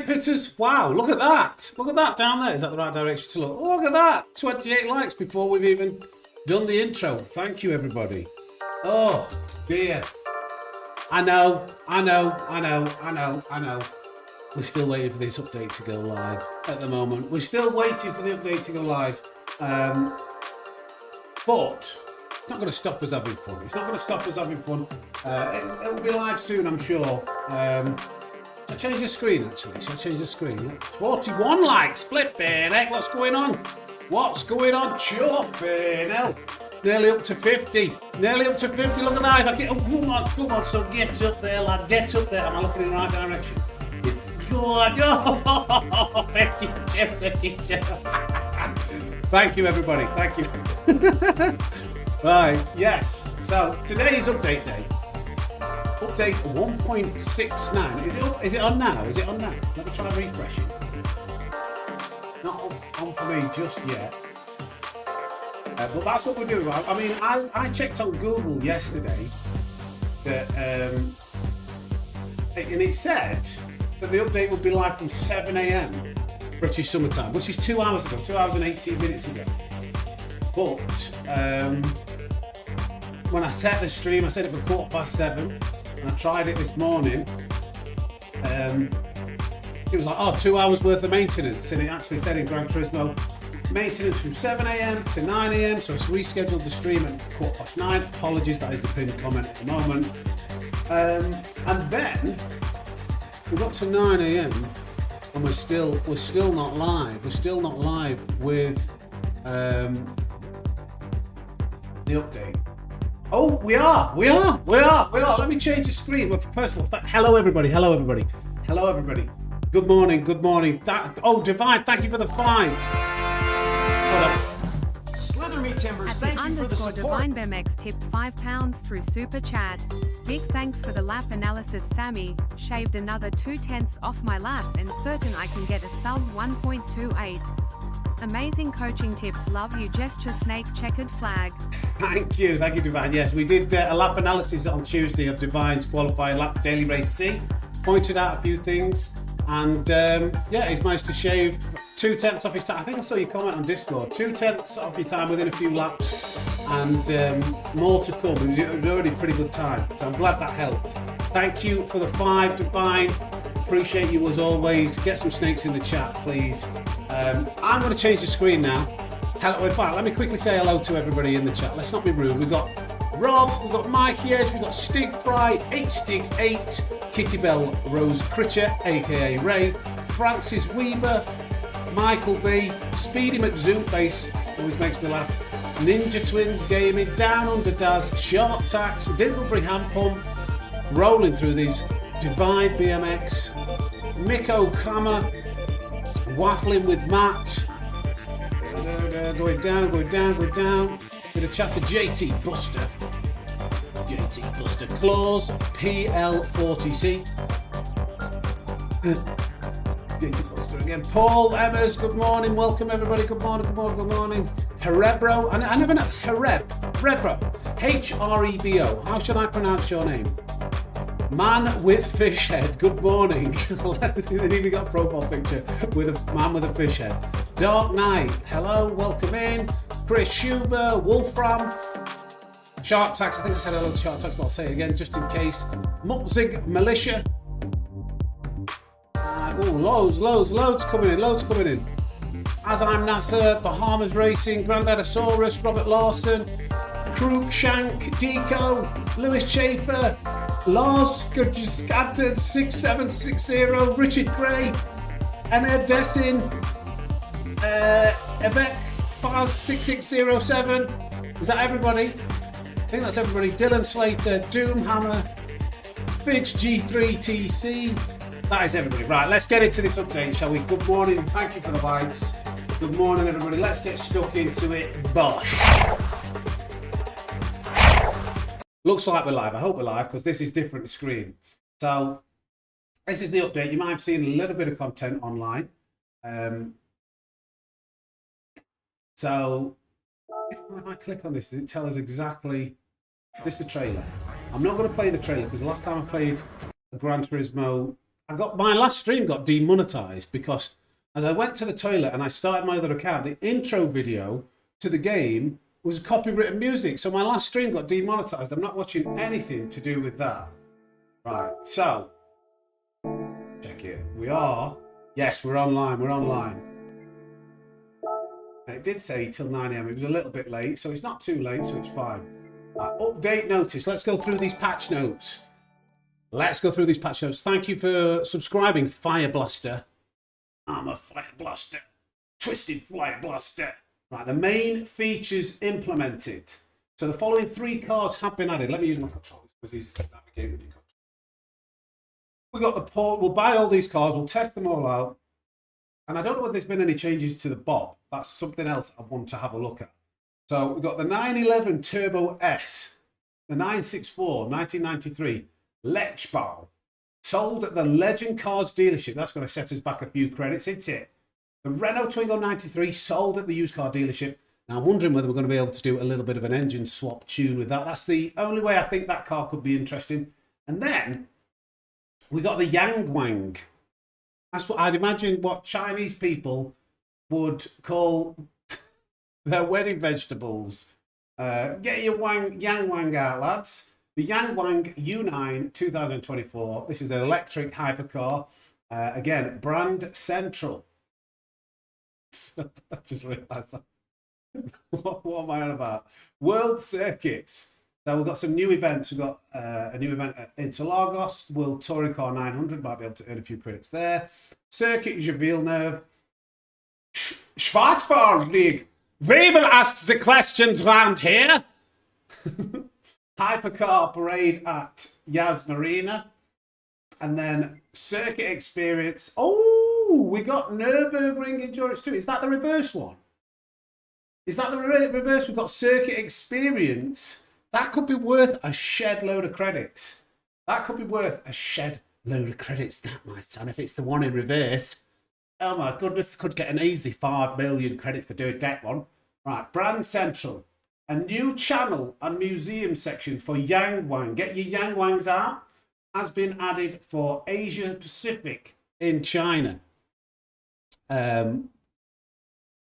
Snake Pitters, wow, look at that. Look at that down there. Is that the right direction to look? Look at that. 28 likes before we've even done the intro. Thank you, everybody. Oh, dear. I know. We're still waiting for this update to go live at the moment. We're still waiting for the update to go live. But it's not going to stop us having fun. It's not going to stop us having fun. It'll be live soon, I'm sure. I changed the screen, actually. Should I change the screen? 41 likes. Flipping heck, what's going on? What's going on? Chuffing hell. Nearly up to 50. Nearly up to 50. Look at that. If I get, oh, come on. So get up there, lad. Get up there. Am I looking in the right direction? Good. Oh, 52. Thank you, everybody. Thank you. Right. Yes. So today's update day. Update 1.69. Is it on now? Is it on now? Let me try and refresh it. Not on for me just yet. But that's what we're doing. I mean, I checked on Google yesterday that, and it said that the update would be live from 7 AM British summertime, which is 2 hours ago, 2 hours and 18 minutes ago. But when I set the stream, I set it for 7:15. And I tried it this morning. It was like, 2 hours worth of maintenance, and it actually said in Gran Turismo maintenance from 7 AM to 9 AM, so it's rescheduled the stream at 9:15. Apologies, that is the pinned comment at the moment. And then we got to 9 AM and we're still not live. We're still not live with the update. Oh, we are. Let me change the screen. Well, first of all, hello everybody. Good morning. Divine, thank you for the 5. Slither me timbers. At the underscore Divine BMX tipped £5 through super chat. Big thanks for the lap analysis, Sammy. Shaved another 2/10 off my lap and certain I can get a sub 1.28. Amazing coaching tips. Love you. Gesture snake checkered flag. Thank you, Divine. Yes, we did a lap analysis on Tuesday of Divine's qualifying lap for Daily Race C. Pointed out a few things, and he's managed to shave 2/10 off his time. I think I saw your comment on Discord. 2/10 off your time within a few laps, and more to come. It was already a pretty good time, so I'm glad that helped. Thank you for the 5, Divine. Appreciate you as always. Get some snakes in the chat, please. I'm going to change the screen now. In fact, let me quickly say hello to everybody in the chat. Let's not be rude. We've got Rob, we've got Mikey Edge, we've got Stig Fry, Stig8, Kitty Bell Rose Critcher, aka Ray, Francis Weber, Michael B, Speedy McZoomface, always makes me laugh, Ninja Twins Gaming, Down Under Daz, Sharp Tax, Dindlebury Hand Pump, rolling through these Divine BMX, Mick O'Connor, Waffling with Matt, going down. Bit of chat to JT Buster, Claus, PL40C, JT Buster again, Paul Emmers, good morning, welcome everybody, good morning. Herebro, I never know, Herebro, H-R-E-B-O, how should I pronounce your name? Man with fish head, good morning. They even got a profile picture with a man with a fish head. Dark Knight, hello, welcome in. Chris Schuber, Wolfram, Sharp Tax, I think I said hello to Sharp Tax, but I'll say it again just in case. Mutzig Militia. Loads coming in. As I'm Nasser, Bahamas Racing, Grandadasaurus, Robert Lawson, Krug Shank, Deco, Lewis Schaefer, Lars Gurgiskaded 6760, Richard Gray, Emma Dessin, Ebek Faz 6607. Is that everybody? I think that's everybody. Dylan Slater, Doomhammer, Bidge G3 TC. That is everybody. Right, let's get into this update, shall we? Good morning. Thank you for the likes. Good morning, everybody. Let's get stuck into it. Bosh. Looks like we're live. I hope we're live because this is different screen. So this is the update. You might have seen a little bit of content online. So if I click on this, does it tell us exactly? This is the trailer. I'm not going to play the trailer because the last time I played a Gran Turismo, my last stream got demonetized because as I went to the toilet and I started my other account, the intro video to the game was copywritten music. So my last stream got demonetized. I'm not watching anything to do with that. Right, so check it. We are. Yes, we're online. We're online. And it did say till 9 AM. It was a little bit late, so it's not too late, so it's fine. Update notice. Let's go through these patch notes. Thank you for subscribing, Fire Blaster. I'm a Fire Blaster. Twisted Fire Blaster. Right, the main features implemented. So the following 3 cars have been added. Let me use my controls. It's easy to navigate with your controls. We got the port. We'll buy all these cars. We'll test them all out. And I don't know whether there's been any changes to the BoP. That's something else I want to have a look at. So we've got the 911 Turbo S, the 964 1993 Lechbau, sold at the Legend Cars dealership. That's going to set us back a few credits, isn't it? The Renault Twingo 93 sold at the used car dealership. Now I'm wondering whether we're going to be able to do a little bit of an engine swap tune with that. That's the only way I think that car could be interesting. And then we got the Yang Wang. That's what I'd imagine what Chinese people would call their wedding vegetables. Get your Yang Wang out, lads. The Yang Wang U9 2024. This is an electric hypercar. Again, brand central. I just realised that. What am I on about? World circuits. So we've got some new events. We've got a new event at Interlagos, World Touring Car 900. Might be able to earn a few credits there. Circuit Villeneuve. Schwarzwald League. We will ask the questions round here. Hypercar Parade at Yas Marina. And then Circuit Experience. Oh, we got Nurburgring Endurance 2. Is that the reverse one? Is that the reverse? We've got Circuit Experience. That could be worth a shed load of credits. That could be worth a shed load of credits, that my son. If it's the one in reverse. Oh my goodness, could get an easy 5 million credits for doing that one. Right, Brand Central. A new channel and museum section for Yang Wang. Get your Yang Wangs out. Has been added for Asia Pacific in China. And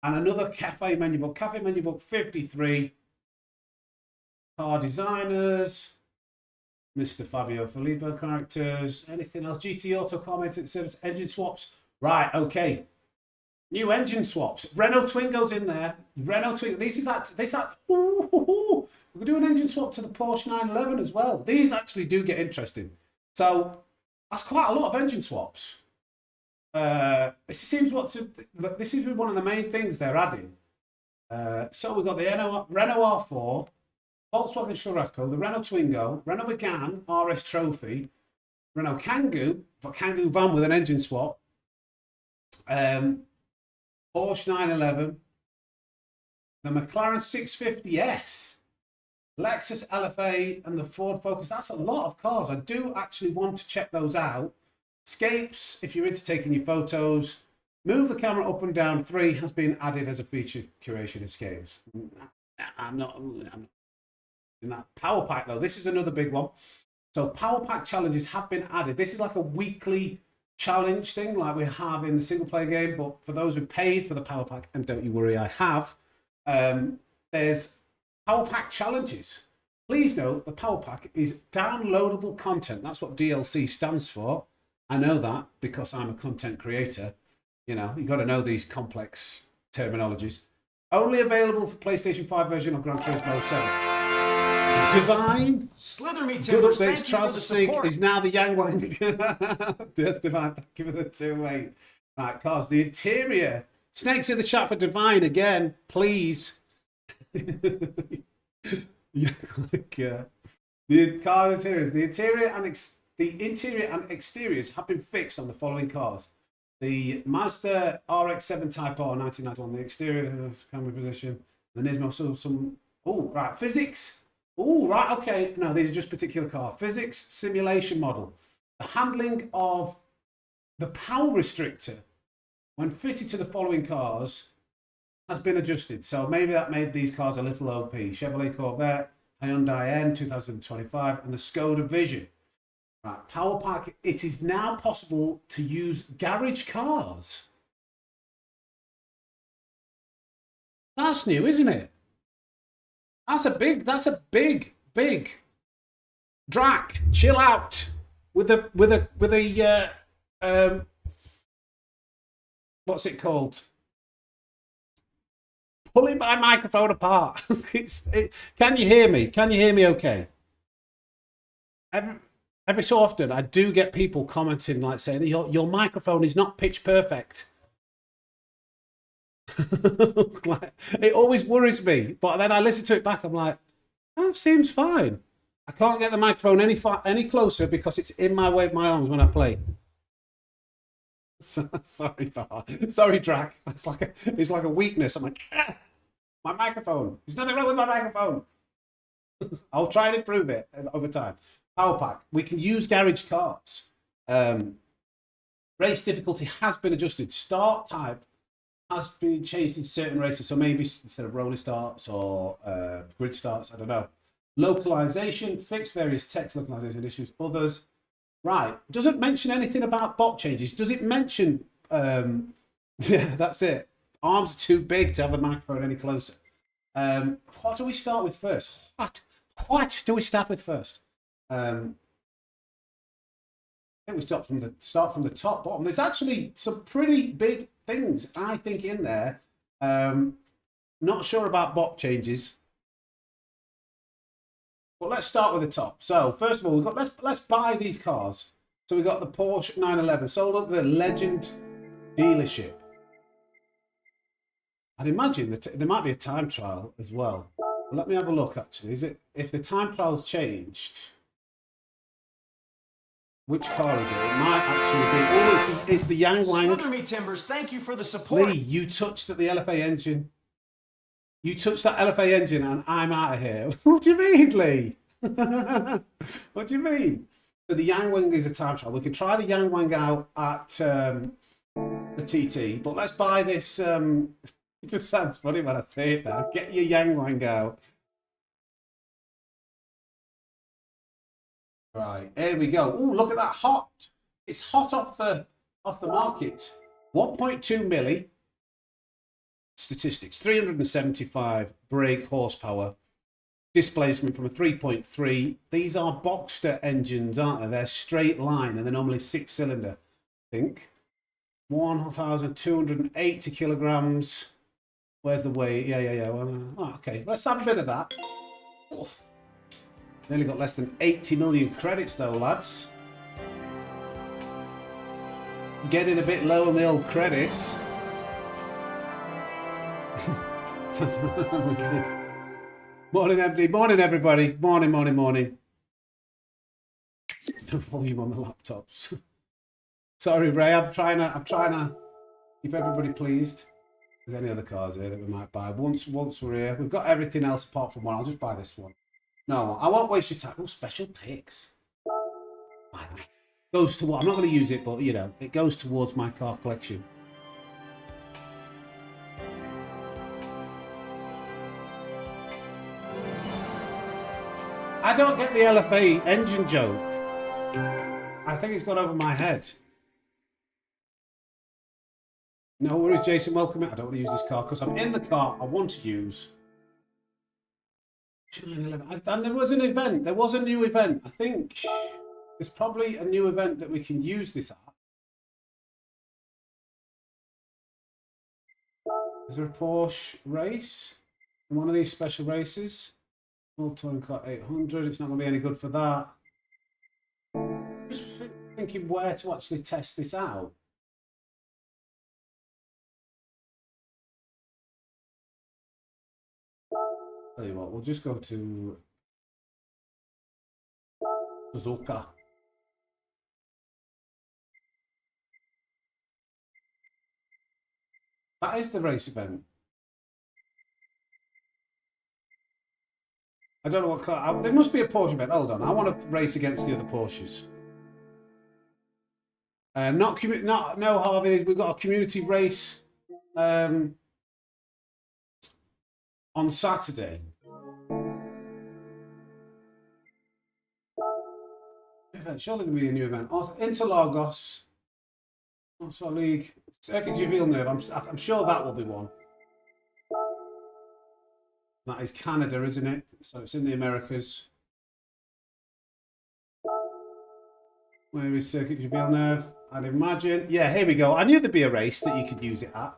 another cafe menu book. Cafe menu book 53. Car designers. Mr. Fabio Filippo characters. Anything else? GT Auto Car Maintenance Service. Engine swaps. Right, okay. New engine swaps. Renault Twingo's in there. Renault Twingo. We're doing an engine swap to the Porsche 911 as well. These actually do get interesting. So that's quite a lot of engine swaps. This is one of the main things they're adding. So we've got the Renault R4, Volkswagen Scirocco, the Renault Twingo, Renault Megane RS Trophy, Renault Kangoo, Kangoo van with an engine swap, Porsche 911, the McLaren 650S, Lexus LFA, and the Ford Focus. That's a lot of cars. I do actually want to check those out. Escapes, if you're into taking your photos. Move the camera up and down 3 has been added as a feature. Curation escapes. I'm not in that. Power pack though, this is another big one. So power pack challenges have been added. This is like a weekly challenge thing like we have in the single player game, but for those who paid for the power pack, and don't you worry, I have, there's power pack challenges. Please note the power pack is downloadable content. That's what DLC stands for. I know that because I'm a content creator. You know, you've got to know these complex terminologies. Only available for PlayStation 5 version of Gran Turismo 7. Divine. Slither me, Good updates. Trouser Snake is now the Yang Wang. Yes, Divine. Thank you for the 2-8. Right, cars. The interior. Snake's in the chat for Divine again, please. Yeah, the car interiors. The interior and exteriors have been fixed on the following cars. The Mazda RX-7 Type R 1991. The exterior camera position. The Nismo. So some. Oh, right. Physics. Oh, right. Okay. No, these are just particular car. Physics simulation model. The handling of the power restrictor when fitted to the following cars has been adjusted. So maybe that made these cars a little OP. Chevrolet Corvette, Hyundai N 2025, and the Skoda Vision. Right, power pack. It is now possible to use garage cars. That's new, isn't it? That's a big Drac. Chill out with a what's it called? Pulling my microphone apart. Can you hear me? Can you hear me okay? Every so often, I do get people commenting, like saying, your microphone is not pitch perfect. It always worries me. But then I listen to it back, I'm like, that seems fine. I can't get the microphone any closer because it's in my way of my arms when I play. Sorry, sorry, Drac. It's like a weakness. I'm like, my microphone. There's nothing wrong with my microphone. I'll try and improve it over time. Power pack. We can use garage cars. Race difficulty has been adjusted. Start type has been changed in certain races. So maybe instead of roller starts or grid starts, I don't know. Localization, fix various text localization issues. Others. Right. Doesn't mention anything about BoP changes. Does it mention... yeah, that's it. Arms are too big to have the microphone any closer. What do we start with first? What do we start with first? I think we start from the top bottom. There's actually some pretty big things, I think, in there. Not sure about BoP changes. But let's start with the top. So first of all, we've got let's buy these cars. So we've got the Porsche 911 sold at the Legend dealership. I'd imagine that there might be a time trial as well. But let me have a look. Actually, if the time trial's changed? Which car is it? It might actually be. Oh, it's the Yang Wang. Smother me, Timbers. Thank you for the support. Lee, you touched at the LFA engine. You touched that LFA engine and I'm out of here. What do you mean, Lee? What do you mean? So the Yang Wang is a time trial. We can try the Yang Wang out at the TT, but let's buy this. It just sounds funny when I say it now. Get your Yang Wang out. Right, here we go. Oh, look at that, hot. It's hot off the market. 1.2 milli. Statistics, 375 brake horsepower. Displacement from a 3.3. These are Boxster engines, aren't they? They're straight line and they're normally 6-cylinder, I think. 1,280 kilograms. Where's the weight? Yeah. Well, okay, let's have a bit of that. Oh. Nearly got less than 80 million credits though, lads. Getting a bit low on the old credits. Morning, MD. Morning, everybody. Morning. No volume on the laptops. Sorry, Ray. I'm trying to keep everybody pleased. There's any other cars here that we might buy. Once we're here, we've got everything else apart from one. I'll just buy this one. No, I won't waste your time. Oh, special picks. Goes to what? I'm not going to use it, but you know, it goes towards my car collection. I don't get the LFA engine joke. I think it's gone over my head. No worries, Jason. Welcome. I don't want to use this car because I'm in the car I want to use. 911. And there was an event. There was a new event. I think there's probably a new event that we can use this at. Is there a Porsche race? In one of these special races? World Touring Car 800. It's not going to be any good for that. Just thinking where to actually test this out. Tell you what, we'll just go to Suzuka. That is the race event. I don't know what car. There must be a Porsche event. Hold on, I want to race against the other Porsches. No, Harvey. We've got a community race on Saturday. Surely there'll be a new event. Interlagos. Also League. Circuit de Villeneuve. I'm sure that will be one. That is Canada, isn't it? So it's in the Americas. Where is Circuit de Villeneuve? I'd imagine. Yeah, here we go. I knew there'd be a race that you could use it at.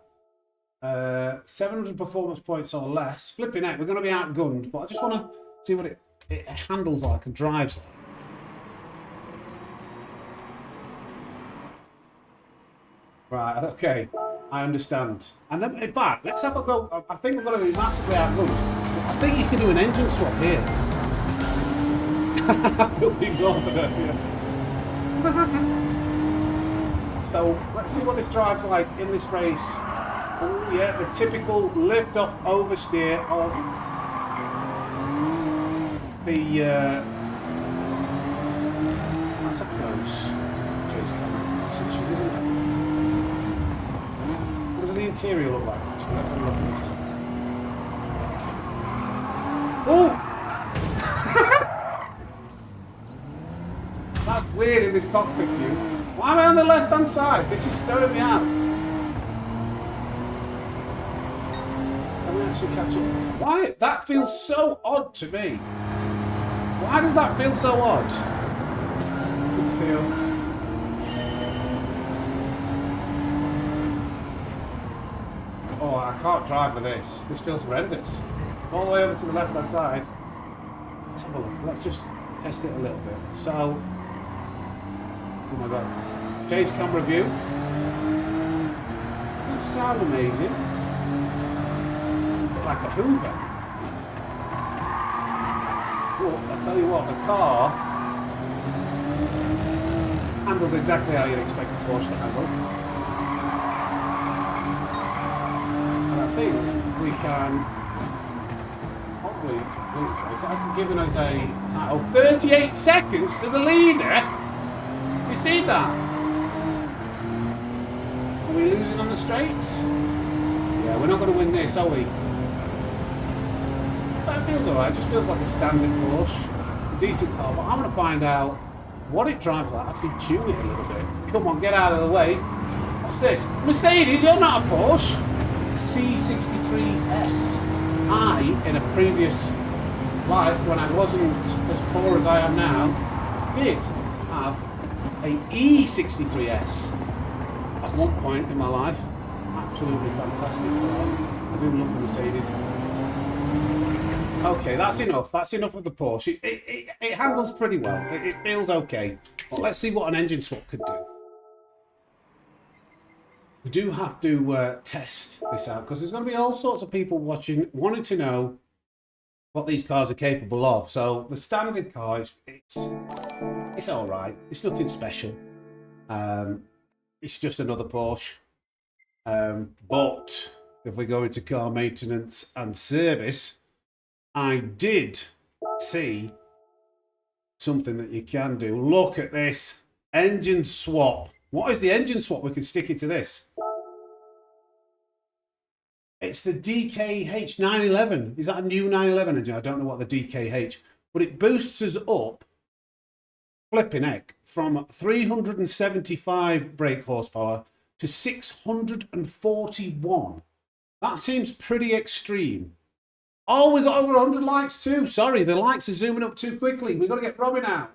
700 performance points or less. Flipping out. We're going to be outgunned, but I just want to see what it handles like and drives like. Right, okay. I understand. And then, in fact, let's have a go. I think we're going to be massively outgunned. I think you can do an engine swap here. So, let's see what this drives like in this race. Oh, yeah, the typical lift-off oversteer of the... that's a close chase camera position, isn't it? What does the interior look like, actually? Let's have a look at this. Oh! That's weird in this cockpit view. Why am I on the left-hand side? This is throwing me out. Can we actually catch it? Why? That feels so odd to me. Why does that feel so odd? Good feel. Oh, I can't drive with this. This feels horrendous. All the way over to the left-hand side. Let's have a look. Let's just test it a little bit. So, oh my god. Chase camera view. Doesn't sound amazing. Bit like a Hoover. Oh, I tell you what, the car handles exactly how you'd expect a Porsche to handle. And I think we can probably complete this race. It hasn't given us a title. 38 seconds to the leader. You see that? Are we losing on the straights? Yeah, we're not going to win this, are we? But it feels alright. It just feels like a standard Porsche. A decent car, but I'm going to find out what it drives like after you tune it a little bit. Come on, get out of the way. What's this? Mercedes, you're not a Porsche. C63S. I, in a previous life, when I wasn't as poor as I am now, did have a E63S at one point in my life. Absolutely fantastic car. I do love the Mercedes. Okay, that's enough. That's enough of the Porsche. It handles pretty well. It feels okay. But let's see what an engine swap could do. We do have to test this out because there's going to be all sorts of people watching, wanting to know what these cars are capable of. So the standard car, it's all right. It's nothing special. It's just another Porsche. But if we go into car maintenance and service, I did see something that you can do. Look at this engine swap. What is the engine swap? We can stick it to this. It's the DKH 911. Is that a new 911 engine? I don't know what the DKH, but it boosts us up, flipping heck, from 375 brake horsepower to 641. That seems pretty extreme. Oh, we got over 100 likes too. Sorry, the likes are zooming up too quickly. We've got to get Robin out.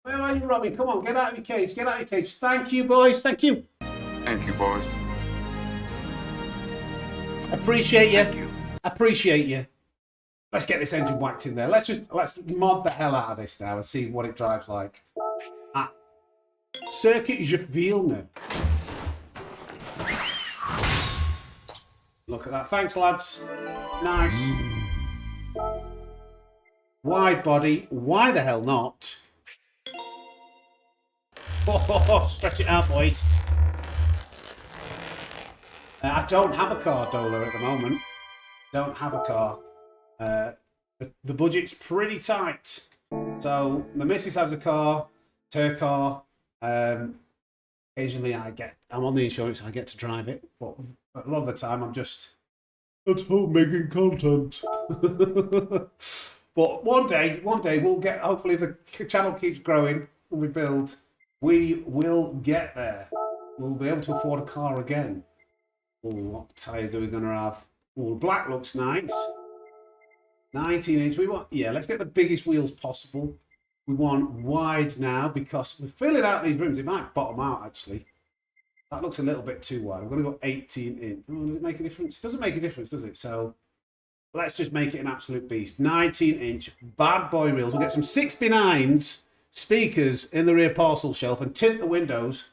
Where are you, Robin? Come on, get out of your cage. Get out of your cage. Thank you, boys. Thank you. Thank you, boys. Appreciate you. Thank you. Appreciate you. Let's get this engine whacked in there. Let's mod the hell out of this now and see what it drives like. At Circuit de Villeneuve. Look at that. Thanks, lads. Nice. Wide body. Why the hell not? Oh, stretch it out, boys. I don't have a car, Dola, at the moment. Don't have a car. The budget's pretty tight. So the missus has a car. It's her car. Occasionally I'm on the insurance, I get to drive it. But a lot of the time I'm just at home making content. But one day we'll get, hopefully the channel keeps growing. we build, we will get there. We'll be able to afford a car again. Oh, what tyres are we going to have? Oh, black looks nice. 19 inch. We want, yeah, let's get the biggest wheels possible. We want wide now because we're filling out these rims. It might bottom out actually. That looks a little bit too wide. We're going to go 18 inch. Oh, does it make a difference? It doesn't make a difference, does it? So let's just make it an absolute beast. 19 inch bad boy wheels. We'll get some 6x9s speakers in the rear parcel shelf and tint the windows.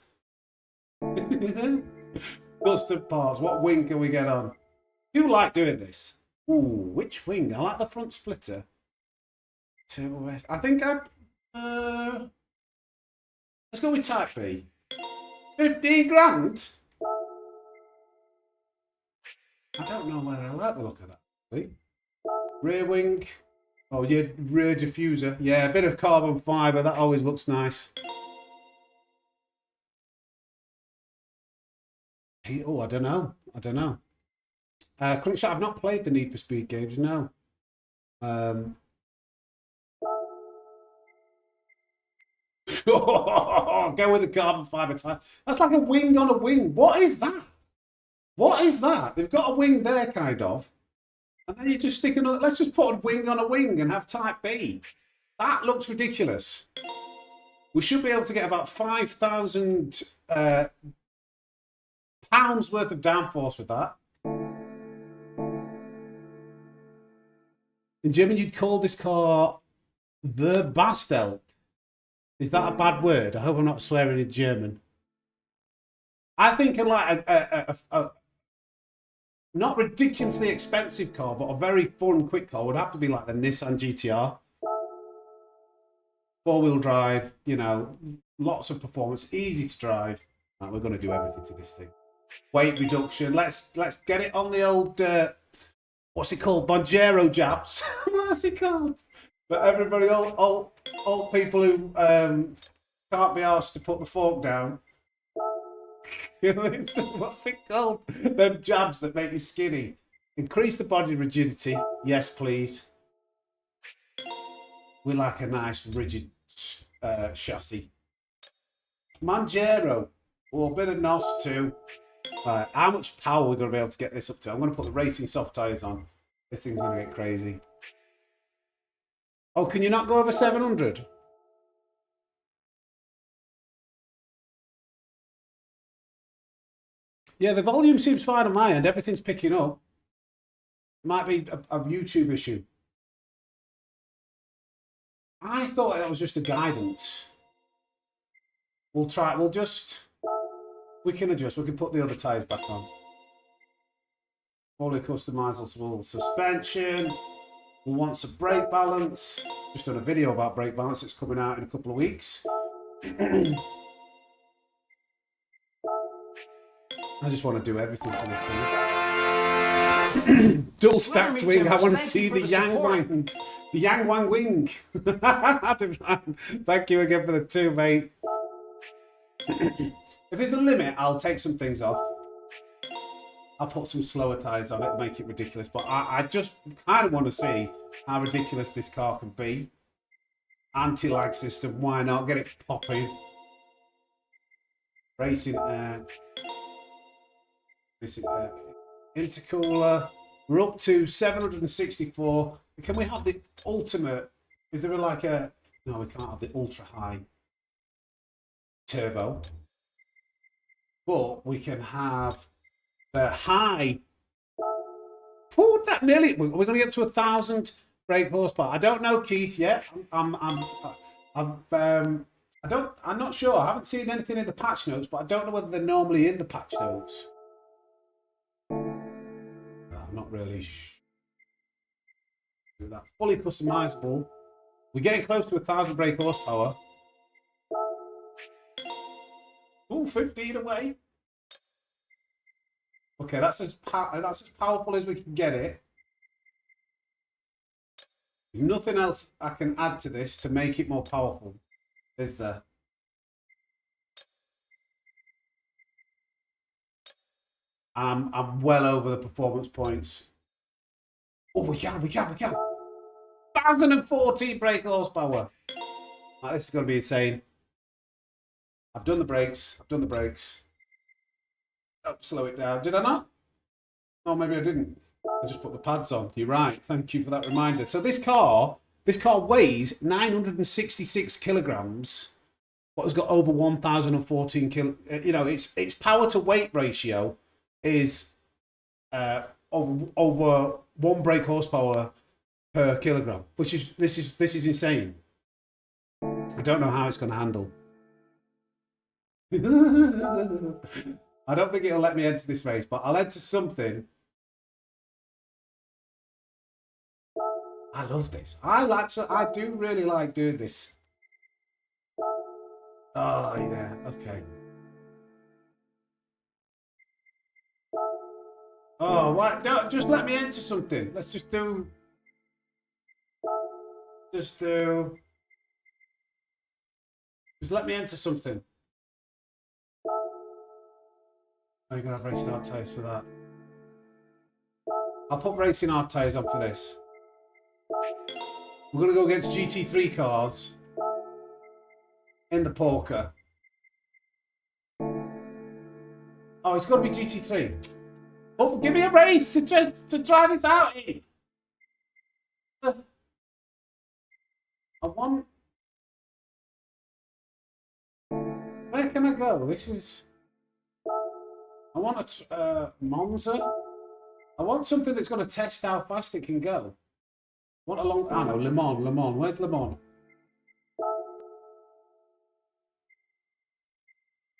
Custom parts. What wing can we get on? Do like doing this? Ooh, which wing? I like the front splitter. Turbo S. I think let's go with Type B. 15 grand. I don't know whether I like the look of that. See? Rear wing. Oh yeah, rear diffuser. Yeah, a bit of carbon fibre. That always looks nice. Oh, I don't know. I don't know. Crunkshot, I've not played the Need for Speed games, no. Go with the carbon fibre tyre. That's like a wing on a wing. What is that? What is that? They've got a wing there, kind of. And then you just stick another... Let's just put a wing on a wing and have Type B. That looks ridiculous. We should be able to get about 5,000 pounds worth of downforce with that. In German, you'd call this car the Bastelt. Is that a bad word? I hope I'm not swearing in German. I think like a not ridiculously expensive car, but a very fun, quick car would have to be like the Nissan GT-R. 4-wheel drive, you know, lots of performance, easy to drive. Right, we're going to do everything to this thing. Weight reduction. Let's get it on the old... what's it called? Bonjero jabs. What's it called? But everybody, all people who can't be asked to put the fork down. What's it called? Them jabs that make you skinny. Increase the body rigidity. Yes, please. We like a nice rigid chassis. Manjero. Oh, a bit of NOS too. How much power are we going to be able to get this up to? I'm going to put the racing soft tyres on. This thing's going to get crazy. Oh, can you not go over 700? Yeah, the volume seems fine on my end. Everything's picking up. Might be a YouTube issue. I thought that was just a guidance. We'll try. We'll just... We can adjust. We can put the other tyres back on. Fully customizable suspension. We'll want some brake balance. Just done a video about brake balance. It's coming out in a couple of weeks. I just want to do everything to this thing. Dual stacked wing. I want to see the Yang Wang. The Yang Wang wing. Thank you again for the 2, mate. If there's a limit, I'll take some things off. I'll put some slower tyres on it and make it ridiculous. But I just kind of want to see how ridiculous this car can be. Anti-lag system, why not? Get it popping. Racing air. Racing air. Intercooler. We're up to 764. Can we have the ultimate? Is there like a... No, we can't have the ultra high turbo. But we can have the high. Oh, that nearly. We're going to get to 1,000 brake horsepower. I don't know, Keith, yet. I'm not sure. I haven't seen anything in the patch notes, but I don't know whether they're normally in the patch notes. I'm not really sure. That fully customizable. We're getting close to 1,000 brake horsepower. Oh, 15 away. Okay, that's as powerful as we can get it. There's nothing else I can add to this to make it more powerful, is there? I'm well over the performance points. Oh, we can. 1,014 brake horsepower. Right, this is going to be insane. I've done the brakes. I've done the brakes. Oh, slow it down. Did I not? Oh, maybe I didn't. I just put the pads on. You're right. Thank you for that reminder. So this car weighs 966 kilograms, but has got over 1,014 kilo. You know, its power to weight ratio is over 1 brake horsepower per kilogram, which is this is insane. I don't know how it's going to handle. I don't think it'll let me enter this race, but I'll enter something. I love this. I do really like doing this. Oh yeah, okay. Oh, why? Don't just let me enter something. Let's just do. Just let me enter something. I'm gonna have racing hard tyres for that. I'll put racing hard tyres on for this. We're gonna go against GT3 cars in the poker. Oh, it's got to be GT3. Oh, give me a race to try this out in. I want. Where can I go? This is. I want a Monza. I want something that's going to test how fast it can go. I want a long. I know, Le Mans. Where's Le Mans?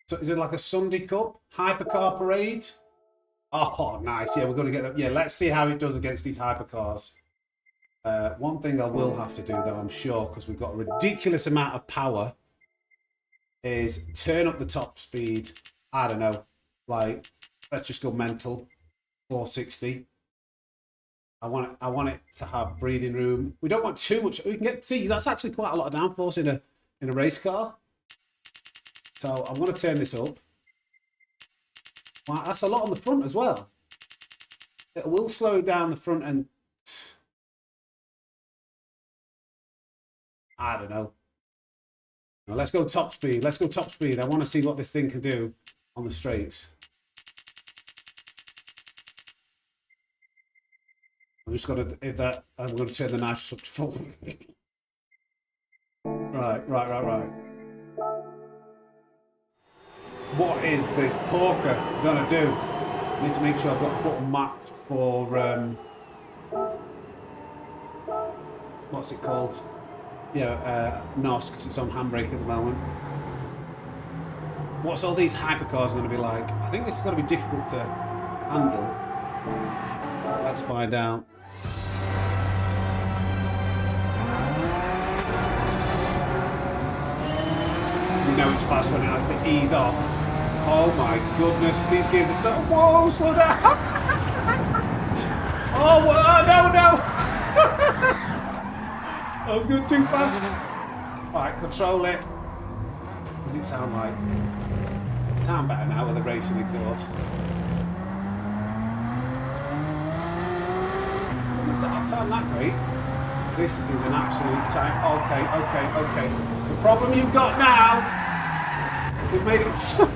So is it like a Sunday Cup hypercar parade? Oh, nice. Yeah, we're going to get that. Yeah, let's see how it does against these hypercars. One thing I will have to do, though, I'm sure, because we've got a ridiculous amount of power, is turn up the top speed. I don't know. Like, let's just go mental. 460. I want it to have breathing room. We don't want too much. We can see that's actually quite a lot of downforce in a race car. So I'm going to turn this up. Wow, that's a lot on the front as well. It will slow down the front end. I don't know. Now let's go top speed. Let's go top speed. I want to see what this thing can do on the straights. I'm just going to, I'm going to turn the nitrous up to full. Right. What is this poker going to do? I need to make sure I've got a button mapped for, what's it called? Yeah, NOS, because it's on handbrake at the moment. What's all these hypercars going to be like? I think this is going to be difficult to handle. Let's find out. You know it's fast when it has to ease off. Oh my goodness, these gears are so... Whoa, slow down! Oh, no! I was going too fast. Alright, control it. What does it sound like? Sound better now with the racing exhaust. Doesn't sound that great. This is an absolute time. Okay. The problem you've got now, we've made it so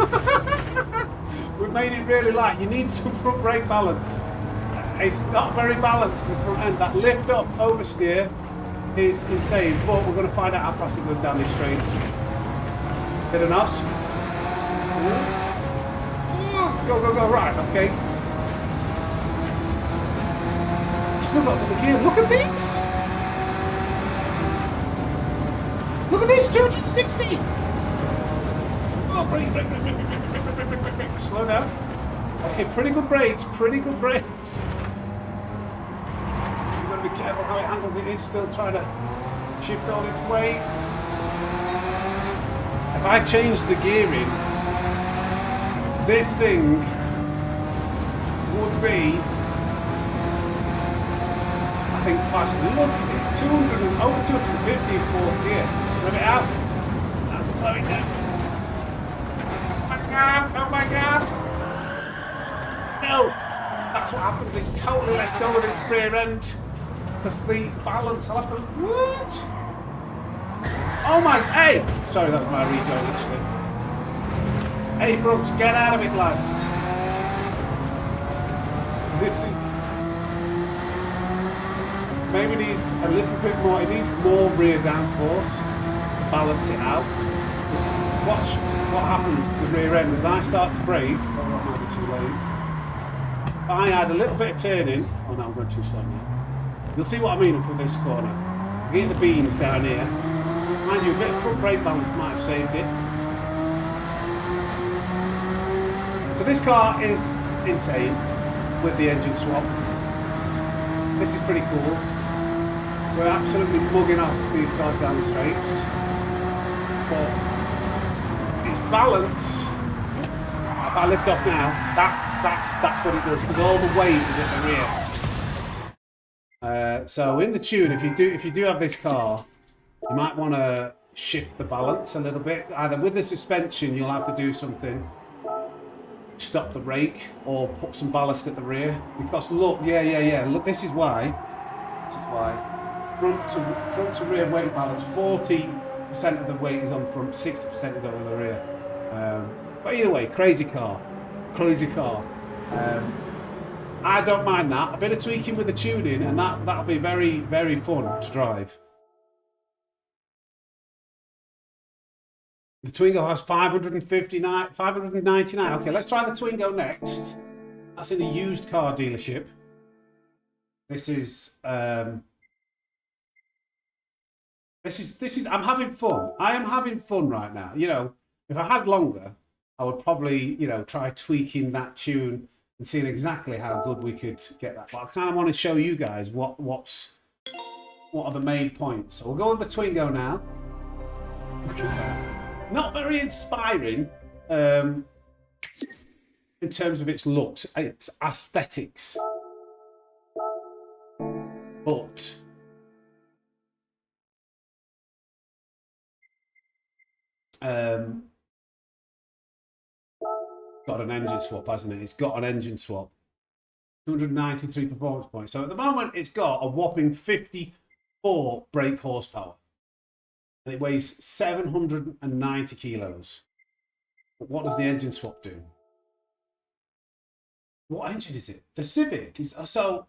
we've made it really light. You need some front brake balance. It's not very balanced in the front end. That lift up oversteer is insane, but we're going to find out how fast it goes down these straights. Bit of NOS. Go, right, okay. Still got the gear. Look at these! Look at these, 260! Oh, brake. Slow down. Okay, pretty good brakes. You've got to be careful how it handles. It is still trying to shift all its weight. If I change the gearing, this thing would be, I think, faster. Look at it, 200 over 250 in fourth gear. Let it out. That's slowing down. Oh my god! No! That's what happens. It totally lets go with its rear end. Because the balance, I'll have to... What? Oh my... Hey! Sorry, that was my rejoin, actually. Hey Brooks, get out of it, lad. This is maybe needs a little bit more. It needs more rear downforce to balance it out. Just watch what happens to the rear end as I start to brake. Oh, that might be too late. If I add a little bit of turning. Oh no, I'm going too slow now. You'll see what I mean up with this corner. Get the beans down here. Mind you, a bit of front brake balance might have saved it. So this car is insane with the engine swap. This is pretty cool. We're absolutely mugging off these cars down the straights. But its balance, if I lift off now, that's what it does, because all the weight is at the rear. So in the tune, if you do have this car, you might want to shift the balance a little bit. Either with the suspension, you'll have to do something. Stop the brake or put some ballast at the rear, because look, look, this is why front to rear weight balance, 40% of the weight is on the front, 60% is over the rear. But either way, crazy car. I don't mind that. A bit of tweaking with the tuning, and that'll be very, very fun to drive. The Twingo has 599. Okay, let's try the Twingo next. That's in a used car dealership. This is I'm having fun. I am having fun right now. You know, if I had longer, I would probably, you know, try tweaking that tune and seeing exactly how good we could get that. But I kind of want to show you guys what are the main points. So we'll go with the Twingo now. Look at that. Not very inspiring in terms of its looks, its aesthetics, but got an engine swap, hasn't it? It's got an engine swap. 293 performance points. So at the moment, it's got a whopping 54 brake horsepower. And it weighs 790 kilos. But what does the engine swap do? What engine is it? The Civic. So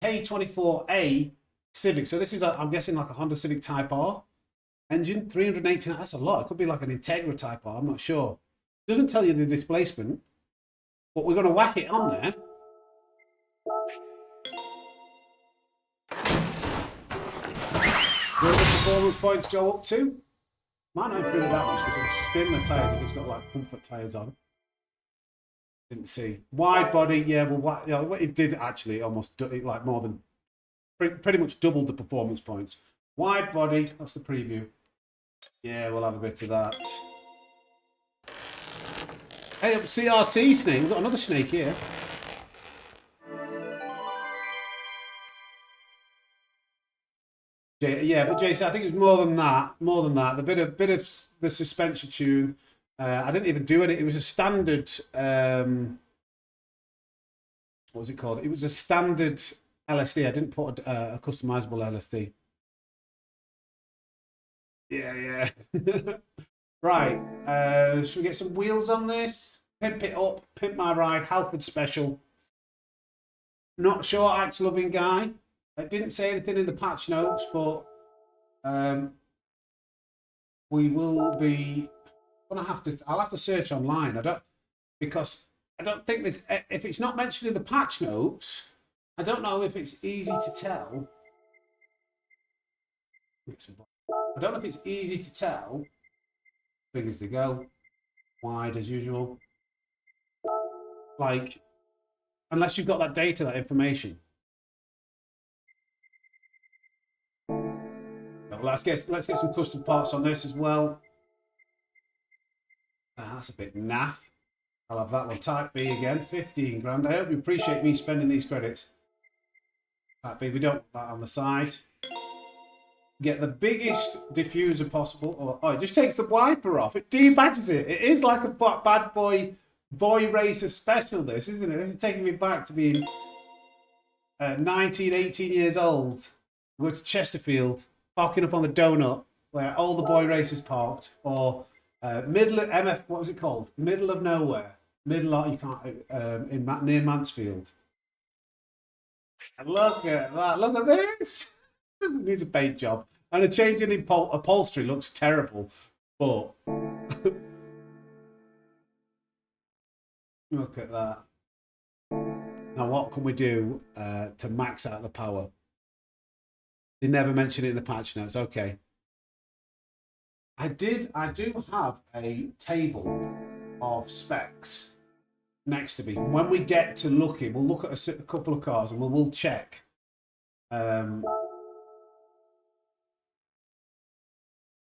K24A Civic. So this is, I'm guessing, like a Honda Civic Type R engine. 389. That's a lot. It could be like an Integra Type R. I'm not sure. It doesn't tell you the displacement. But we're going to whack it on there. Where the performance points go up to? Might not improve that much because it'll spin the tyres if it's got like comfort tyres on. Didn't see. Wide body, yeah, well, what it did actually almost like more than pretty much doubled the performance points. Wide body, that's the preview. Yeah, we'll have a bit of that. Hey, up CRT snake. We've got another snake here. Yeah, but Jason, I think it was more than that. More than that. The bit of the suspension tune. I didn't even do it. It was a standard. What was it called? It was a standard LSD. I didn't put a customizable LSD. Yeah. Right. Should we get some wheels on this? Pimp it up. Pimp my ride. Halford special. Not sure. Axe loving guy. It didn't say anything in the patch notes, but we will be. I'll have to search online. Because I don't think this. If it's not mentioned in the patch notes, I don't know if it's easy to tell. I don't know if it's easy to tell. Big as they go, wide as usual. Like, unless you've got that data, that information. Let's get some custom parts on this as well. That's a bit naff. I'll have that one. Type B again, 15 grand. I hope you appreciate me spending these credits. Type B, we don't put that on the side. Get the biggest diffuser possible. Oh, it just takes the wiper off. It debadges it. It is like a bad boy racer special, this, isn't it? It's taking me back to being 19, 18 years old. Go to Chesterfield, parking up on the donut where all the boy racers parked, or middle of MF. What was it called? Middle of nowhere. Middle of you can't near Mansfield. And look at that! Look at this. It needs a paint job, and a change in upholstery looks terrible. But look at that. Now, what can we do to max out the power? They never mention it in the patch notes. Okay. I do have a table of specs next to me. When we get to looking, we'll look at a couple of cars and we'll check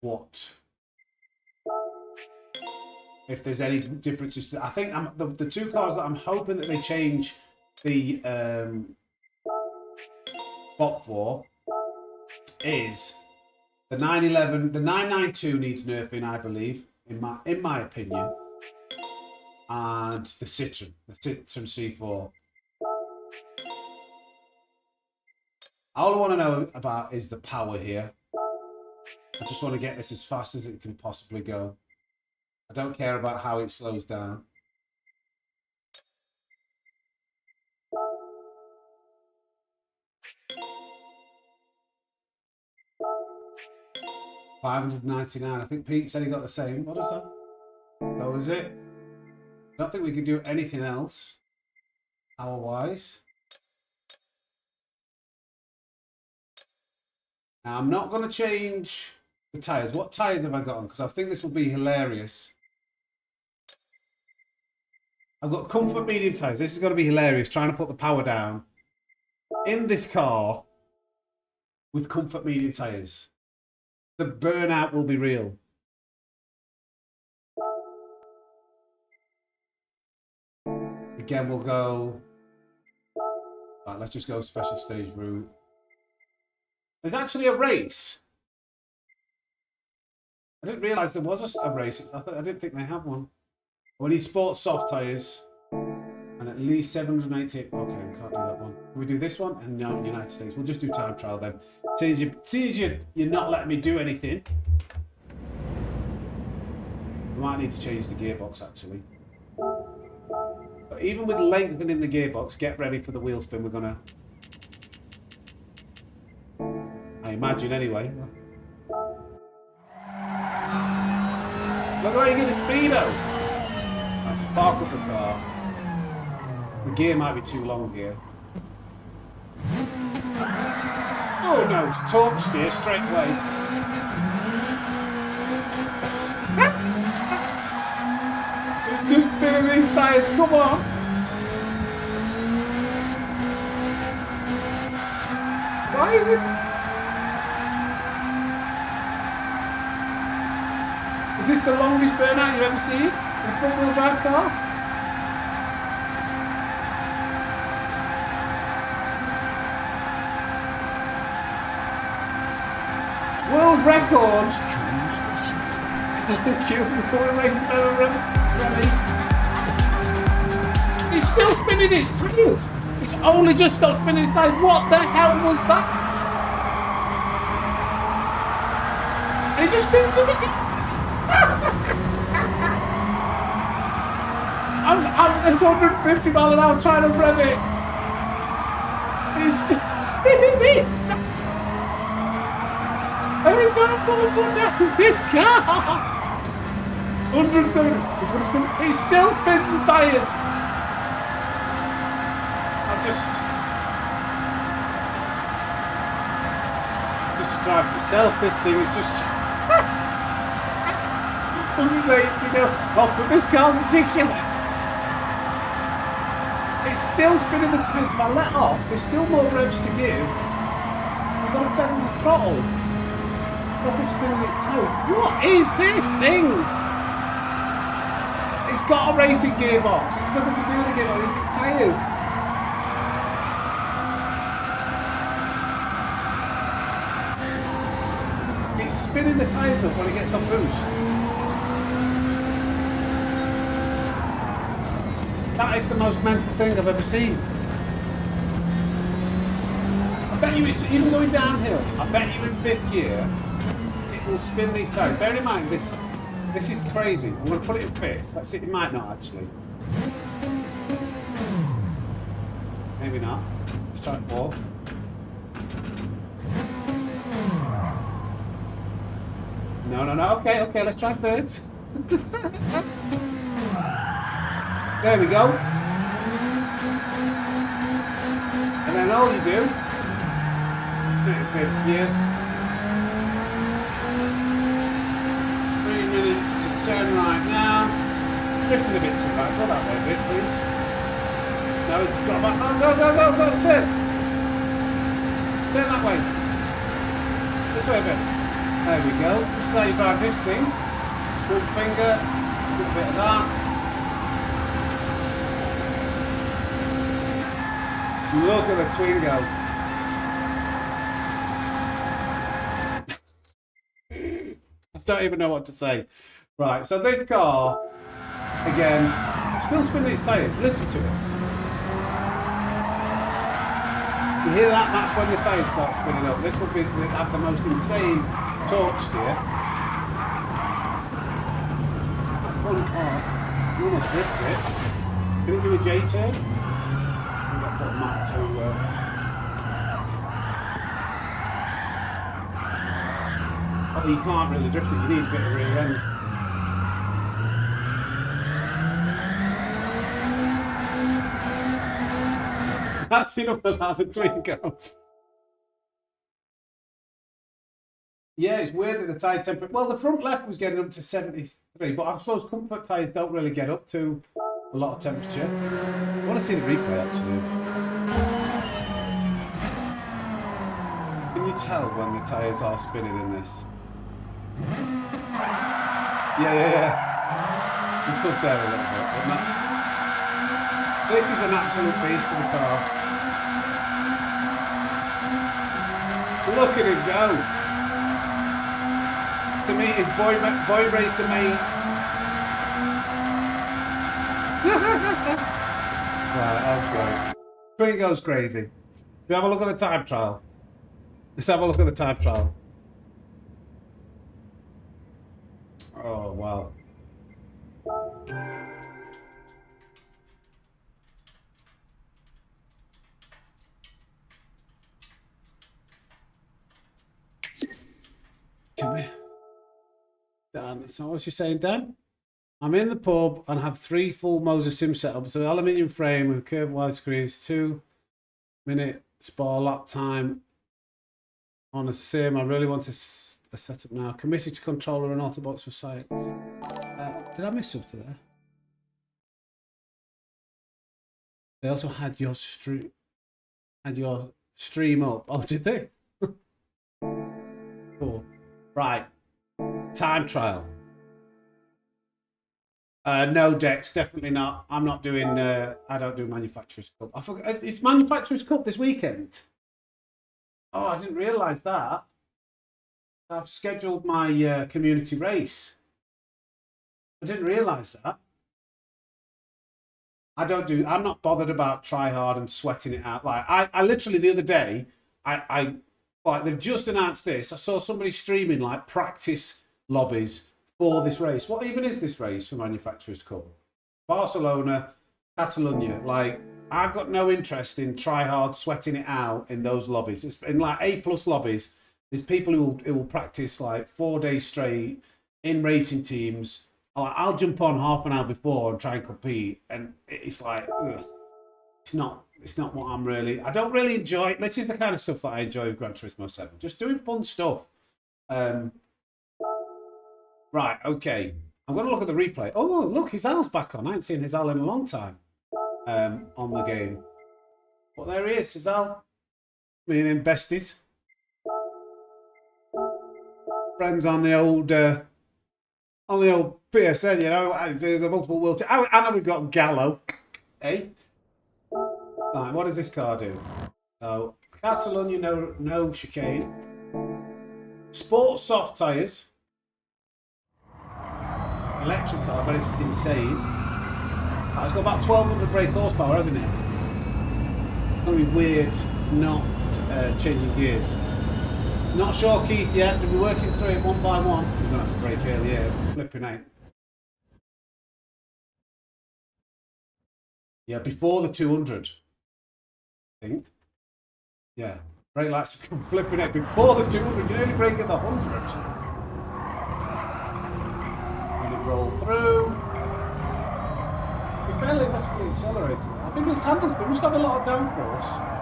what if there's any differences. I think the two cars that I'm hoping that they change the BoP for is the 911. The 992 needs nerfing, I believe, in my opinion, and the Citroen C4. All I want to know about is the power here. I just want to get this as fast as it can possibly go. I don't care about how it slows down. $599. I think Pete said he got the same. What is that? Oh, is it? I don't think we could do anything else power-wise. Now, I'm not going to change the tyres. What tyres have I got on? Because I think this will be hilarious. I've got comfort medium tyres. This is going to be hilarious, trying to put the power down in this car with comfort medium tyres. The burnout will be real. Again, we'll go... Right, let's just go special stage route. There's actually a race. I didn't realise there was a race. I didn't think they have one. We need sports soft tyres. And at least 788. Okay, we can't do that one. Can we do this one? And no, United States. We'll just do time trial then. Seeing as you're not letting me do anything. We might need to change the gearbox actually. But even with lengthening the gearbox, get ready for the wheel spin. We're gonna... I imagine anyway. Look how you get the speedo. Let's park up the car. The gear might be too long here. Oh no, it's torque steer straight away. It's just spinning these tyres, come on. Why is it? Is this the longest burnout you've ever seen in a front-wheel drive car? World record! Thank you for a race over Remy. He's still spinning his tyres! He's only just stopped spinning his tyres. What the hell was that? And he just spins something. It's 150 miles an hour trying to rev it. He's still spinning it. Every time I pull the foot down this car. 170. He's going to spin. He still spins the tyres. I'll just drive it itself. This thing is just 180 now. Oh, but this car's ridiculous. It's still spinning the tyres. If I let off, there's still more revs to give. I've got to feather the throttle. It's spinning its tyres. What is this thing? It's got a racing gearbox. It's nothing to do with the gearbox. It's the tyres. It's spinning the tyres up when it gets on boost. That is the most mental thing I've ever seen. I bet you it's even going downhill. I bet you in 5th gear it will spin these tyres. Bear in mind this This is crazy. I'm going to put it in 5th. Let's see, it might not actually. Maybe not. Let's try 4th. No, no, no. Okay, okay, let's try 3rd. There we go. And then all you do, 5th gear. 3 minutes to turn right now. Drifting a bit to the right. Go that way a bit, please. No, go back. Oh, go, go, go, go. Turn. Turn that way. This way a bit. There we go. This is how you drive this thing. Good finger. Good bit of that. Look at the Twingo. I don't even know what to say. Right, so this car, again, it's still spinning its tyres. Listen to it. You hear that? That's when the tyres start spinning up. This will have the most insane torque steer. Fun car. You almost drift it. Can it do a J-turn? I've got to put a map to... Oh, you can't really drift it. You need a bit of rear end. That's enough about the Twingo. Yeah, it's weird that the tyre temperature... Well, the front left was getting up to 73, but I suppose comfort tyres don't really get up to a lot of temperature. I want to see the replay, actually. Can you tell when the tyres are spinning in this? Yeah. You could there a little bit, but not... This is an absolute beast of a car. Look at him go. To me, his boy racer mates. Right, okay. Twingo's crazy. We have a look at the time trial. Let's have a look at the time trial. Oh, wow. Come here. Dan, so what's you saying, Dan? I'm in the pub and have 3 full Moser sim setups, so aluminium frame with curved wide screens, 2-minute spar lap time on a sim. I really want a setup now. Committed to controller and autobox for science. Did I miss something there? They also had your stream up. Oh, did they? Cool. Right. Time trial. No, Dex, definitely not. I'm not doing... I don't do Manufacturers Cup. I forgot. It's Manufacturers Cup this weekend. Oh, I didn't realise that. I've scheduled my community race. I didn't realise that. I'm not bothered about try hard and sweating it out. Like I literally the other day, like they've just announced this. I saw somebody streaming like practice lobbies for this race. What even is this race for Manufacturers Cup? Barcelona, Catalonia. Like I've got no interest in try hard sweating it out in those lobbies. It's in like A+ lobbies. There's people who will practice like 4 days straight in racing teams. I'll jump on half an hour before and try and compete, and it's like, ugh. It's not what I'm really... I don't really enjoy... This is the kind of stuff that I enjoy with Gran Turismo 7. Just doing fun stuff. Right, okay. I'm going to look at the replay. Oh, look, Hisal's back on. I ain't seen Hisal in a long time on the game. But there he is, Hisal. Me and him besties. Friends on the old PSN, you know. There's a multiple world... I know we've got Gallo. Hey? Right, what does this car do? So, Catalonia, no chicane. Sport soft tyres. Electric car, but it's insane. It's got about 1200 brake horsepower, hasn't it? It's going to be weird not changing gears. Not sure, Keith, yet. We'll be working through it one by one. We're going to have to break early here. Flipping out. Yeah, before the 200. I think. Yeah. Brake lights come flipping out before the 200. You nearly break at the 100. Let it roll through. We're fairly aggressively accelerated. I think it's handles, but we must have a lot of downforce.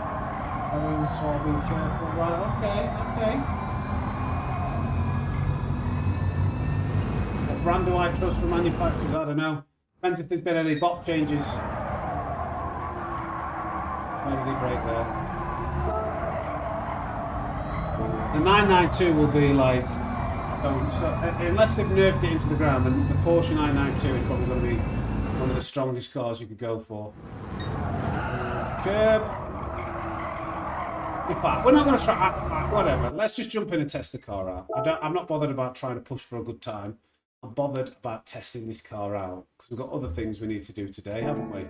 So I'll be careful. Right, okay. What brand do I trust from manufacturers? I don't know. Depends if there's been any BoP changes. Where did he break there? The 992 will be like, so unless they've nerfed it into the ground, then the Porsche 992 is probably going to be one of the strongest cars you could go for. Curb. In fact, we're not going to try, whatever. Let's just jump in and test the car out. I'm not bothered about trying to push for a good time. I'm bothered about testing this car out because we've got other things we need to do today, haven't we?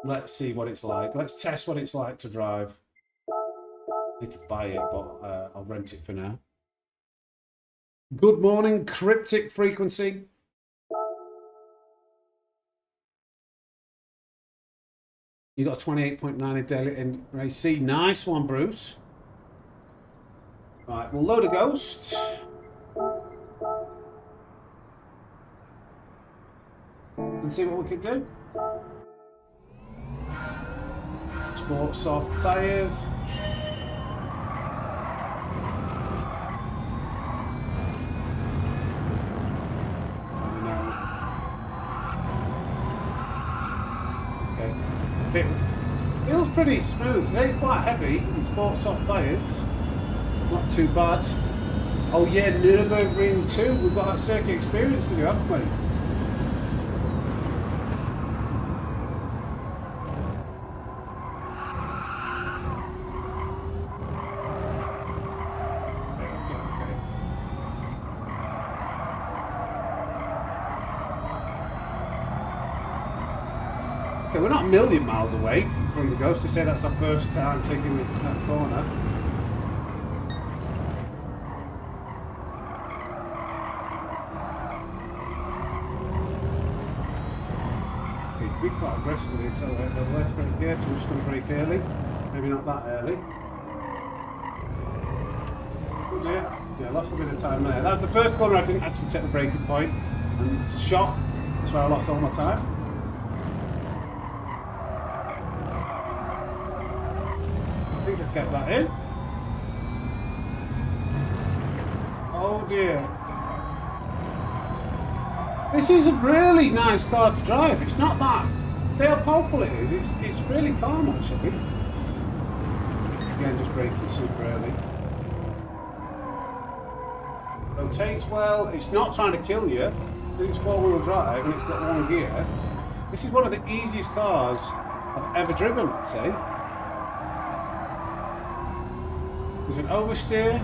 Let's see what it's like. Let's test what it's like to drive. I need to buy it, but I'll rent it for now. Good morning, Cryptic Frequency. You got a 28.9 in daily in race C. Nice one, Bruce. Right, we'll load a ghost. And see what we can do. Sport soft tyres. It feels pretty smooth. Today's quite heavy. It's sport soft tyres. Not too bad. Oh yeah, Nurburgring 2. We've got that circuit experience to do, haven't we? We're not a million miles away from the ghost. To say that's our first time taking that corner. Okay, we're quite aggressive with the accelerator, but let's break here, so we're just going to brake early. Maybe not that early. Oh dear. Yeah, lost a bit of time there. That was the first corner I didn't actually check the braking point, and shock. That's where I lost all my time. Get that in. Oh dear. This is a really nice car to drive. It's not that. See how powerful it is. It's really calm actually. Again, just braking super early. Rotates well. It's not trying to kill you. It's four-wheel drive and it's got one gear. This is one of the easiest cars I've ever driven, I'd say. There's an oversteer.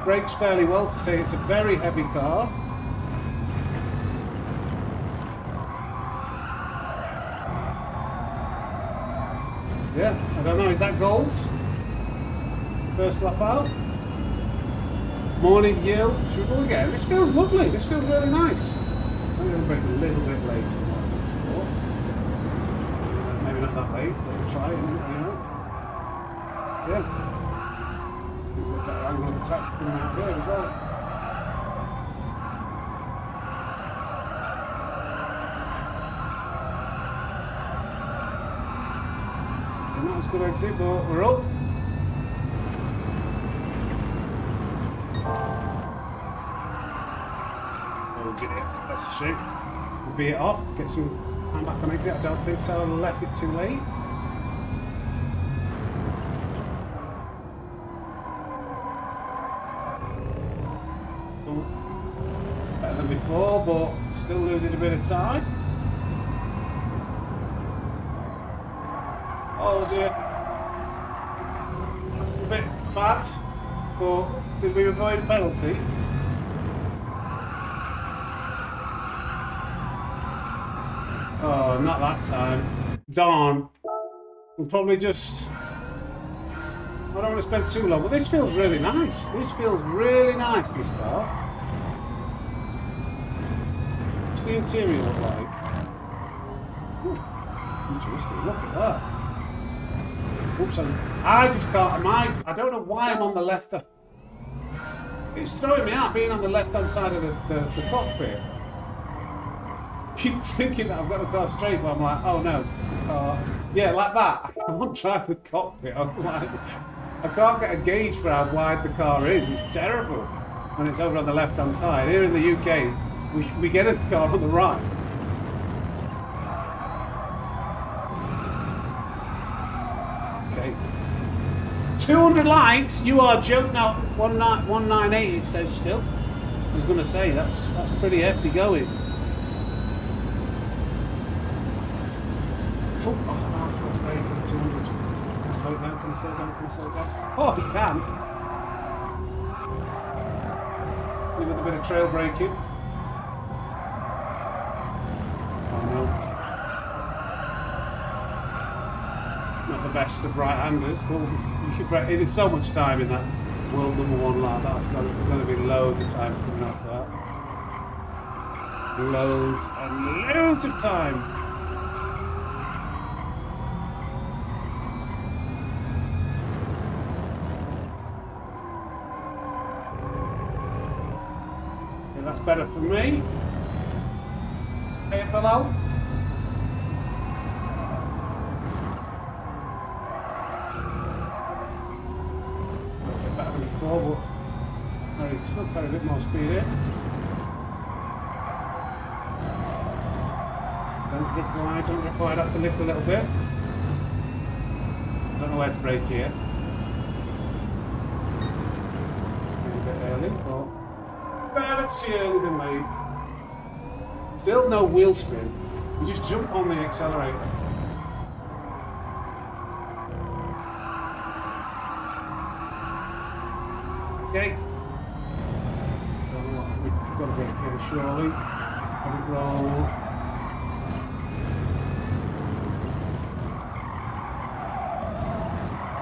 Brakes fairly well to say it's a very heavy car. Yeah, I don't know, is that gold? First lap out. Morning yield. Should we go again? This feels lovely. This feels really nice. I'm going to brake a little bit later than what I did before. Maybe not that late, but we'll try it, you know. Yeah. A better angle of attack coming out there as well. And not as good exit, but we're up. Oh dear, that's a shame. We'll be it off, get some time back on exit. I don't think so, I left it too late. Better than before, but still losing a bit of time. Oh dear. That's a bit bad, but did we avoid a penalty? Oh, not that time. Darn. We'll probably just I don't want to spend too long. But this feels really nice. This feels really nice, this car. What's the interior look like? Ooh, interesting. Look at that. Oops, I just can't. I don't know why I'm on the left. It's throwing me out being on the left-hand side of the cockpit. Keep thinking that I've got the car straight, but I'm like, oh no. Yeah, like that. I can't drive with cockpit. I'm like, I can't get a gauge for how wide the car is. It's terrible when it's over on the left-hand side. Here in the UK, we get a car on the right. Okay. 200 likes. You are joking. Now 198. It says still. I was going to say that's pretty hefty going. Oh no! I forgot to brake on the 200. Can I slow it down? Can I slow it down? Can I slow it down? Oh, if you can. With a bit of trail braking. Oh no. Not the best of right-handers, but it is so much time in that world #1 lap. That's going to be loads of time coming off that. Loads and loads of time. Okay, that's better for me. Pay it below. But still quite a bit more speed here. Don't drift wide, had to lift a little bit. Don't know where to brake here. A bit early, but better to be early than late. Still no wheel spin. You just jump on the accelerator. Okay. We've got to break here surely. Let it roll.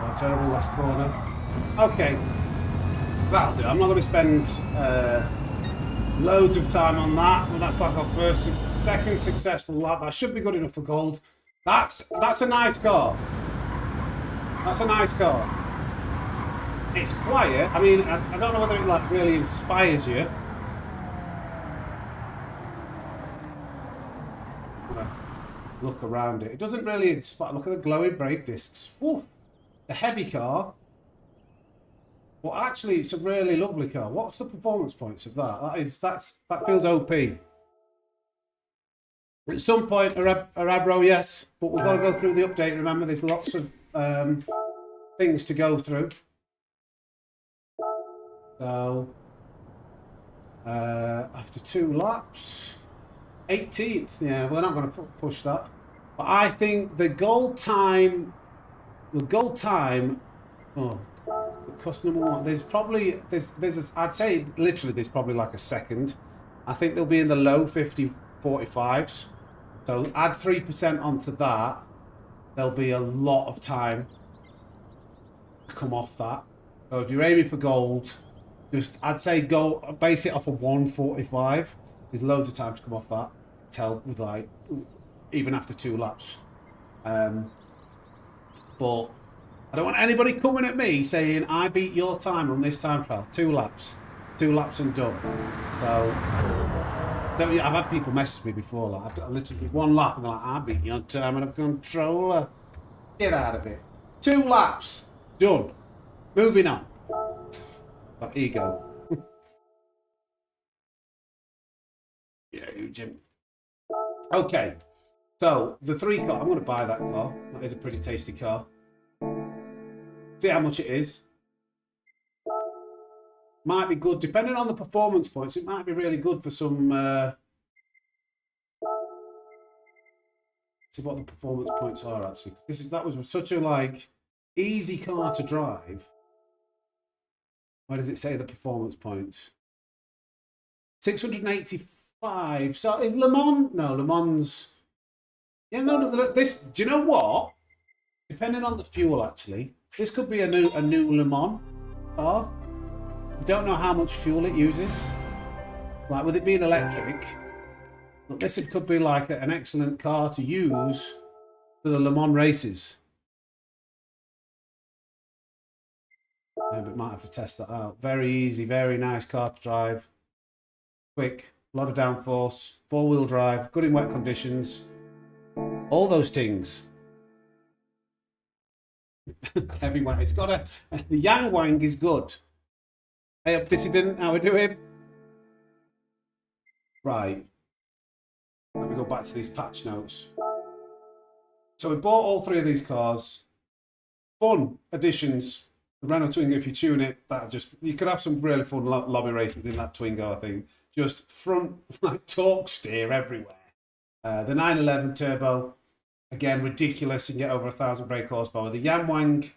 Oh, terrible last corner. Okay. That'll do. I'm not going to spend loads of time on that. Well, that's like our second successful lap. That should be good enough for gold. That's a nice car. That's a nice car. It's quiet. I mean, I don't know whether it like really inspires you. Look around it. It doesn't really inspire. Look at the glowing brake discs. Whew. A heavy car. Well, actually, it's a really lovely car. What's the performance points of that? That feels OP. At some point, a Abro, yes, but we've got to go through the update. Remember, there's lots of things to go through. So, after 2 laps, 18th. Yeah, we're not going to push that. But I think the gold time. Oh, cost #1. There's probably I'd say literally there's probably like a second. I think they'll be in the low 45s. So add 3% onto that. There'll be a lot of time to come off that. So if you're aiming for gold. I'd say go base it off of 145. There's loads of time to come off that. Tell with like even after 2 laps. But I don't want anybody coming at me saying I beat your time on this time trial. 2 laps and done. So I've had people message me before. Like I've literally 1 lap and they're like, I beat your time on a controller. Get out of it. 2 laps done. Moving on. But ego. Yeah, you Jim. Okay, so the 3 car. I'm going to buy that car. That is a pretty tasty car. See how much it is. Might be good, depending on the performance points. It might be really good for some. See what the performance points are actually. That was such a like easy car to drive. Where does it say the performance points? 685. So is Le Mans? No, Le Mans. Yeah, no. This. Do you know what? Depending on the fuel, actually, This could be a new Le Mans car. I don't know how much fuel it uses. Like with it being electric, but this it could be like an excellent car to use for the Le Mans races. Maybe might have to test that out. Very easy, very nice car to drive. Quick, a lot of downforce, 4-wheel drive, good in wet conditions. All those things. Heavyweight. It's got a... The Yang Wang is good. Hey up, Dissident. How we doing? Right. Let me go back to these patch notes. So we bought all 3 of these cars. Fun additions. The Renault Twingo, if you tune it, that just... You could have some really fun lobby races in that Twingo, I think. Just front, like, torque steer everywhere. The 911 turbo. Again, ridiculous. You can get over 1,000 brake horsepower. The Yang Wang,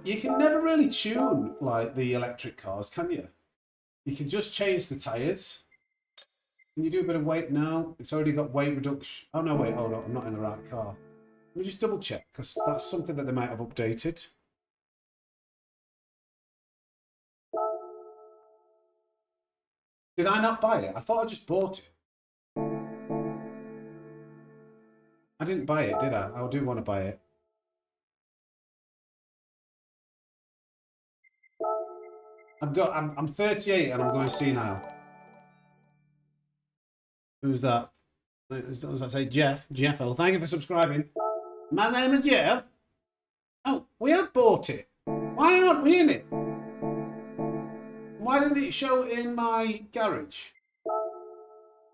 you can never really tune like the electric cars, can you? You can just change the tyres. Can you do a bit of weight? No, it's already got weight reduction. Oh no, wait, hold on, I'm not in the right car. Let me just double check, because that's something that they might have updated. Did I not buy it? I thought I just bought it. I didn't buy it, did I? I do want to buy it. I'm 38 and I'm going senile. Who's that? Does that say Jeff? Jeffel. Thank you for subscribing. My name is Jeff. Oh, we have bought it. Why aren't we in it? Why didn't it show in my garage?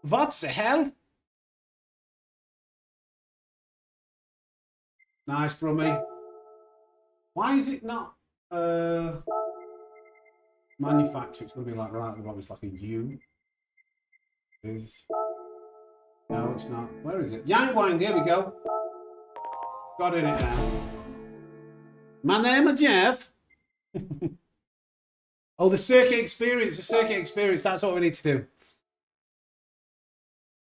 What the hell? Nice, Brummy. Why is it not manufactured? It's going to be like right at the bottom. It's like a U. Is no, it's not. Where is it? Yang Wang. Here we go. Got in it now. My name is Jeff. Oh, the circuit experience. The circuit experience. That's what we need to do.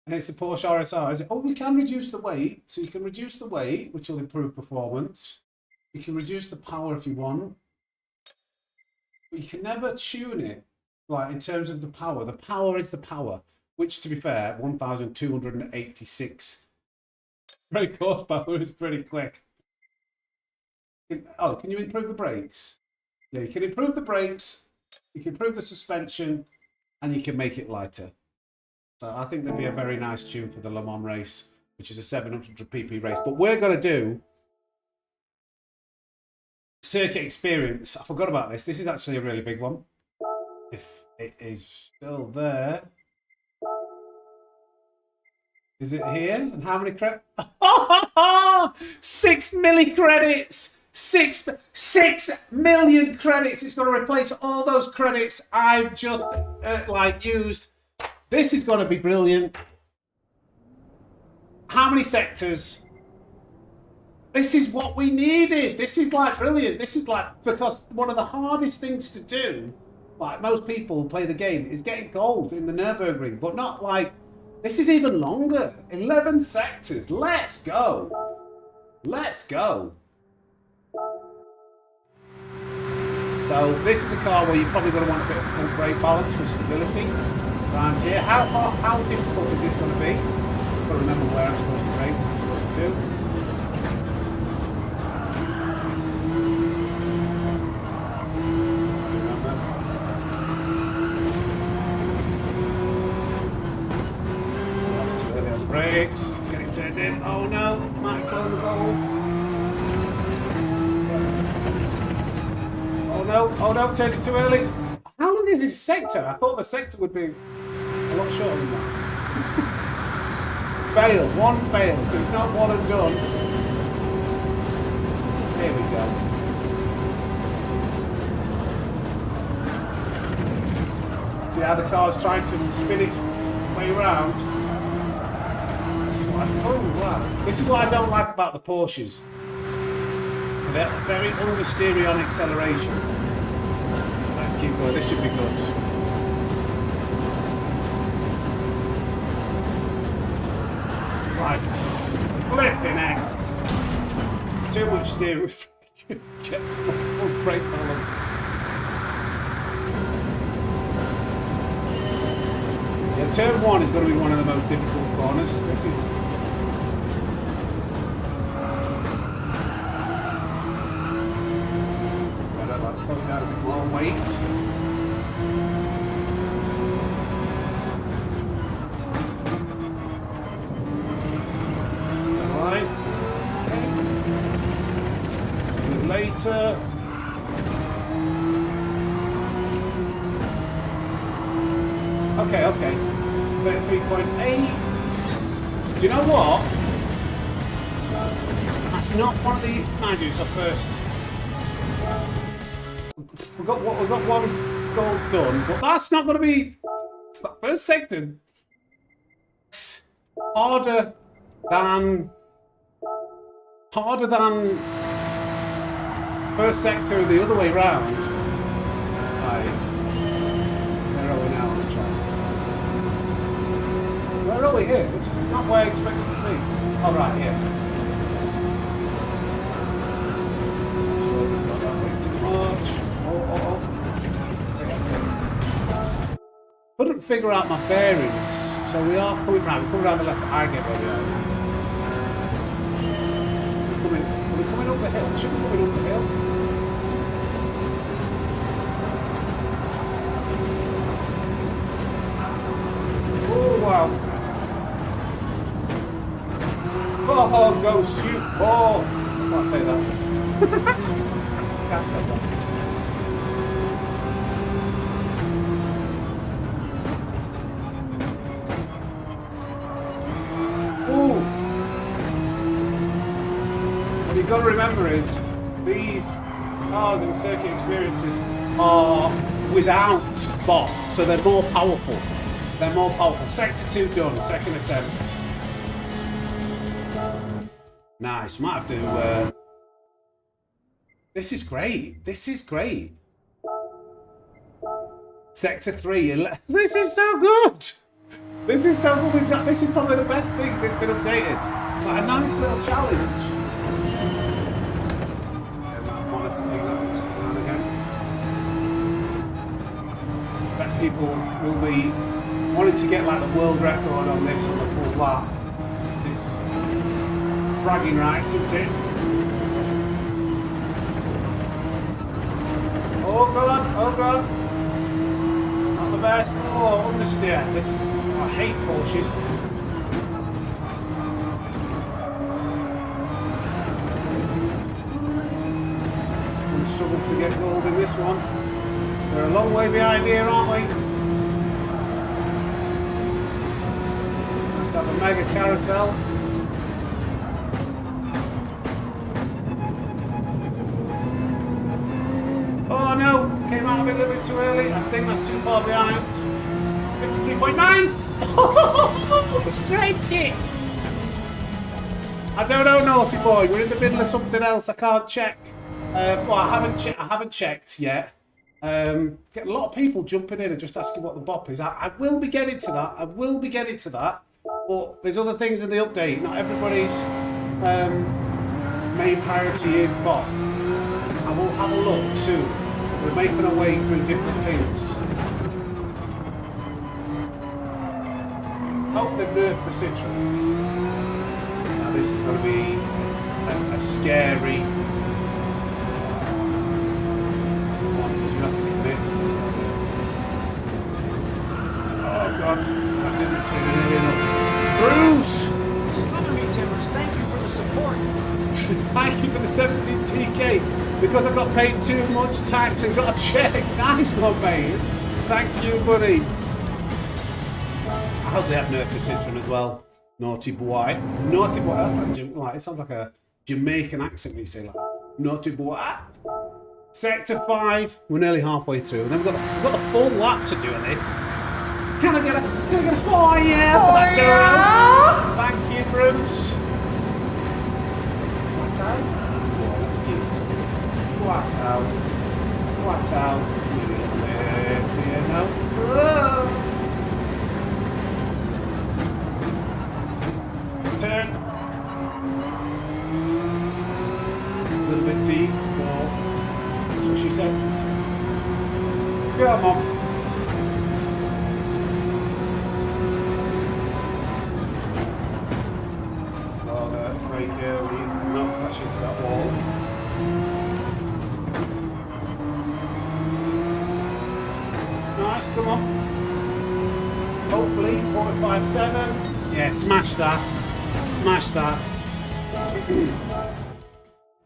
And it's a Porsche RSR, is it? Oh, we can reduce the weight. So you can reduce the weight, which will improve performance. You can reduce the power if you want. But you can never tune it, like in terms of the power. The power is the power, which, to be fair, 1,286 brake horsepower is pretty quick. Oh, can you improve the brakes? Yeah, you can improve the brakes. You can improve the suspension, and you can make it lighter. So I think there'd be a very nice tune for the Le Mans race, which is a 700 pp race. But we're going to do circuit experience. I forgot about this. This is actually a really big one. If it is still there. Is it here? And how many credits? 6 milli credits! 6 million credits! It's going to replace all those credits I've just used. This is going to be brilliant. How many sectors? This is what we needed. This is like brilliant. This is like, because one of the hardest things to do, like most people who play the game, is getting gold in the Nurburgring, but not like, this is even longer. 11 sectors. Let's go. Let's go. So this is a car where you're probably going to want a bit of front brake balance for stability. Around here. How difficult is this going to be? I've got to remember where I'm supposed to brake, what I'm supposed to do. That was too early on the brakes. Get it turned in. Oh no, might blow the gold. Oh no, turned it too early. How long is this sector? I thought the sector would be a lot shorter than that. Fail, one fail, so it's not one and done. Here we go. See how the car's trying to spin its way around? This is what I don't like about the Porsches. They're very understeery on acceleration. Let's keep going, this should be good. Right, flipping heck. Too much steering with Get some full brake balance. Yeah, turn 1 is going to be one of the most difficult corners. This is... I'd like to slow it down a bit more weight. Later. Okay. 33.8. Do you know what? That's not one of the managers at first. We've got one goal done, but that's not going to be first sector. It's harder than first sector the other way round. Right. Where are we now on the track? Where are we here? This is not where I expected to be. Oh, right, here. So we've got that way too much. Oh. Okay. Couldn't figure out my bearings. So we are coming round. We're coming round the left. I get where we are. We're coming up the hill. Should we be coming up the hill? Wow. Oh, Ghost, you poor. I can't say that. Can't say that. Ooh. What you've got to remember is these cars and circuit experiences are without BoP, so they're more powerful. They're more powerful. Sector 2 done, second attempt. Nice, might have to... This is great. This is great. Sector 3. This is so good. This is so good. We've got... This is probably the best thing that's been updated. Like a nice little challenge. Monitor thing that was going on again. Bet people will be... wanted to get like the world record on this on the full lap. It's bragging rights, isn't it? Oh god! Not the best. Oh, understeer. This, I hate Porsches. We'll struggle to get gold in this one. We're a long way behind here, aren't we? Have a mega carousel. Oh no, came out of it a little bit too early. I think that's too far behind. 53.9. Scraped it. I don't know, naughty boy. We're in the middle of something else. I can't check. Well, I haven't checked yet. Get a lot of people jumping in and just asking what the BoP is. I will be getting to that. But there's other things in the update. Not everybody's main priority is BoP. I will have a look soon. We're making our way through different things. Oh, they've nerfed the Citroen. Now this is going to be a scary one because you have to commit to this. Oh god, that didn't turn it early enough. Bruce! Slither me Timbers, thank you for the support. Thank you for the 17 TK because I got paid too much tax and got a check. Nice one, mate. Thank you, buddy. I hope they have nerfed the Citroen as well. Naughty boy. Naughty boy. That's like it sounds like a Jamaican accent when you say like naughty boy. Sector 5. We're nearly halfway through, and then we've got the full lap to do on this. Can I get a oh yeah for that donut? Thank you, Bruce. What out? Yeah, let's get some. What out? Maybe a little bit here now. Turn. A little bit deep. Nice, come on. Hopefully, 45.7. Yeah, smash that. Smash that.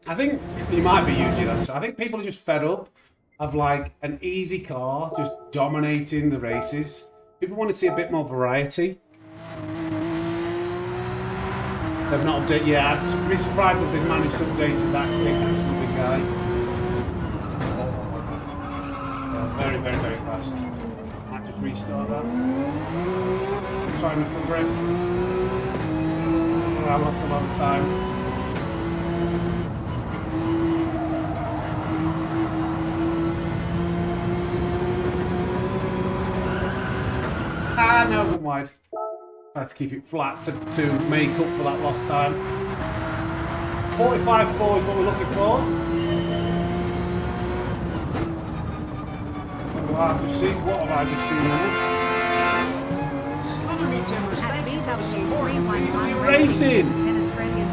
I think you might be using that. I think people are just fed up of like an easy car just dominating the races. People want to see a bit more variety. They've not updated. Yeah, I'd be surprised if they've managed to update it that quick. Actually, the guy. Yeah, very, very, very fast. Might just restart that. Let's try and recover it. Oh, I lost a lot of time. Ah, no, I'm wide. I had to keep it flat to make up for that lost time. 45.4 is what we're looking for. What have I just seen? What have I just seen there? Slither me timbers, At thank you for the support. BW319 Racing. $10 Australian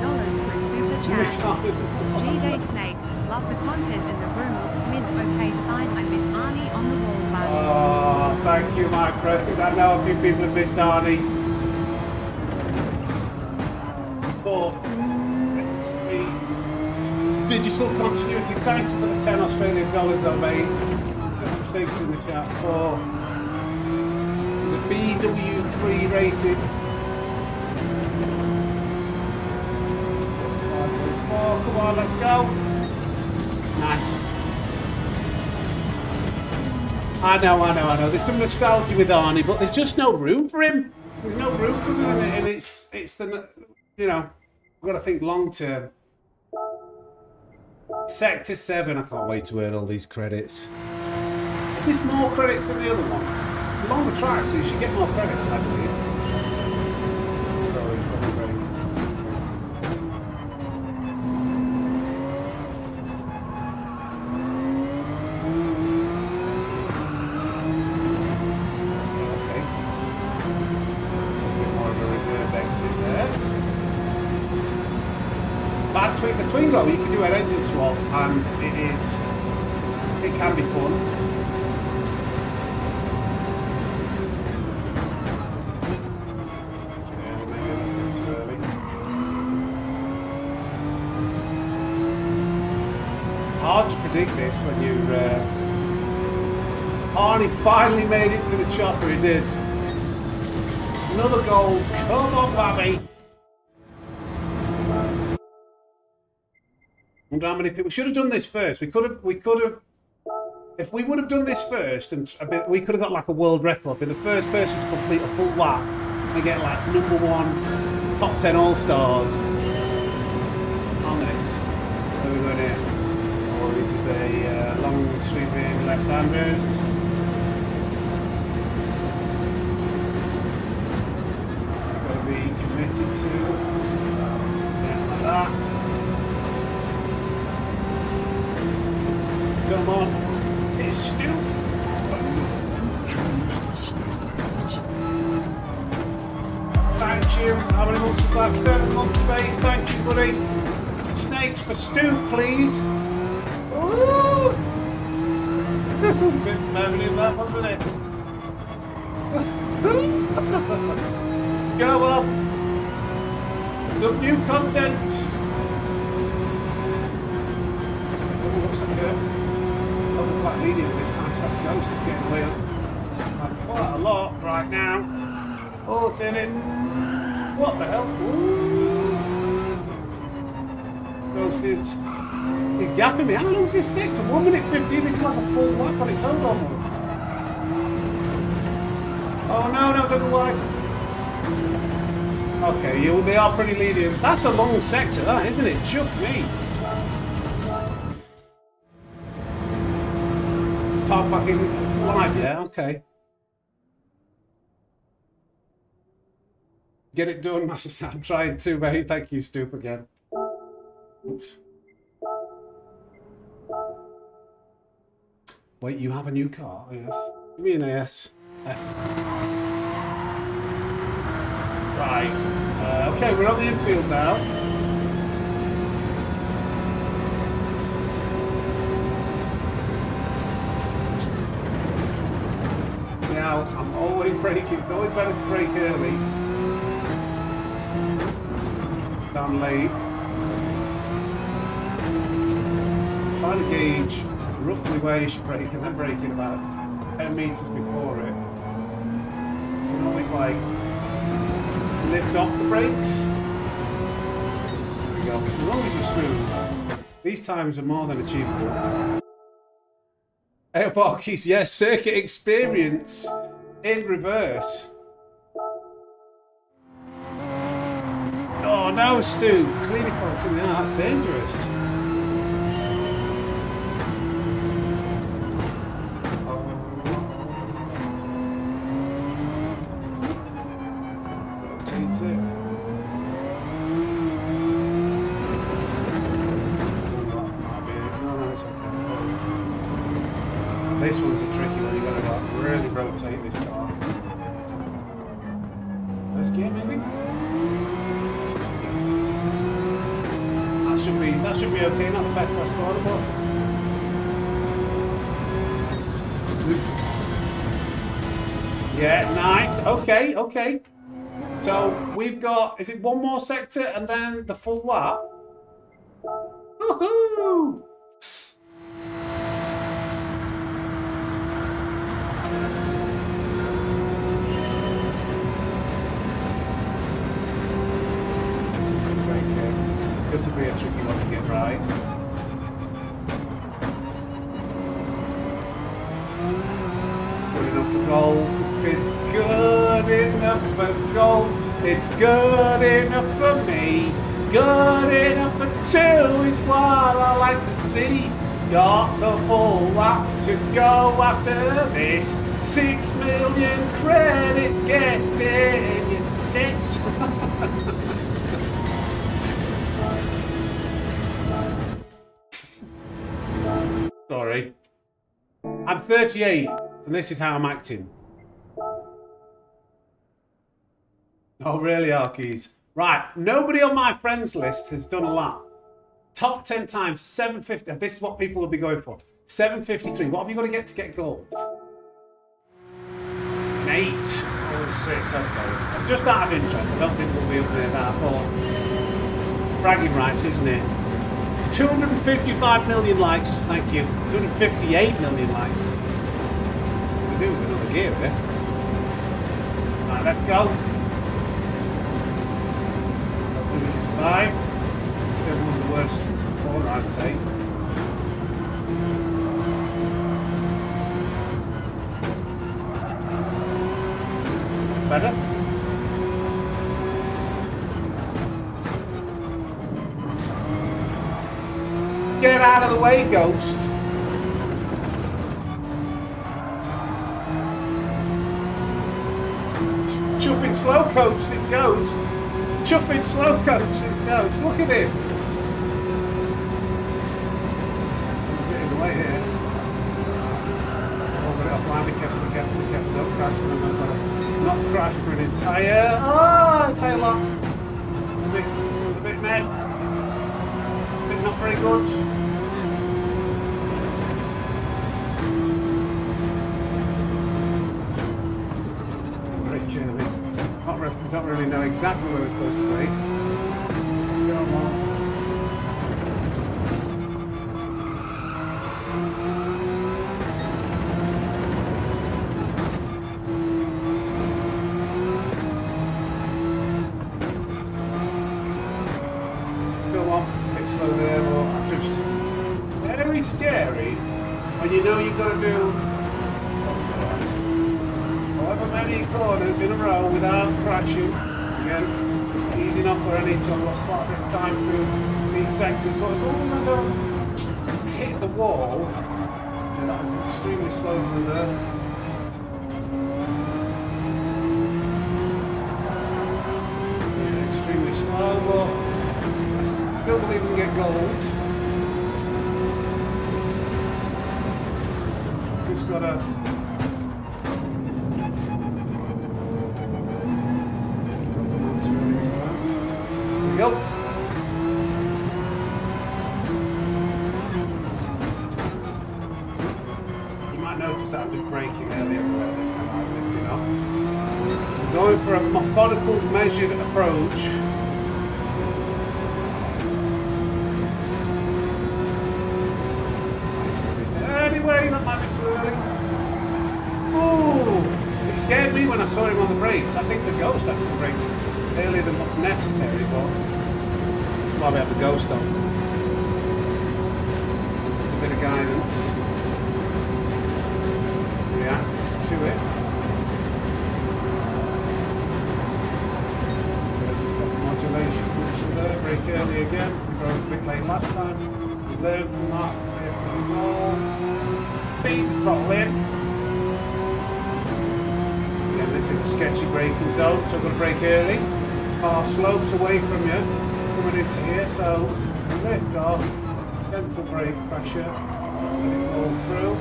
through Super Chat. G-Day Snake, love the content and the room looks mint. Okay, sign, I miss Arnie on the wall button. Oh, thank you, Mike. I know a few people have missed Arnie. But it's the digital continuity. Thank you for the 10 Australian dollars I made. Got some things in the chat for. There's a BW3 Racing. 5.4, come on, let's go. Nice. I know. There's some nostalgia with Arnie, but there's just no room for him. There's no room for him, and it's the, you know, we've got to think long term. Sector 7, I can't wait to earn all these credits. Is this more credits than the other one? Along the track, so you should get more credits, I believe. The Twingo, you can do an engine swap, and it can be fun. Hard to predict this when you're. Arnie finally made it to the chopper. He did. Another gold. Come on, Babby. I wonder how many people should have done this first. We could have. If we would have done this first, and we could have got like a world record. Be the first person to complete a full lap and get like #1 top 10 all stars on this. What are we doing here? Oh, this is the long sweeping left-handers. You've got to be committed to like that. Come on, it's still. Thank you. How many months was that? 7 months, mate. Thank you, buddy. Snakes for Stu, please. Ooh. Bit feminine that one, wasn't it? Go on. Some new content. Oh, looks like I'm quite lenient this time, because that ghost is getting away like quite a lot right now. Oh, it's in it. What the hell? Ooh. Ghost is. He's gapping me. How long is this 6? 1 minute 15. This is like a full lap on its own almost. Oh no, double wide. Okay, they are pretty lenient. That's a long sector, that, isn't it? Chuck me. Car park isn't live yet, okay. Get it done, Master Sam. I'm trying to, mate. Thank you, Stoop, again. Oops. Wait, you have a new car? Yes. Give me an AS. Right. Okay, we're on the infield now. out. I'm always braking. It's always better to brake early. Down late. Trying to gauge roughly where you should brake and then braking about 10 meters before it. You can always like lift off the brakes. There we go. As long as you're smooth. These times are more than achievable. Airparkies, yes, circuit experience in reverse. Oh no, Stu, cleaner coats in the air, that's dangerous. Rotate it. No, it's okay. This one's a tricky one, you've got to really rotate this car. First gear maybe? That should be okay, not the best last corner, but yeah, nice. Okay. So we've got, is it one more sector and then the full lap? Woohoo! This will be a tricky one to get right. It's good enough for gold. It's good enough for gold. It's good enough for me. Good enough for two is what I like to see. Got the full lap to go after this. 6 million credits getting your tits. Sorry. I'm 38, and this is how I'm acting. Oh, really, Arkies? Right, nobody on my friends list has done a lap. Top 10 times, 750. This is what people will be going for. 753. What have you got to get gold? An 8 or 6, okay. Just out of interest, I don't think we'll be up near that, but bragging rights, isn't it? 255 million likes, thank you. 258 million likes. We do with another gear here. Right, let's go. Hopefully we can survive. That was the worst corner, I'd say. Better? Get out of the way, Ghost. Chuffing slow coach, this Ghost. Chuffing slow coach, this Ghost. Look at him. He's getting away here. Hold it offline, be careful, don't crash, remember. Not crash for an entire... Oh, entire lot. It's a bit meh. Not very good. Very curly. Don't really know exactly where we're supposed to be. Go on. Slow there, but I'm just very scary when you know you've got to do however many corners in a row without crashing. Again, it's easy enough where I need to. I've lost quite a bit of time through these sectors, but as long as I don't hit the wall, yeah, that was extremely slow through there. Yeah, extremely slow, but still believe we can get gold. Just gotta don't come on too early this time. Here we go. You might notice that I'm just braking earlier. Going for a methodical, measured approach. Anyway, that might be too early. Ooh! It scared me when I saw him on the brakes. I think the Ghost actually braked earlier than what's necessary, but that's why we have the Ghost on. It's a bit of guidance. React to it. Modulation comes from there, brake early again. We drove a bit late last time. We learned from that. Speed, throttle in. Again, this is a sketchy braking zone, so I'm going to brake early. Car slopes away from you, coming into here, so lift off, gentle brake pressure, let it roll through.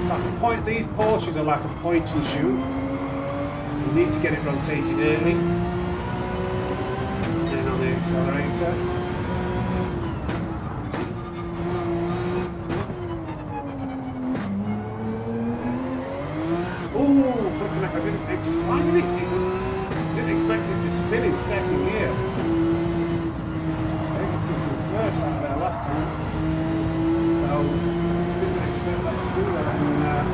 Like a point, these Porsches are like a point and shoot. You need to get it rotated early. Then on the accelerator. Why did it? Didn't expect it to spin in second gear. I think it's into the first out there last time. So didn't expect that to do that.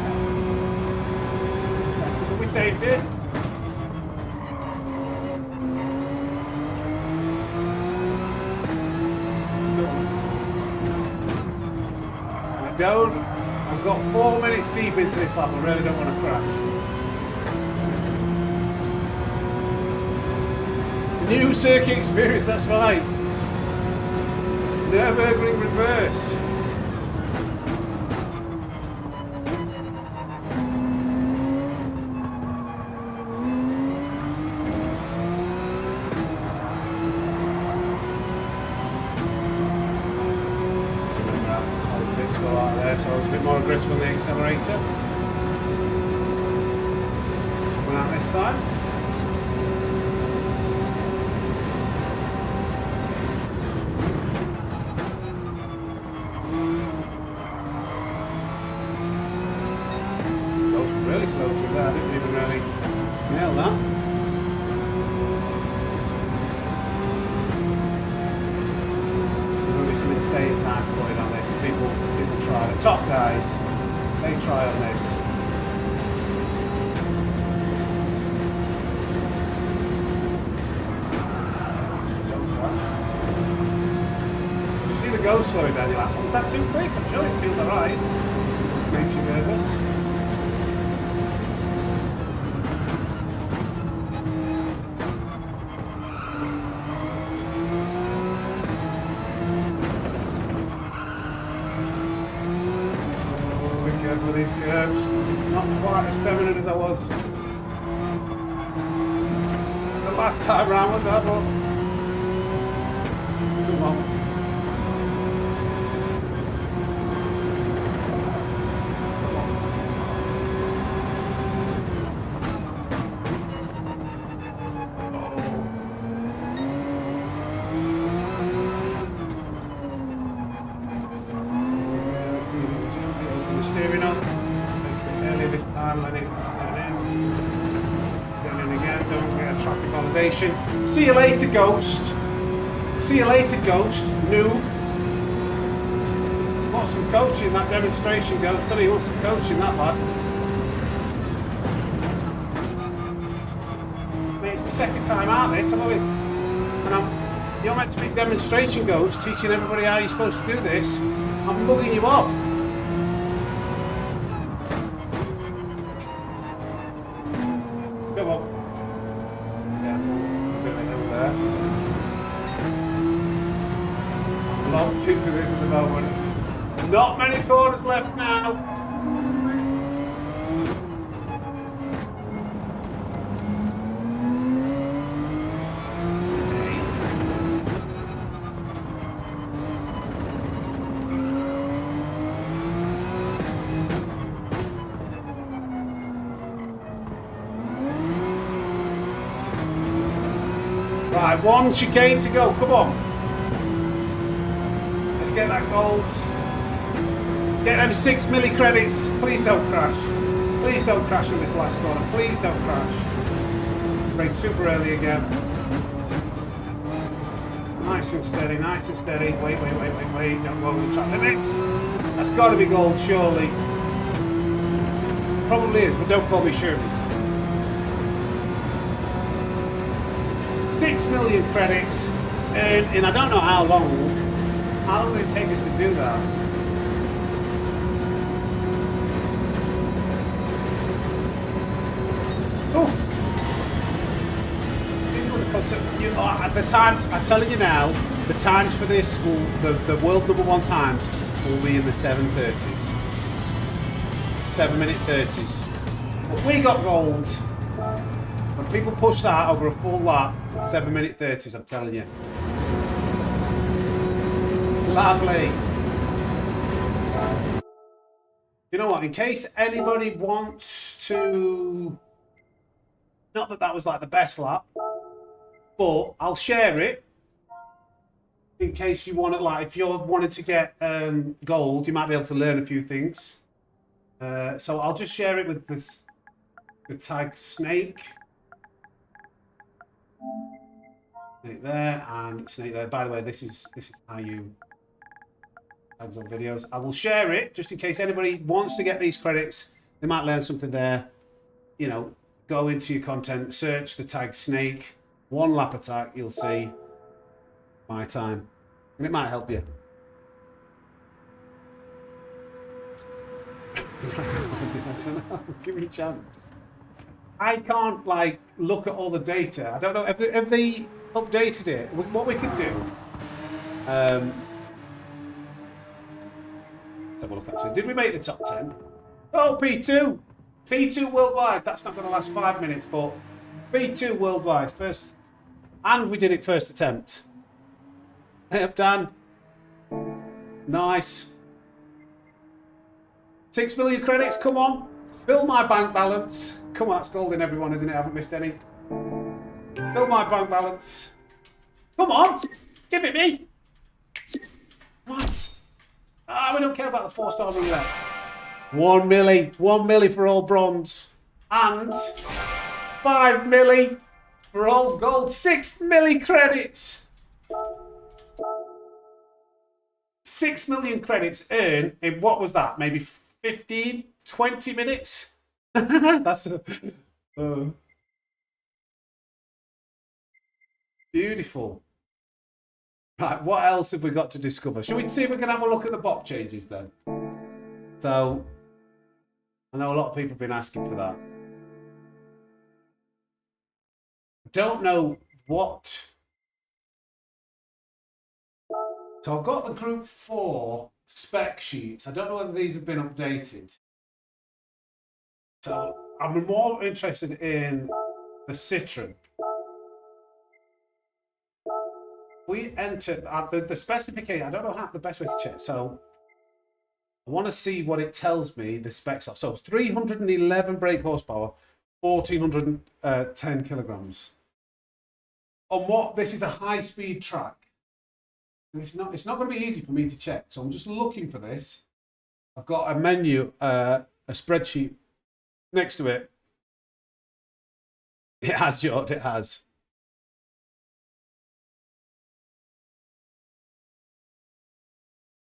And we saved it. I've got 4 minutes deep into this lap. I really don't want to crash. New circuit experience, that's right. Nurburgring reverse. I was a bit slow out there, so I was a bit more aggressive on the accelerator. Went out this time. Really slow through that, I didn't even really nail that. There's going to be some insane time for putting on this, and people try. The top guys, they try on this. You see the Ghost slowing down, you're like, oh, is that too quick? I'm sure it feels alright. Just makes you nervous. With these curves, not quite as feminine as I was the last time round, was I? But come on. Steering up early this time, let it turn in again, don't get a track accommodation. See you later, Ghost. See you later, Ghost. Noob. Want some coaching, that demonstration, Ghost. Don't you want some coaching, that lad? Mate, it's my second time out this, I'm only, and you're meant to be demonstration, Ghost, teaching everybody how you're supposed to do this. I'm mugging you off. Come on. Yeah, a bit of a hill there. I'm locked into this at the moment. Not many corners left now. Right, one chicane to go, come on. Let's get that gold. Get them 6 milli credits. Please don't crash. Please don't crash in this last corner. Please don't crash. Brake super early again. Nice and steady, nice and steady. Wait. Don't go over the track limits. That's got to be gold, surely. Probably is, but don't call me Shirley. 6 million credits, and I don't know how long. How long will it take us to do that? Oh! The times, I'm telling you now, the times for this will, the world #1 times will be in the 7:30s. 7-minute 30s. But we got gold. When people push that over a full lap, 7-minute 30s, I'm telling you. Lovely. You know what, in case anybody wants to... Not that that was like the best lap, but I'll share it. In case you want it, like if you're wanting to get gold, you might be able to learn a few things. So I'll just share it with this, the tag snake. Snake there and snake there. By the way, this is how you tags on videos. I will share it just in case anybody wants to get these credits. They might learn something there. You know, go into your content, search the tag snake, 1 lap attack. You'll see my time, and it might help you. I don't know. Give me a chance. I can't like look at all the data. I don't know. Have they updated it? What we could do? Let's have a look actually. Did we make the top 10? Oh, P2. P2 worldwide. That's not going to last 5 minutes, but P2 worldwide first, and we did it first attempt. Hey up, Dan. Nice. 6 million credits, come on. Fill my bank balance. Come on, that's golden, everyone, isn't it? I haven't missed any. Fill my bank balance. Come on, give it me. What? Ah, we don't care about the 4-star run yet. 1 milli. 1 milli for all bronze. And 5 milli for all gold. 6 milli credits. 6 million credits earned in, what was that? Maybe 15, 20 minutes? That's beautiful. Right, what else have we got to discover? Shall we see if we can have a look at the BoP changes then? So, I know a lot of people have been asking for that. Don't know what... So I've got the Group 4 spec sheets. I don't know whether these have been updated. So I'm more interested in the Citroen. We enter the specification. I don't know how the best way to check. So I want to see what it tells me the specs are. So it's 311 brake horsepower, 1410 kilograms. On what? This is a high-speed track. It's not going to be easy for me to check. So I'm just looking for this. I've got a menu, a spreadsheet next to it. It has, George, it has.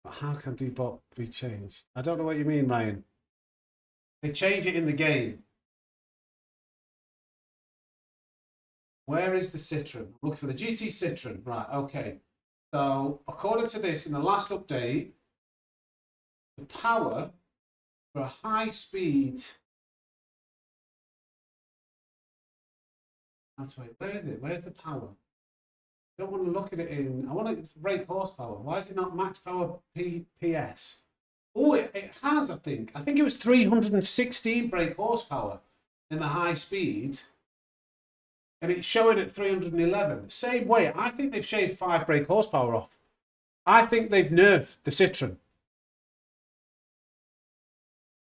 But how can debop be changed? I don't know what you mean, Ryan. They change it in the game. Where is the Citroen? Look for the GT Citroen. Right, okay. So, according to this, in the last update, the power for a high speed... Where is it? Where's the power? I don't want to look at it in... I want to brake horsepower. Why is it not max power PS? Oh, it has, I think. I think it was 316 brake horsepower in the high speed. And it's showing at 311. Same way, I think they've shaved 5 brake horsepower off. I think they've nerfed the Citroen.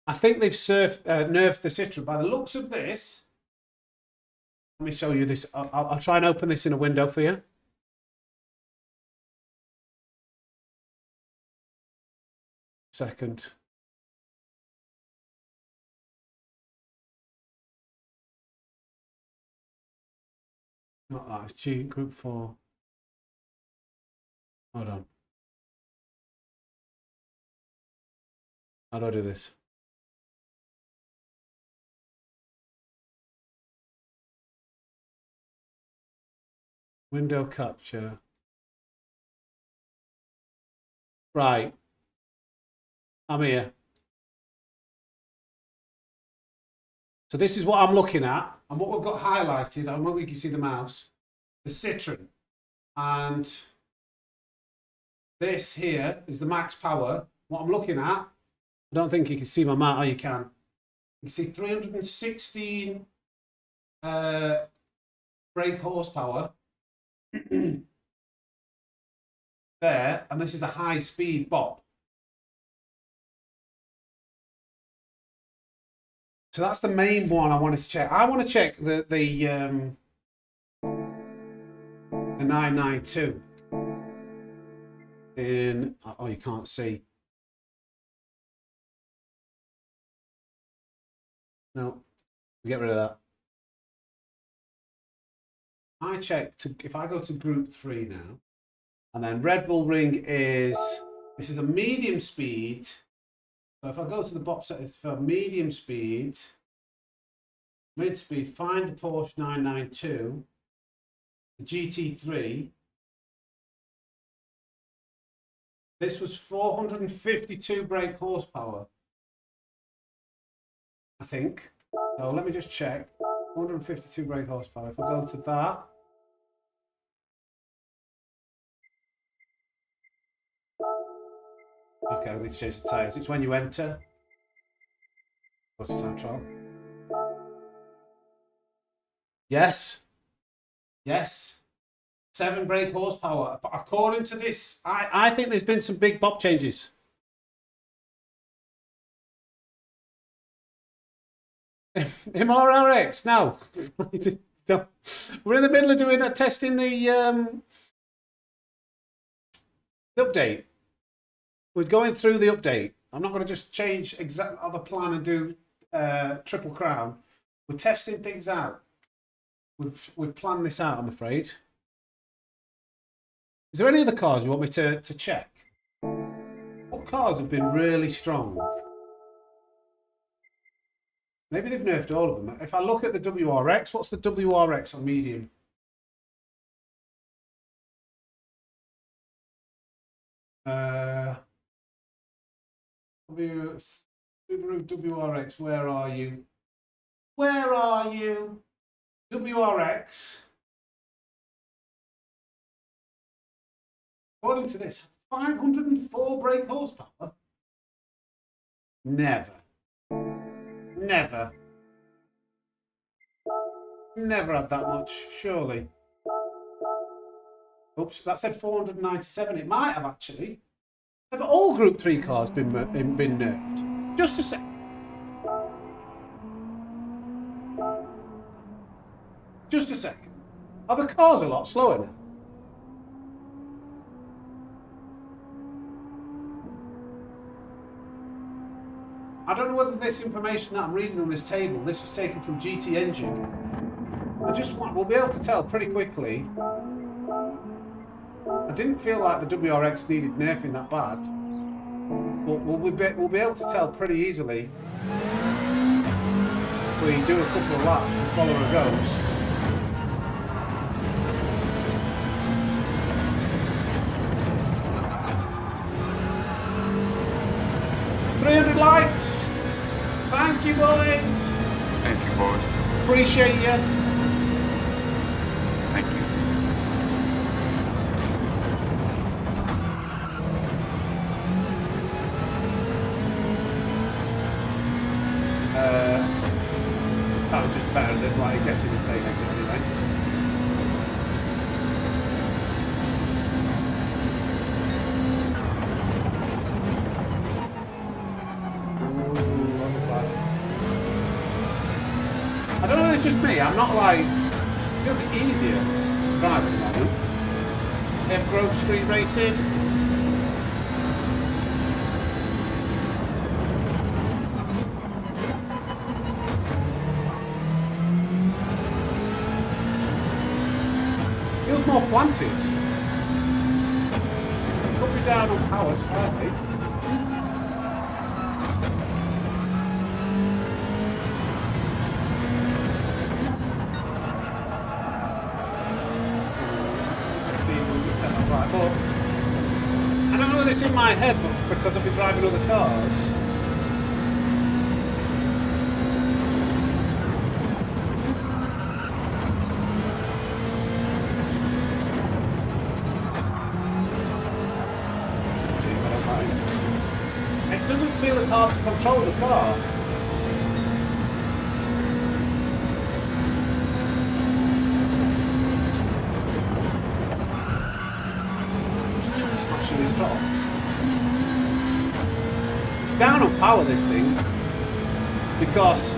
I think they've nerfed the Citroen. By the looks of this, let me show you this. I'll try and open this in a window for you. Second. Not that, it's Gr.4. Hold on. How do I do this? Window capture. Right. I'm here. So this is what I'm looking at, and what we've got highlighted, and what we can see the mouse, the Citroen. And this here is the max power. What I'm looking at, I don't think you can see my mouse. Oh, you can. You can see 316 brake horsepower there, and this is a high speed BoP. So that's the main one I wanted to check. I want to check the 992 in, oh, you can't see. No, get rid of that. I checked, if I go to Gr.3 now, and then Red Bull Ring is, this is a medium speed. So if I go to the BoP settings for medium speed, mid speed, find the Porsche 992, the GT3. This was 452 brake horsepower, I think. So let me just check. 452 brake horsepower. If I go to that, okay, we need to change the tyres. It's when you enter. Go to time trial. Yes. Yes. 7 brake horsepower. But according to this, I think there's been some big BoP changes. Himalaya RX? No. We're in the middle of doing testing the update. We're going through the update. I'm not going to just change exact other plan and do Triple Crown. We're testing things out. We've planned this out, I'm afraid. Is there any other cars you want me to check? What cars have been really strong? Maybe they've nerfed all of them. If I look at the WRX, what's the WRX on medium? Subaru WRX, where are you? Where are you? WRX. According to this, 504 brake horsepower? Never. Never. Never had that much, surely. Oops, that said 497. It might have actually. Have all Gr.3 cars been nerfed? Just a sec. Just a second. Are the cars a lot slower now? I don't know whether this information that I'm reading on this table, this is taken from GT Engine. We'll be able to tell pretty quickly. I didn't feel like the WRX needed nerfing that bad. But we'll be able to tell pretty easily if we do a couple of laps and follow a ghost. $300 likes. Thank you, boys. Thank you, boys. Appreciate you. Thank you. That was just better than like it gets an insane exit anyway. I don't know if it's just me, I'm not like, it feels easier driving at the moment. They have Grove Street Racing. feels more planted. It could be down on power slightly. Right, but I don't know that it's in my head, but because I've been driving other cars. It doesn't feel as hard to control the car. This throttle. It's down on power, this thing, because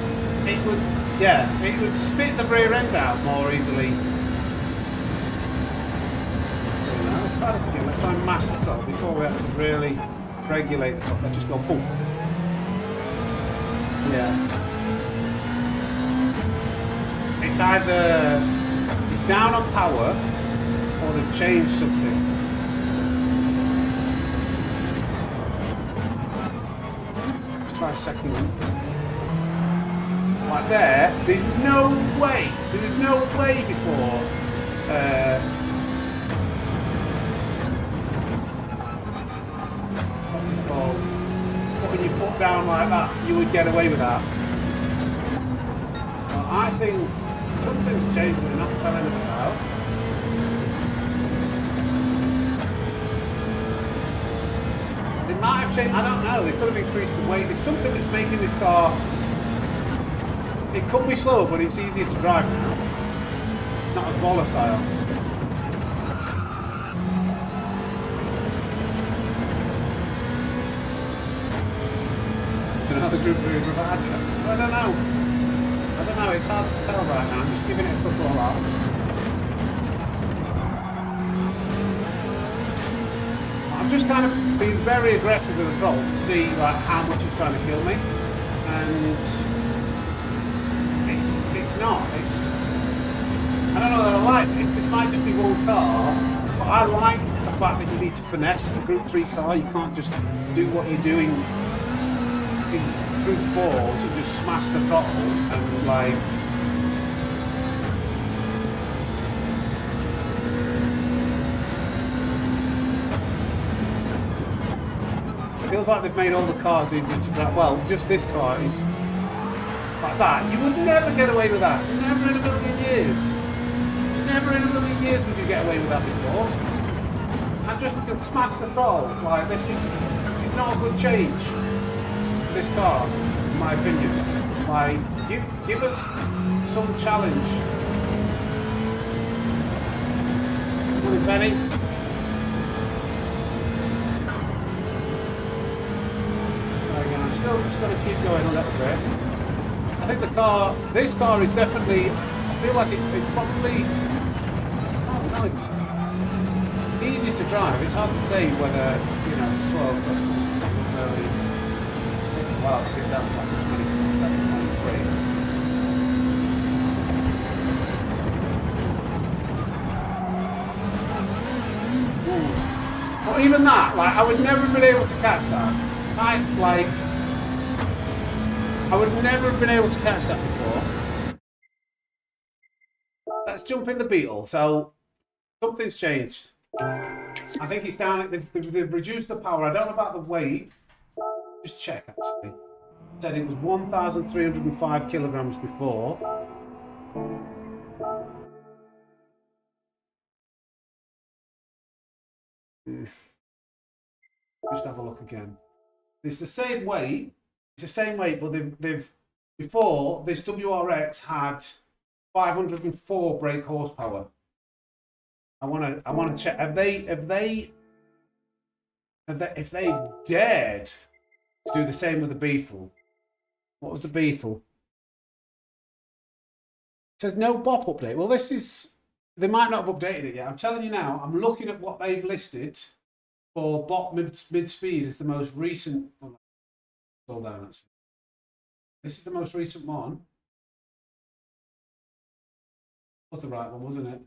it would spit the rear end out more easily. Let's try this again. Let's try and mash the throttle before we have to really regulate the throttle. Let's just go boom. Yeah. It's either it's down on power or they've changed something. Try a second one. Like there's no way before what's it called? Putting your foot down like that, you would get away with that. Well, I think something's changed that they're not telling us about. They might have changed, I don't know, they could have increased the weight. There's something that's making this car, it could be slower, but it's easier to drive now. Not as volatile. It's another Group 3 Gr.4 I don't know, it's hard to tell right now. I'm just giving it a couple of laps. I'm just kind of being very aggressive with the throttle to see like how much it's trying to kill me, and it's not. I don't know that I like this. This might just be one car, but I like the fact that you need to finesse a Group 3 car. You can't just do what you're doing in Group 4s and just smash the throttle and like. It feels like they've made all the cars easier to drive. Well, just this car is like that. You would never get away with that. Never in a million years. Never in a million years would you get away with that before. And just we can smash the throttle. Like this is not a good change for this car, in my opinion. Like give us some challenge. Come on, Benny. I'm still just going to keep going a little bit. I think this car is definitely, I feel like it's probably, oh no, it's easy to drive. It's hard to say whether, it's slow because it really takes a while to get down to like 27, 23. But even that, like, I would never have been able to catch that. I would never have been able to catch that before. Let's jump in the Beetle. So something's changed. I think it's down. They've reduced the power. I don't know about the weight. Just check actually. It said it was 1,305 kilograms before. Just have a look again. It's the same weight. It's the same weight, but they've before this WRX had 504 brake horsepower. I want to check. If they dared to do the same with the Beetle, what was the Beetle? It says no BoP update. Well, they might not have updated it yet. I'm telling you now. I'm looking at what they've listed for BoP mid-speed as the most recent. Scroll down actually. This is the most recent one. Was the right one, wasn't it?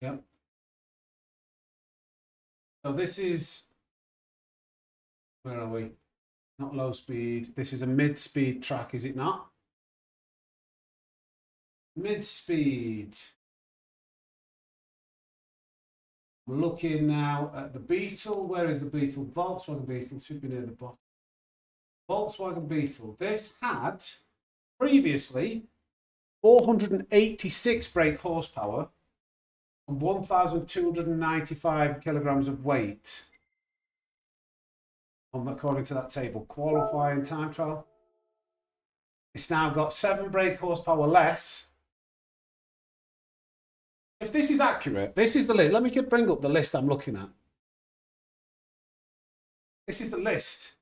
Yep. So this is, where are we? Not low speed. This is a mid-speed track, is it not? Mid-speed. We're looking now at the Beetle. Where is the Beetle? Volkswagen Beetle should be near the bottom. Volkswagen Beetle. This had previously 486 brake horsepower and 1,295 kilograms of weight. According to that table, qualifying time trial. It's now got 7 brake horsepower less. If this is accurate, this is the list. Let me bring up the list I'm looking at. This is the list.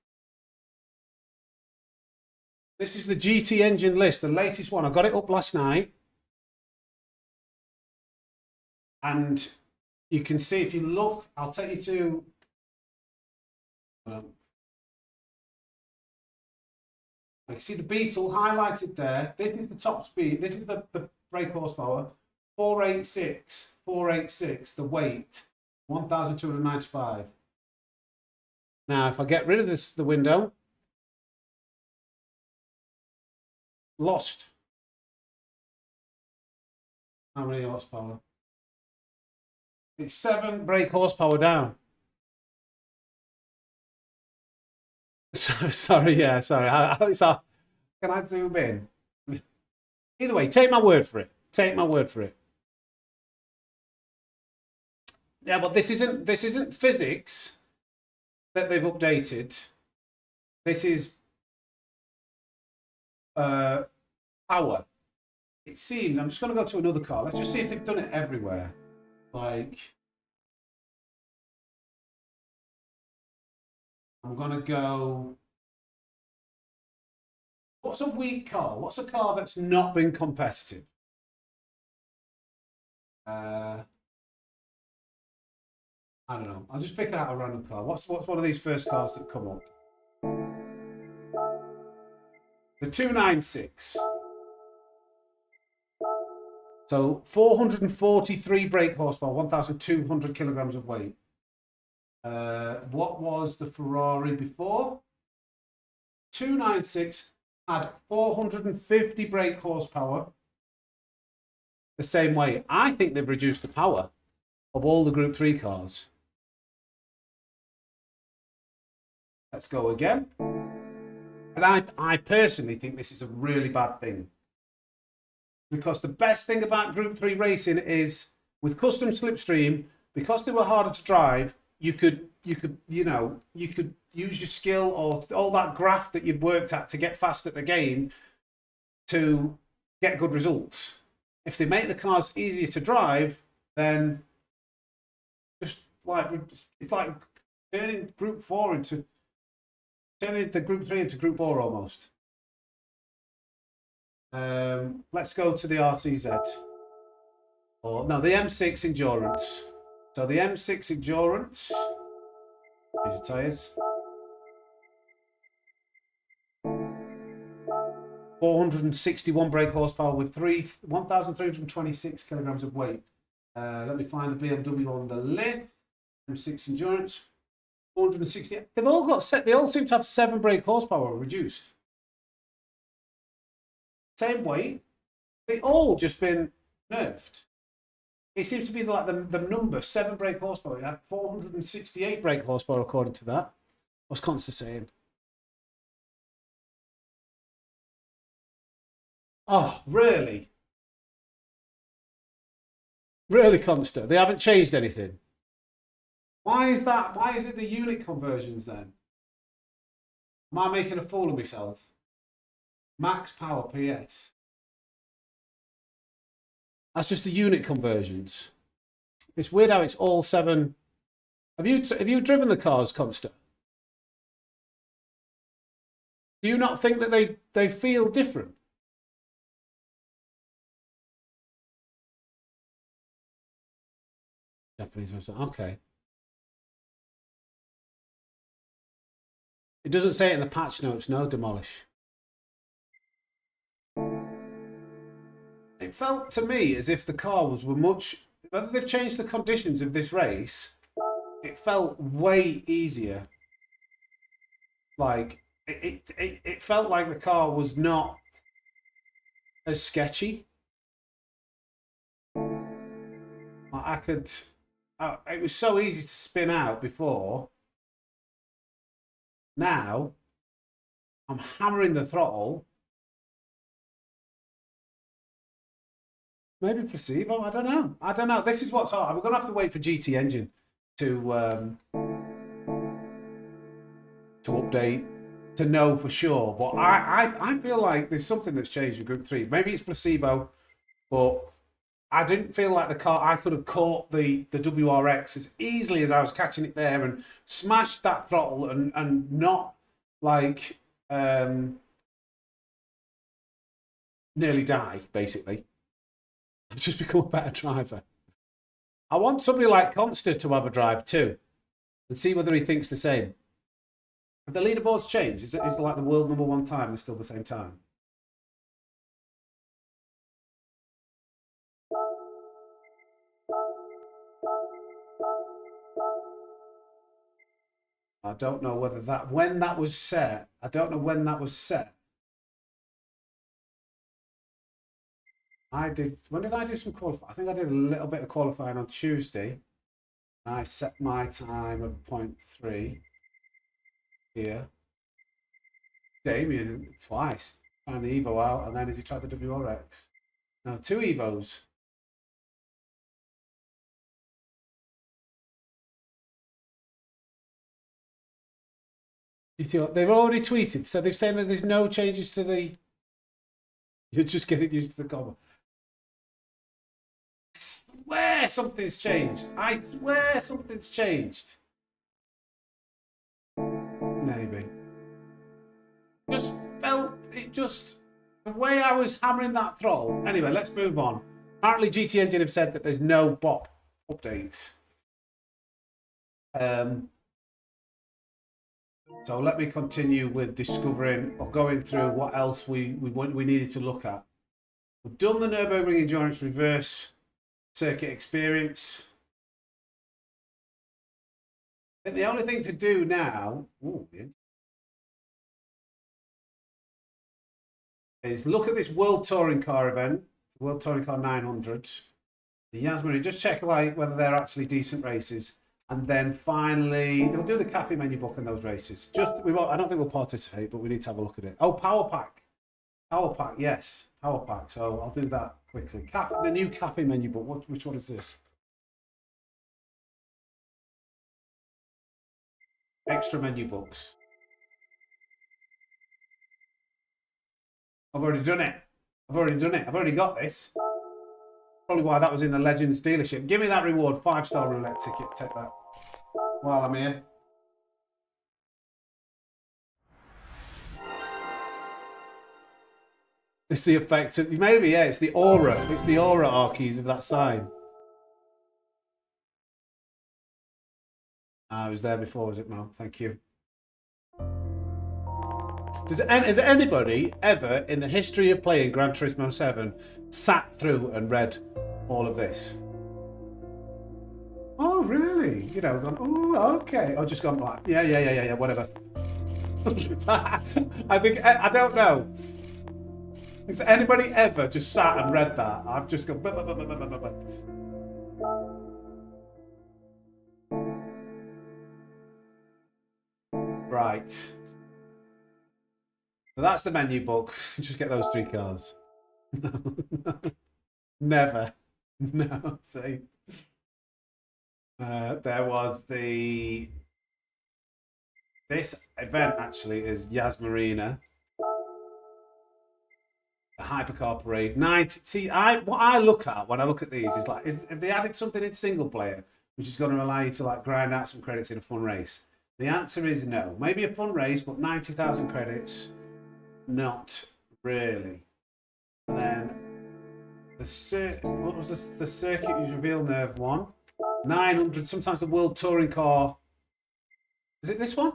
This is the GT engine list, the latest one. I got it up last night. And you can see, if you look, I'll take you to... I can see the Beetle highlighted there. This is the top speed. This is the brake horsepower. 486. The weight, 1,295. Now, if I get rid of the window, lost. How many horsepower? It's 7 brake horsepower down. Sorry. Can I zoom in? Either way, take my word for it. Yeah, but this isn't physics that they've updated. This is power. It seems, I'm just going to go to another car. Let's just see if they've done it everywhere. Like, I'm going to go... What's a weak car? What's a car that's not been competitive? I don't know. I'll just pick out a random car. What's one of these first cars that come up? The 296. So 443 brake horsepower, 1,200 kilograms of weight. What was the Ferrari before? 296 had 450 brake horsepower, the same way. I think they've reduced the power of all the Group 3 cars. Let's go again. And I personally think this is a really bad thing. Because the best thing about Group 3 racing is, with custom slipstream, because they were harder to drive, you could use your skill or all that graft that you've worked at to get fast at the game to get good results. If they make the cars easier to drive, then it's like turning Group 4 into turning the Group 3 into Group 4 almost. Let's go to the RCZ. Or no, the M6 Endurance. So the M6 Endurance. Here's the tyres. 461 brake horsepower with 1,326 kilograms of weight. Let me find the BMW on the list. M6 Endurance. 460. They've all got set. They all seem to have 7 brake horsepower reduced. Same weight. They all just been nerfed. It seems to be like the number 7 brake horsepower. It had 468 brake horsepower according to that. What's Consta saying? Oh, really? Really, Consta? They haven't changed anything. Why is that? Why is it the unit conversions then? Am I making a fool of myself? Max power PS. That's just the unit conversions. It's weird how it's all 7. Have you driven the cars, Consta? Do you not think that they feel different? Japanese website. Okay. It doesn't say it in the patch notes, no, Demolish. It felt to me as if the cars were much whether they've changed the conditions of this race, it felt way easier. Like, it felt like the car was not as sketchy. I could... it was so easy to spin out before. Now, I'm hammering the throttle. Maybe placebo, I don't know. I don't know. This is what's hard. We're going to have to wait for GT Engine to update, to know for sure. But I feel like there's something that's changed with Group 3. Maybe it's placebo, but I didn't feel like the car, I could have caught the WRX as easily as I was catching it there and smashed that throttle and not like nearly die, basically. I've just become a better driver. I want somebody like Conster to have a drive too and see whether he thinks the same. Have the leaderboards changed? Is it like the world #1 time? They're still the same time? I don't know whether that, when that was set. I don't know when that was set. When did I do some qualifying? I think I did a little bit of qualifying on Tuesday. I set my time at 0.3 here. Damien twice. Found the Evo out, and then has he tried the WRX? No, 2 Evos. They've already tweeted, so they've said that there's no changes to the... You're just getting used to the comma. I swear something's changed. I swear something's changed. Maybe. Just felt it just... The way I was hammering that throttle. Anyway, let's move on. Apparently GT Engine have said that there's no BoP updates. So let me continue with discovering or going through what else we needed to look at. We've done the Nurburgring Endurance Reverse Circuit Experience. I think the only thing to do now is look at this World Touring Car event, the World Touring Car 900. The Yasmin, just check like whether they're actually decent races. And then finally, they'll do the cafe menu book in those races. I don't think we'll participate, but we need to have a look at it. Oh, Power Pack. Power Pack, yes. Power Pack. So I'll do that quickly. The new cafe menu book. Which one is this? Extra menu books. I've already done it. I've already got this. Probably why that was in the Legends dealership. Give me that reward, 5-star roulette ticket. Take that while I'm here. It's the effect of, maybe, yeah, it's the aura. It's the aura archies of that sign. I was there before, was it, Mo? Thank you. Has anybody ever in the history of playing Gran Turismo 7 sat through and read all of this? Oh, really? You know, gone, oh, okay. Or just gone like, yeah, whatever. I don't know. Has anybody ever just sat and read that? I've just gone, Right. So that's the menu book. Just get those 3 cars. Never. No. See. There was this event actually is Yas Marina. The Hypercar Parade. What I look at when I look at these is like, if they added something in single player, which is going to allow you to like grind out some credits in a fun race. The answer is no. Maybe a fun race, but 90,000 credits, not really. And then what was the Circuit Use Reveal Nerve one? 900. Sometimes the World Touring Car. Is it this one?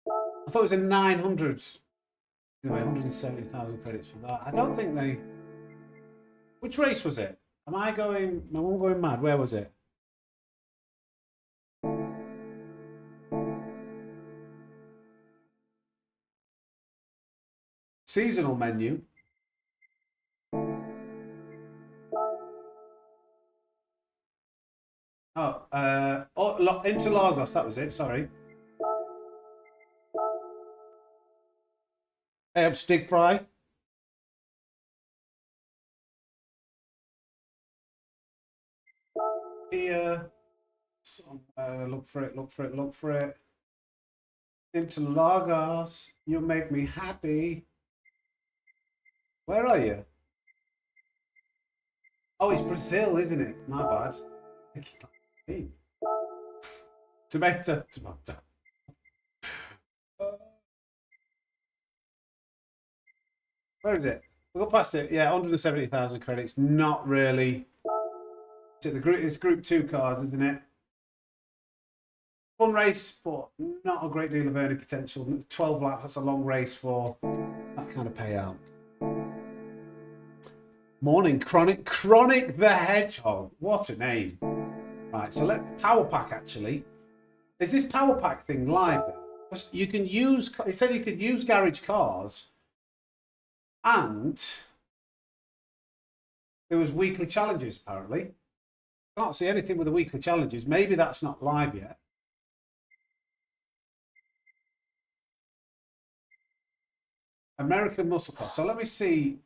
I thought it was a 900. Anyway, 170,000 credits for that. I don't think they. Which race was it? Am I going mad? Where was it? Seasonal menu. Interlagos, that was it, sorry. Hey up, Stig Fry. Here. Look for it. Interlagos, you make me happy. Where are you? Oh, it's Brazil, isn't it? My bad. Tomato. Where is it? We got past it. Yeah, 170,000 credits. Not really. It's Group 2 cars, isn't it? Fun race, but not a great deal of earning potential. 12 laps, that's a long race for that kind of payout. Morning, Chronic the Hedgehog. What a name. Right, so Power Pack actually. Is this Power Pack thing live then? You can use, it said you could use garage cars, and there was weekly challenges apparently. Can't see anything with the weekly challenges. Maybe that's not live yet. American Muscle Car. So let me see.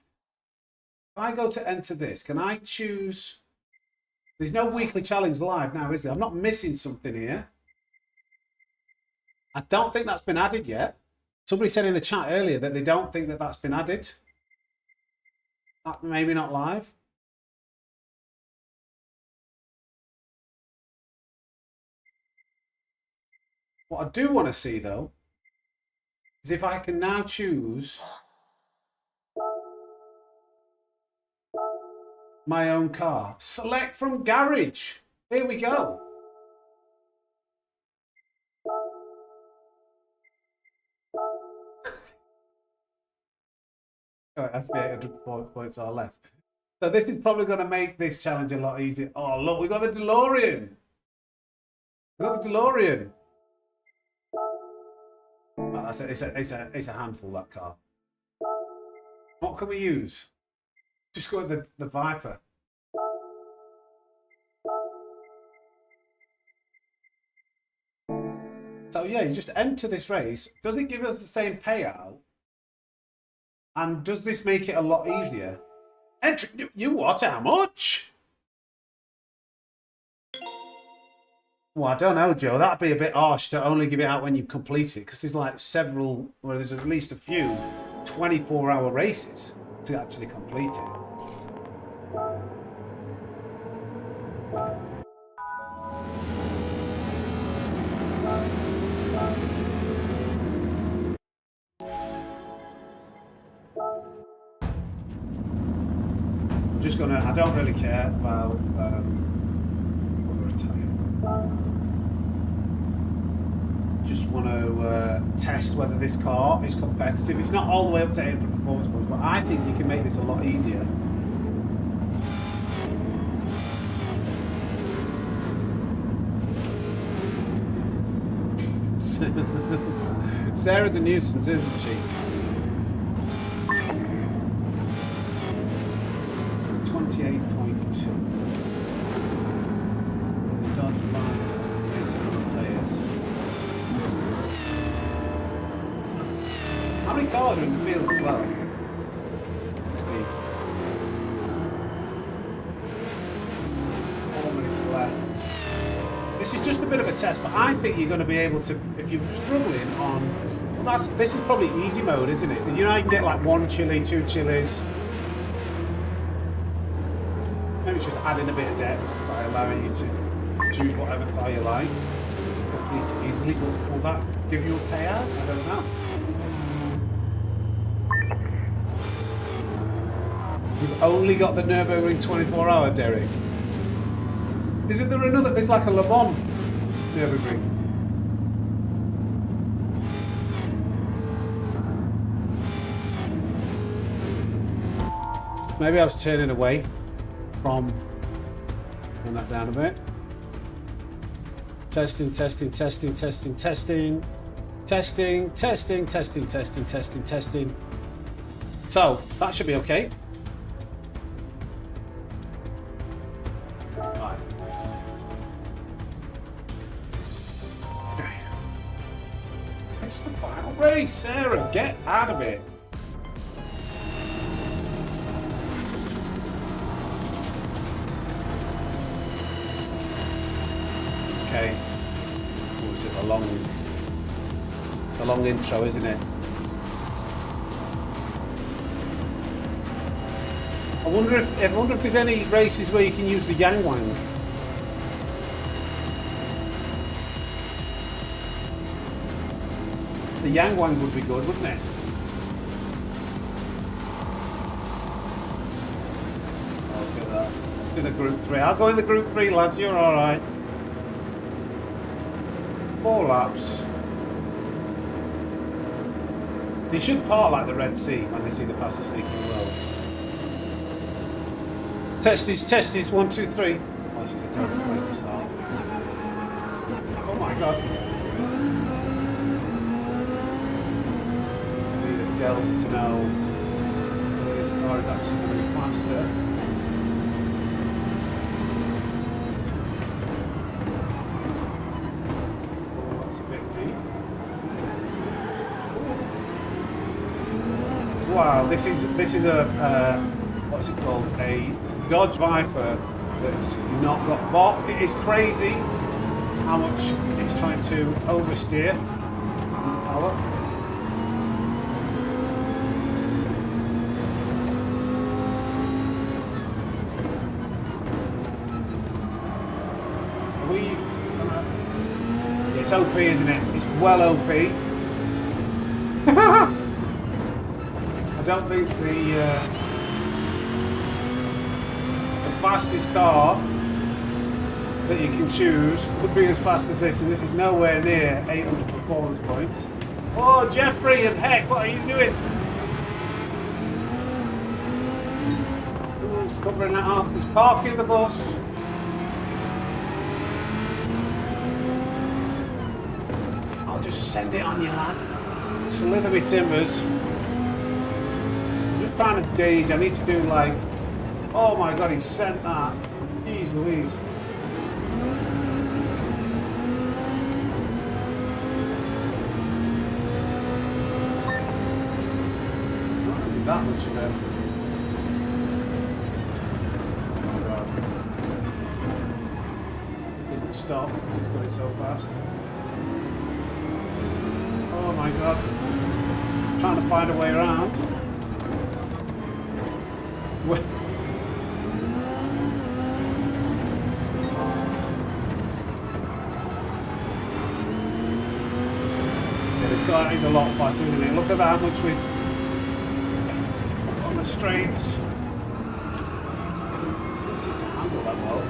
If I go to enter this, can I choose? There's no weekly challenge live now, is there? I'm not missing something here. I don't think that's been added yet. Somebody said in the chat earlier that they don't think that that's been added. That maybe not live. What I do want to see though is if I can now choose my own car. Select from garage. Here we go. Oh, it has to be 800 points or less. So this is probably going to make this challenge a lot easier. Oh, look, we got the DeLorean. We got the DeLorean. Oh, that's it's a handful, that car. What can we use? Just go with the Viper. So yeah, you just enter this race. Does it give us the same payout? And does this make it a lot easier? Enter, you what? How much? Well, I don't know, Joe. That'd be a bit harsh to only give it out when you complete it, because there's like several, well, there's at least a few 24-hour races to actually complete it. I'm just gonna, I don't really care about just want to test whether this car is competitive. It's not all the way up to 800 performance points, but I think you can make this a lot easier. Sarah's a nuisance, isn't she? 28.2. The Dodge Rider racing on tyres. How many cars are in the field as well? 16. 4 minutes left. This is just a bit of a test, but I think you're going to be able to, if you're struggling on, well, this is probably easy mode, isn't it? You know, you can get like 1 chili, 2 chilies. Maybe it's just adding a bit of depth by allowing you to choose whatever car you like, complete it easily. But will that give you a payout? I don't know. You've only got the Nurburgring 24-hour, Derek. Isn't there another? There's like a Le Mans Nurburgring. Maybe I was turning away. from. Turn that down a bit. Testing, testing, testing, testing, testing. Testing, testing, testing, testing, testing, testing. So, that should be okay. Right. Okay. It's the final race, Sarah. Get out of it. Okay. Oh, is it a long intro, isn't it? I wonder if there's any races where you can use the Yang Wang. The Yang Wang would be good, wouldn't it? Oh, look at that. In the Group 3. I'll go in the Group 3, lads. You're all right. 4 laps. They should part like the Red Sea when they see the fastest league in the world. Testies, 1, 2, 3. Oh, this is a terrible place to start. Oh my god. I need a delta to know whether this car is actually going to be faster. Oh, that's a bit deep. Wow, this is a what's it called? A Dodge Viper that's not got BoP. It is crazy how much it's trying to oversteer power. Are we? It's OP, isn't it? It's well OP. I don't think the fastest car that you can choose would be as fast as this, and this is nowhere near 800 performance points. Oh, Jeffrey and Heck, what are you doing? He's covering that off. He's parking the bus. I'll just send it on you, lad. Slither me timbers. I'm just trying to gauge. I need to do like. Oh my god, he sent that. Jeez Louise. Not really that much of it. Oh my god. It doesn't stop because it's going so fast. Oh my god. I'm trying to find a way around. That is a lot faster, isn't it? Look at that, how much we on the straights. Doesn't seem to handle that well.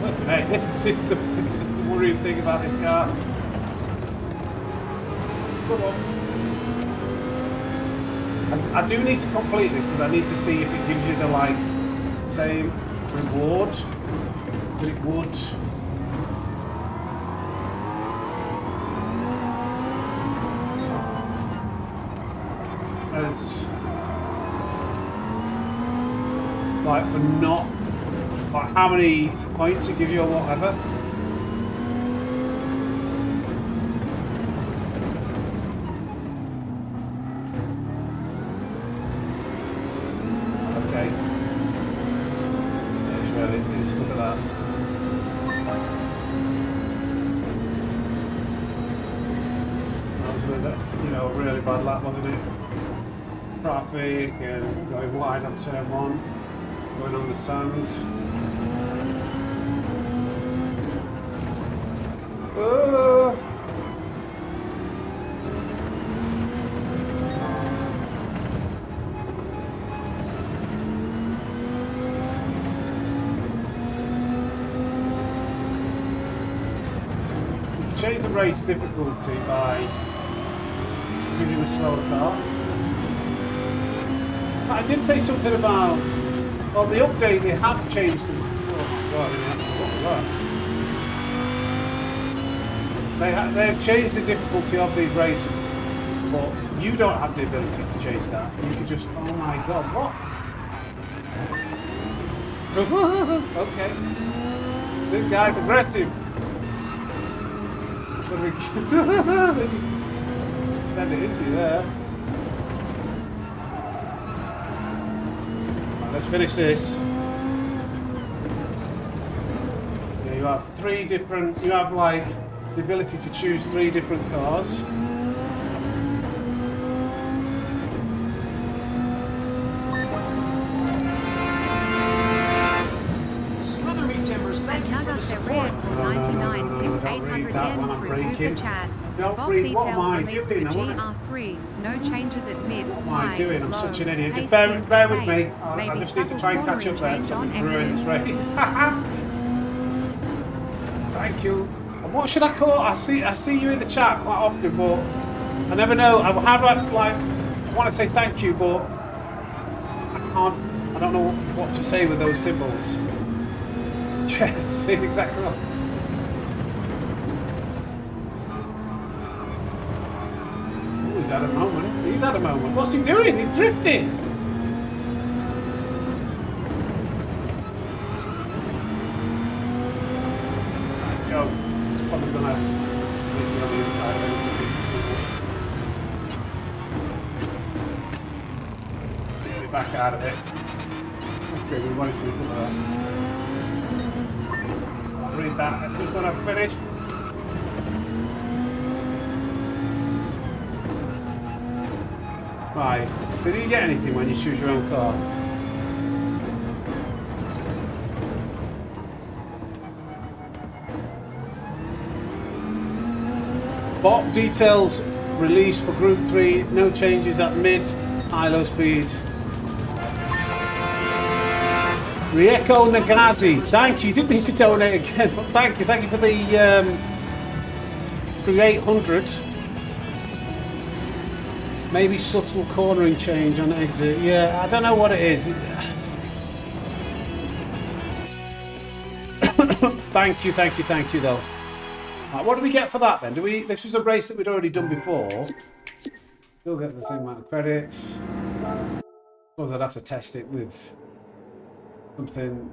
Oh, hey, this is the worrying thing about this car. Come on. I do need to complete this because I need to see if it gives you the like same reward that it would. It's like for not like how many points it gives you or whatever. Okay. There's where it is. Look at that. That was with it, you know, a really bad lap, wasn't it? Traffic and going wide on turn 1, going on the sand. Change the race difficulty by using a slower car. I did say something about Well, the update, they have changed them. Oh my god, I mean, that's what they've changed the difficulty of these races, but you don't have the ability to change that. You can just, oh my god, what? Okay. This guy's aggressive. They just send it into you there. Right, let's finish this. Yeah, you have three different, you have like the ability to choose three different cars. Slither me timbers, thank you for the support. Don't read that one, I'm breaking. Don't Bob read, what am details I released doing? for I wanna... Gr.3, no changes at mid, What am I high, doing? I'm low, such an idiot. Just Hastings bear with to me. Bay, I maybe just need to double try and catch up cornering there so I change can on ruin this exit. race. Thank you. And what should I call? I see you in the chat quite often, but I never know. How do I, like, I want to say thank you, but I can't. I don't know what to say with those symbols. Yeah, see exactly right. Oh, he's had a moment. He's had a moment. What's he doing? He's drifting. Go. It's probably gonna need to be on the inside of it. Get it back out of it. Okay, we won't see that. I'll read that just when I've finished. Right. Did you get anything when you choose your own car? BoP details released for Group 3. No changes at mid, high, low speed. Rieko Nagazi, thank you. You didn't need to donate again, but thank you. Thank you for the 800. Maybe subtle cornering change on exit. Yeah, I don't know what it is. Thank you though. Right, what do we get for that then? This was a race that we'd already done before. Still get the same amount of credits. I suppose I'd have to test it with something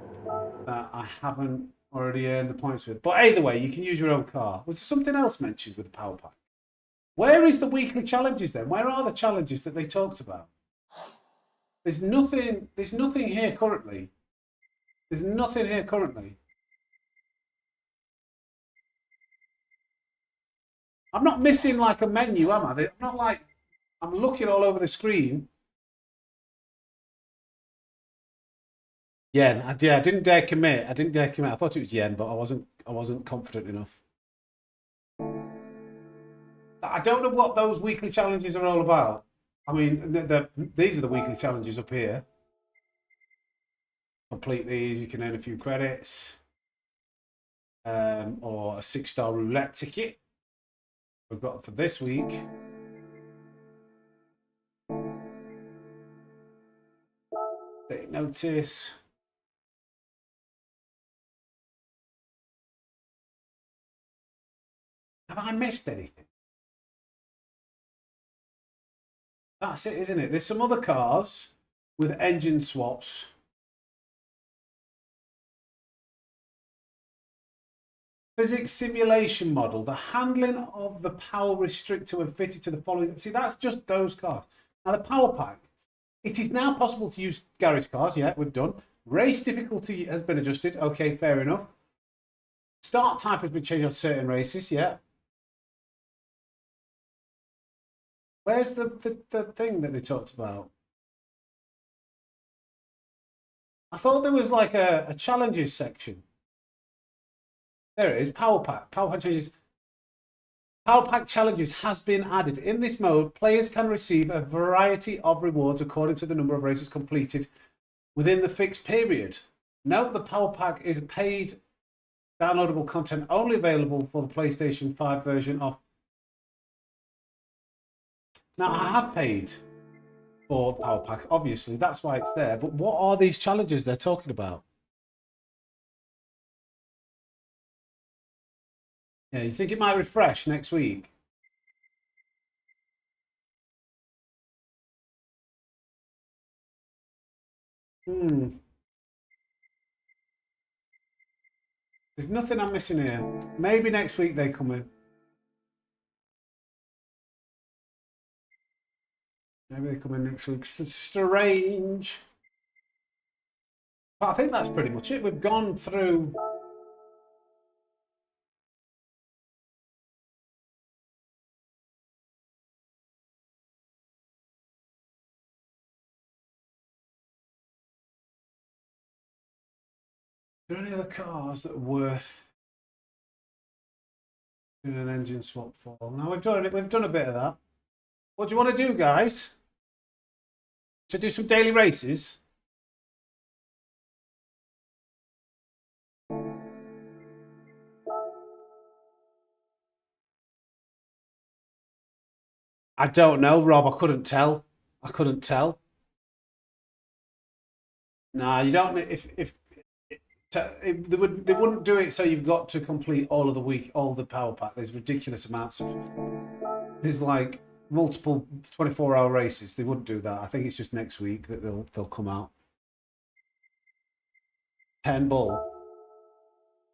that I haven't already earned the points with. But either way, you can use your own car. Was there something else mentioned with the power pack? Where is the weekly challenges then? Where are the challenges that they talked about? There's nothing here currently. There's nothing here currently. I'm not missing like a menu, am I? I'm not like, I'm looking all over the screen. Yen. I didn't dare commit. I thought it was yen, but I wasn't confident enough. I don't know what those weekly challenges are all about. I mean, these are the weekly challenges up here. Complete these, you can earn a few credits. Or a 6-star roulette ticket. We've got for this week. Take notice. Have I missed anything? That's it, isn't it? There's some other cars with engine swaps. Physics simulation model. The handling of the power restrictor when fitted to the following. See, that's just those cars. Now, the power pack. It is now possible to use garage cars. Yeah, we've done. Race difficulty has been adjusted. Okay, fair enough. Start type has been changed on certain races. Yeah. Where's the thing that they talked about? I thought there was like a challenges section. There it is, Power Pack. Power Pack changes. Power Pack challenges has been added. In this mode, players can receive a variety of rewards according to the number of races completed within the fixed period. Note the Power Pack is paid downloadable content only available for the PlayStation 5 version of. Now, I have paid. for Power Pack. Obviously, that's why it's there. But what are these challenges they're talking about? Yeah, you think it might refresh next week? There's nothing I'm missing here. Maybe next week they come in. Maybe they come in next week. It's strange. But I think that's pretty much it. We've gone through. Are there any other cars that are worth doing an engine swap for? Now we've done a bit of that. What do you want to do, guys? Should I do some daily races? I don't know, Rob. I couldn't tell. Nah, you don't. If they wouldn't do it so you've got to complete all of the week, all the Power Pack. There's ridiculous amounts of. There's like multiple 24-hour races. They wouldn't do that. I think it's just next week that they'll come out. 10 Bull.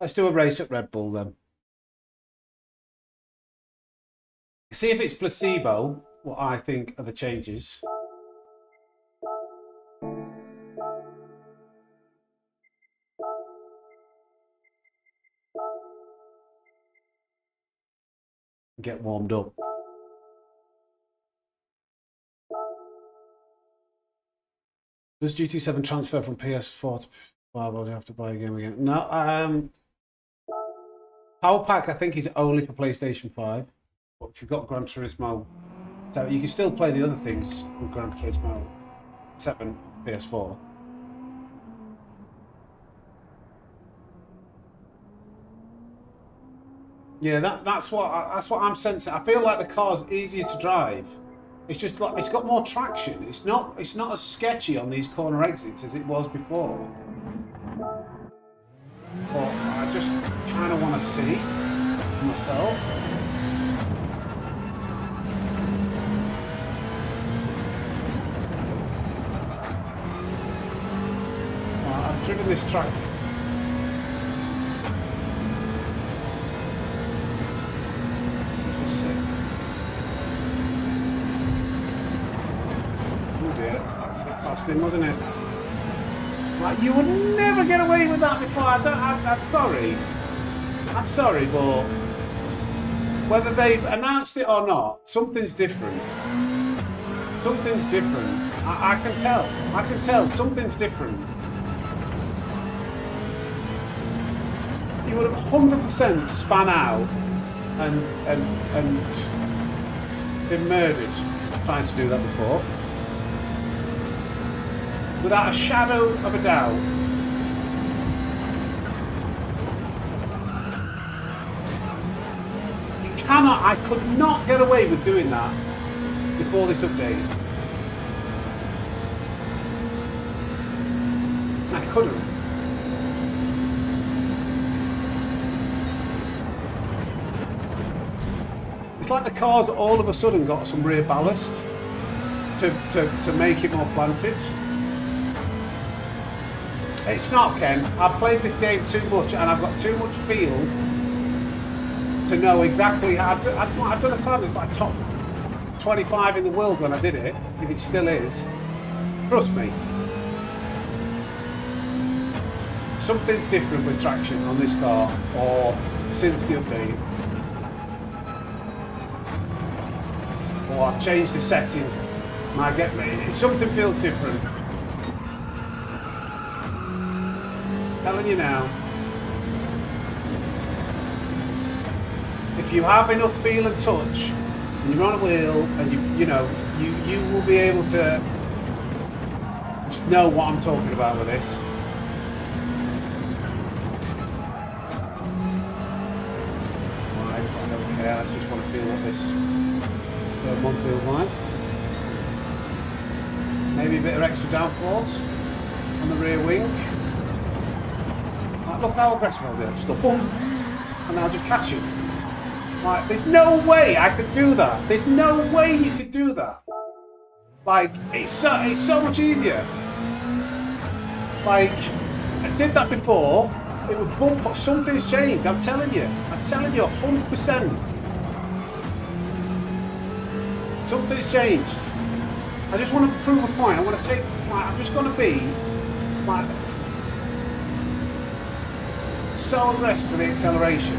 Let's do a race at Red Bull then. See if it's placebo. What I think are the changes. Get warmed up. Does GT7 transfer from PS4 to PS5, or do you have to buy a game again? No. Power Pack, I think, is only for PlayStation 5. But if you've got Gran Turismo, so you can still play the other things on Gran Turismo 7 on PS4. Yeah, that's what I'm sensing. I feel like the car's easier to drive. It's just like it's got more traction. It's not as sketchy on these corner exits as it was before. But I just kind of want to see myself. I've driven this track. Wasn't it? Like, you would never get away with that before. I'm sorry, but whether they've announced it or not, something's different. I can tell something's different. You would have 100% span out and been murdered trying to do that before. Without a shadow of a doubt. I could not get away with doing that before this update. I couldn't. It's like the car's all of a sudden got some rear ballast to make it more planted. It's not, Ken. I've played this game too much and I've got too much feel to know exactly how. I've done a time that's like top 25 in the world when I did it, if it still is. Trust me. Something's different with traction on this car, or since the update. Or I've changed the setting. Might get me. Something feels different. Telling you now, if you have enough feel and touch, and you're on a wheel, and you will be able to just know what I'm talking about with this. Right, I don't care. I just want to feel what this third one feels like. Maybe a bit of extra downforce on the rear wing. Like, look how aggressive I'll do. Just go boom, and then I'll just catch it. Like, there's no way I could do that. There's no way you could do that. Like, it's so much easier. Like, I did that before. It would bump up. Something's changed. I'm telling you 100%. Something's changed. I just want to prove a point. I want to take, like, I'm just going to be like so aggressive with the acceleration.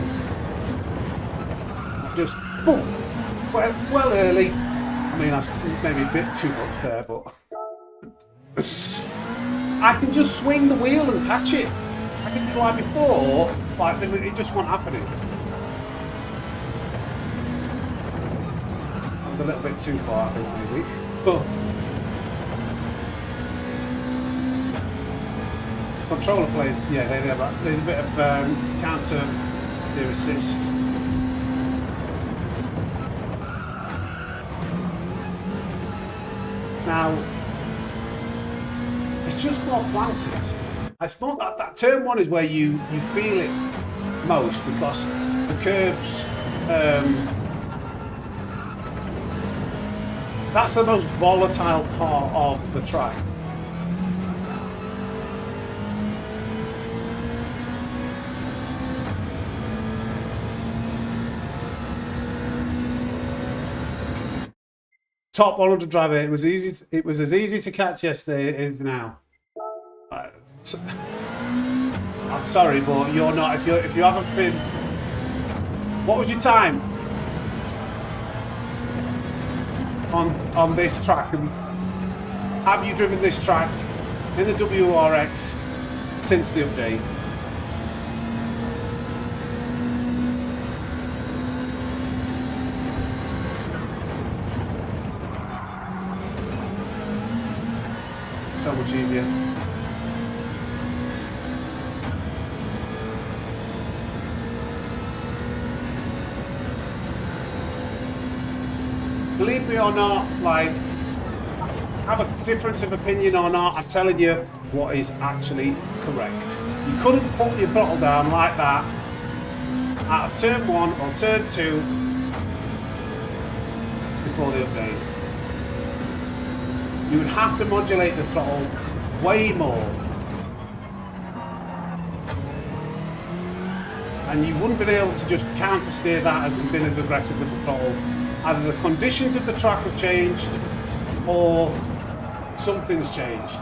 Just boom, well early. I mean, that's maybe a bit too much there, but I can just swing the wheel and catch it. I can do like before, like it just wasn't happening. That was a little bit too far, I think, maybe. But controller plays, yeah, there's a bit of counter rear assist. Now, it's just more planted. I suppose that turn one is where you feel it most because the curbs, that's the most volatile part of the track. Top 100 driver. It was easy. It was as easy to catch yesterday as it is now. I'm sorry, but you're not. If you haven't been, what was your time on this track? And have you driven this track in the WRX since the update? So much easier. Believe me or not, like, have a difference of opinion or not, I'm telling you what is actually correct. You couldn't put your throttle down like that out of turn 1 or turn 2 before the update. You would have to modulate the throttle way more. And you wouldn't be able to just counter steer that and been as aggressive with the throttle. Either the conditions of the track have changed or something's changed.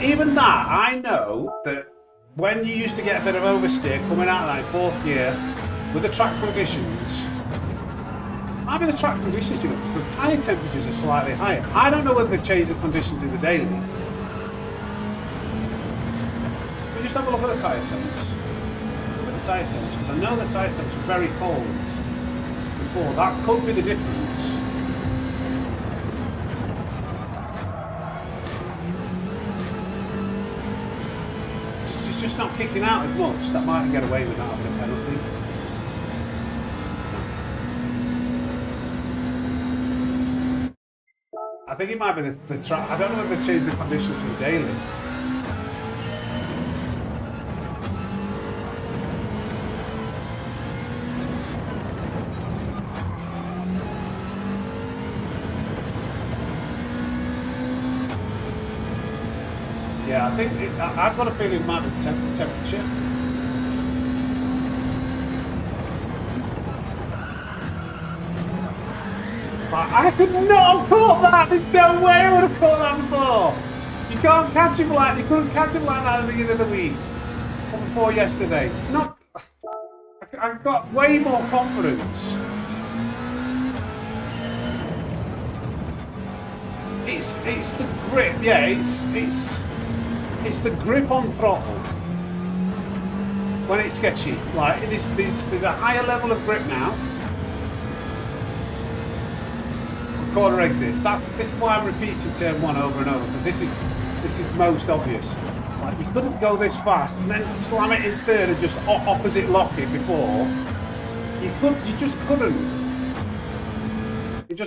Even that, I know that when you used to get a bit of oversteer coming out of that in 4th gear with the track conditions, might be the track conditions, you know, because the tyre temperatures are slightly higher. I don't know whether they've changed the conditions in the daily. But just have a look at the tyre temps. Look at the tyre temps, because I know the tyre temps were very cold before. That could be the difference. Just not kicking out as much, that might get away with not having a penalty. I think it might be the track. I don't know if they've changed the conditions for the daily. Yeah, I think I've got a feeling it might be temperature. Like, I could not have caught that. There's no way I would have caught that before. You can't catch him like, you couldn't catch him like that at the beginning of the week. Or before yesterday. Not, I've got way more confidence. It's the grip, yeah, it's the grip on throttle. When it's sketchy. Like, there's a higher level of grip now. Quarter exits. This is why I'm repeating turn 1 over and over, because this is most obvious. Like, you couldn't go this fast and then slam it in third and just opposite lock it before. You just couldn't. It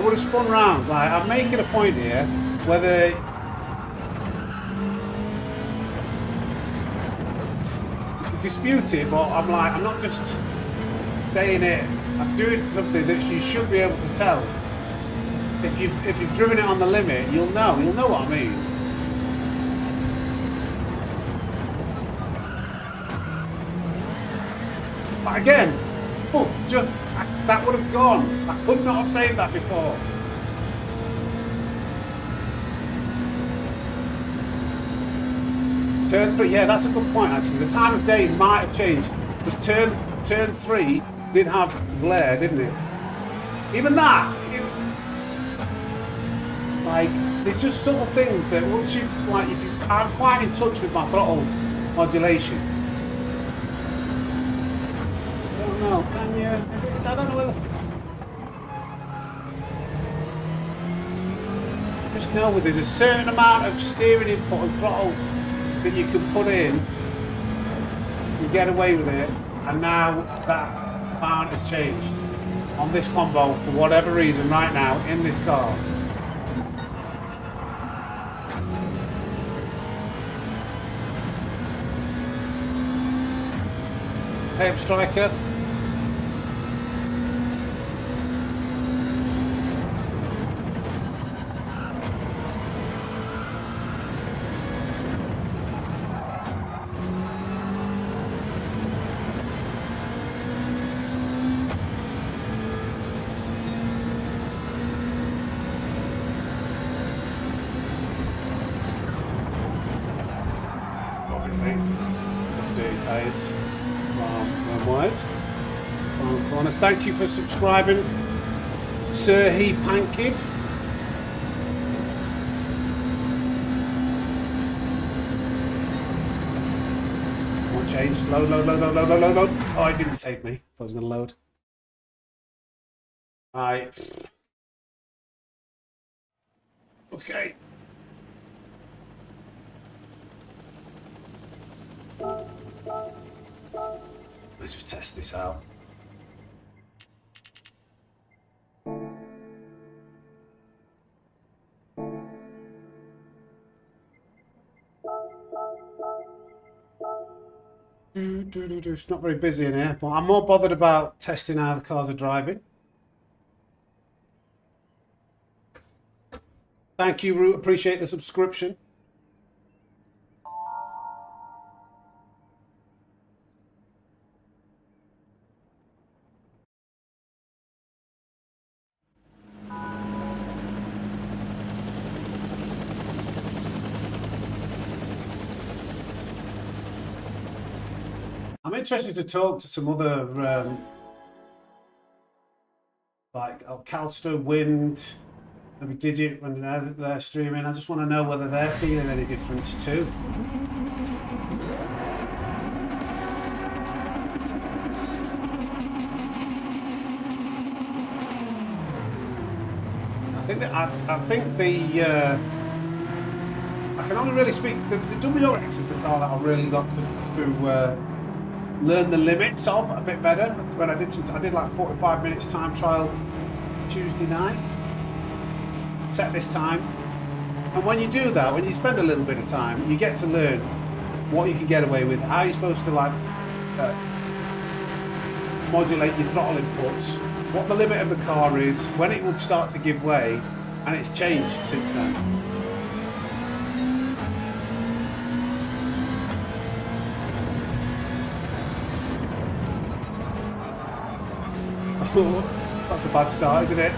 would have spun round. Like, I'm making a point here, whether you dispute it, but I'm like, I'm not just saying it. I'm doing something that you should be able to tell. If you've driven it on the limit, you'll know what I mean. But again, that would have gone. I could not have saved that before. Turn 3, yeah, that's a good point actually. The time of day might have changed. Because turn 3 did have glare, didn't it? Even that, like, there's just subtle things that once you, like, I'm quite in touch with my throttle modulation. I don't know, can you? I don't know whether. I just know there's a certain amount of steering input and throttle that you can put in, you get away with it, and now that amount has changed on this combo for whatever reason right now in this car. Hey up, Striker. Dirty tyres. Final corners. Thank you for subscribing, Sir He Pankiv. One change. Load. Oh, it didn't save me. I thought it was going to load. Alright. Okay. Let's just test this out. It's not very busy in here, but I'm more bothered about testing how the cars are driving. Thank you, Root. Appreciate the subscription. I'm interested to talk to some other, like Calster, Wind, maybe Digit when they're streaming. I just want to know whether they're feeling any difference too. I think I can only really speak. The WRX is the car that I really got to learn the limits of a bit better. When I did like 45 minutes time trial Tuesday night. Set this time, and when you do that, when you spend a little bit of time, you get to learn what you can get away with, how you're supposed to like modulate your throttle inputs, what the limit of the car is, when it would start to give way, and it's changed since then. That's a bad start, isn't it?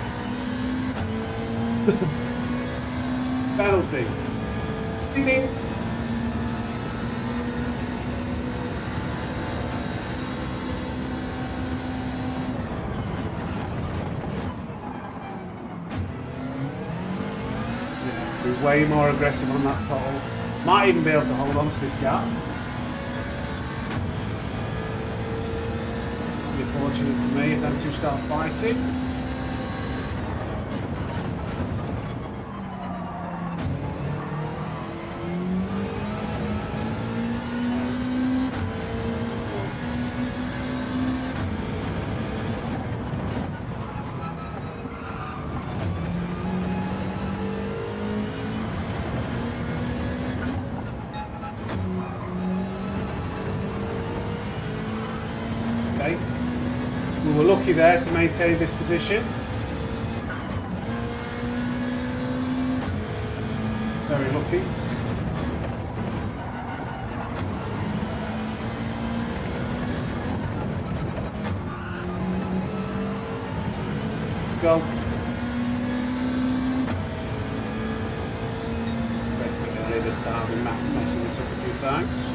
Penalty. Ding ding. Yeah, be way more aggressive on that throttle. Might even be able to hold on to this gap. Be fortunate for me if them two start fighting. Okay. We were lucky there to maintain this position. Very lucky. Go. Lay this down and messing this up a few times.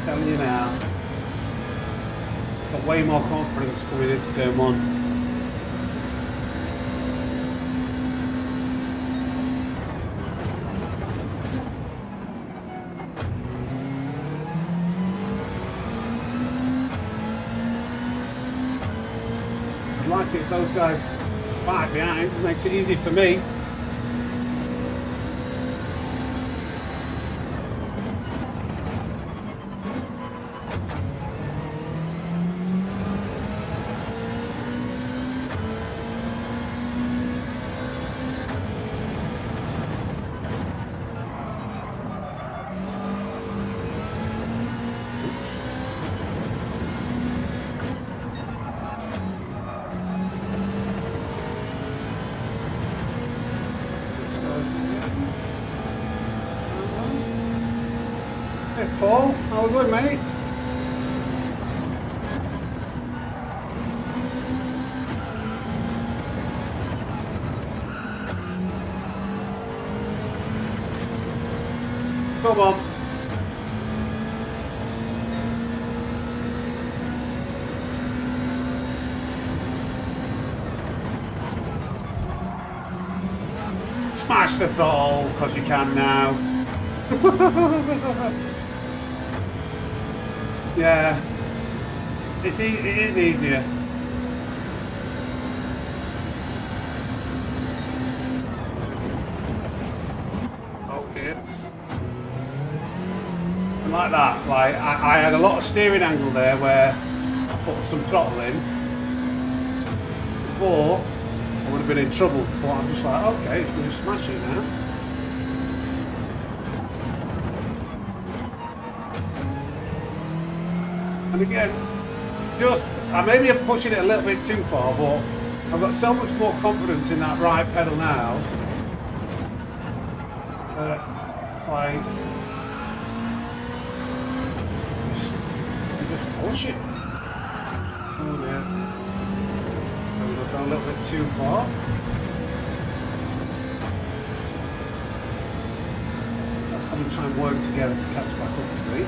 Telling you now, got way more confidence coming into turn one. I'd like it if those guys fight behind, it makes it easy for me. Hey Paul, how we going, mate? Come on. Smash the throttle, because you can now. Yeah, it is easier. Okay. And like that, like I had a lot of steering angle there where I put some throttle in. Before, I would have been in trouble, but I'm just like, okay, it's going to smash it now. And again, I maybe I'm pushing it a little bit too far, but I've got so much more confidence in that right pedal now. It's like, just push it. Oh dear. Maybe I've gone a little bit too far. I'll probably try and work together to catch back up to me.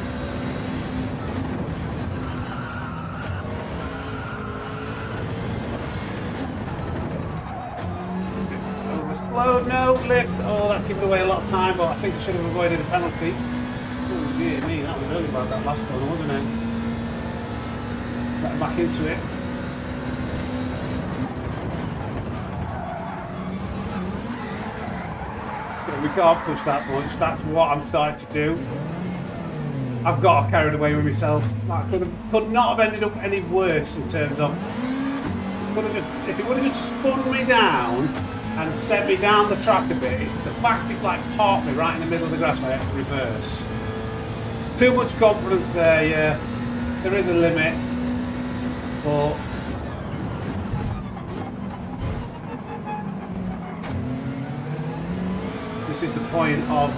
Overexplode, no, lift. Oh, that's giving away a lot of time, but I think I should have avoided a penalty. Oh dear me, that was really bad, that last corner, wasn't it? Get back into it. Yeah, we can't push that much. That's what I'm starting to do. I've got carried away with myself. That could not have ended up any worse in terms of. If it would have just spun me down and sent me down the track a bit, it's the fact it like parked me right in the middle of the grass where I had to reverse. Too much confidence there, yeah. There is a limit, but This is the point of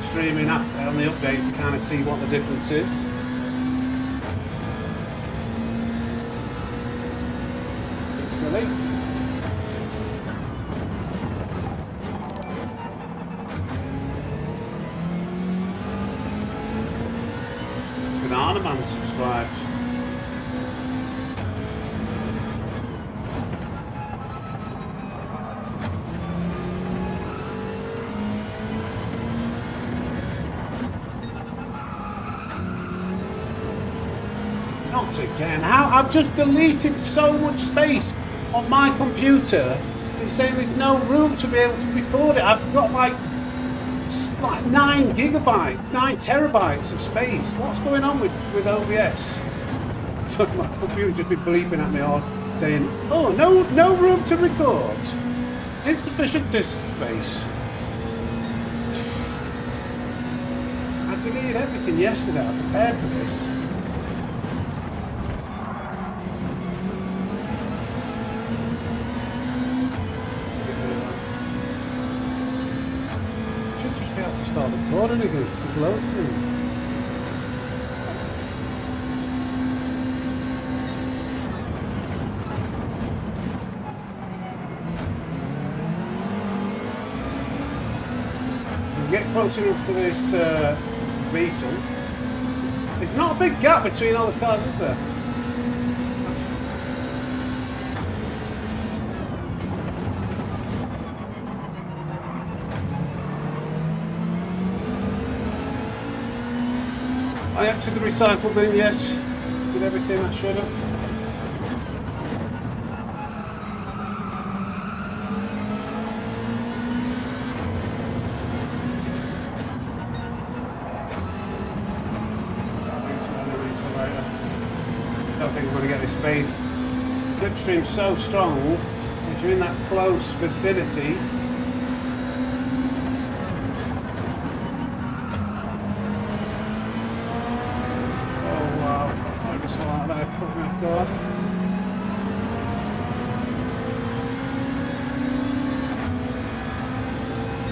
streaming after on the update to kind of see what the difference is. It's silly. Banana Man subscribed. Not again. How I've just deleted so much space on my computer. It's saying there's no room to be able to record it. I've got like 9 terabytes of space. What's going on with OBS? So my computer's just been bleeping at me all, saying, "Oh, no room to record. Insufficient disk space." I deleted everything yesterday. I prepared for this. Start recording again because there's loads of them. We get close enough to this Beetle. There's not a big gap between all the cars, is there? I emptied the recycle bin, yes. Did everything I should have. I don't think we're going to get this space. Slipstream's so strong, if you're in that close vicinity.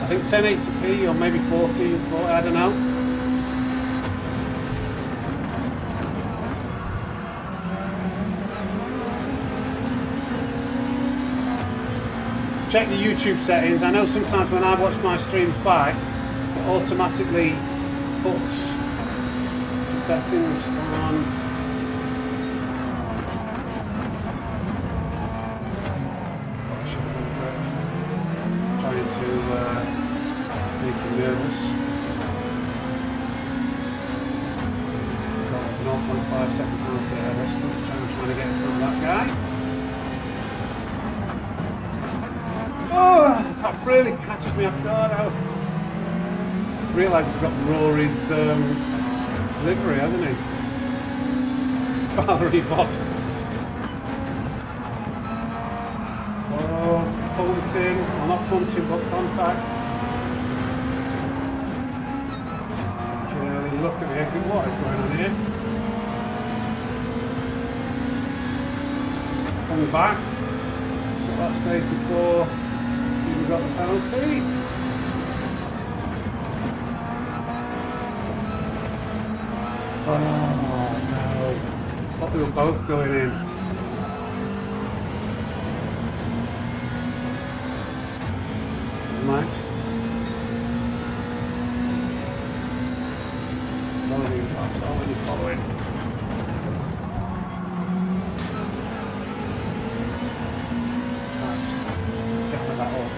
I think 1080p or maybe 1440, I don't know. Check the YouTube settings. I know sometimes when I watch my streams back, it automatically puts the settings on. Nervous. Got 0.5 second penalty ahead. Let's trying to get in front of that guy. Oh, that really catches me off guard. I realise he's got Rory's livery, hasn't he? Valerie Vottas. Oh, punting. Well, not punting, but contact. Look at the exit. What is going on here? Coming back. Got that stage before we got the penalty. Oh no! Thought they were both going in. Right. One of these laps already following. Right, just get with that up.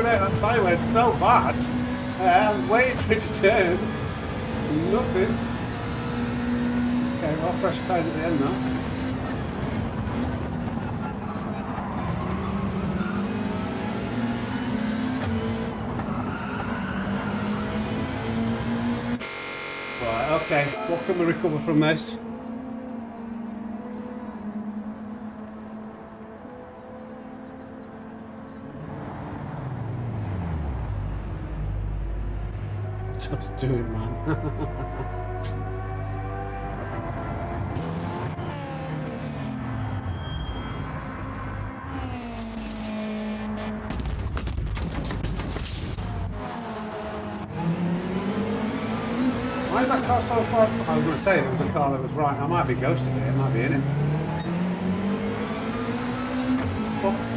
eliminate that tyre wear. It's so bad. I'm waiting for it to turn. Nothing. Okay, well, pressure tyres at the end now. Right, okay. What can we recover from this? Just do it, man. Why is that car so far? I was going to say there was a car that was right. I might be ghosted it. It might be in it. Oh.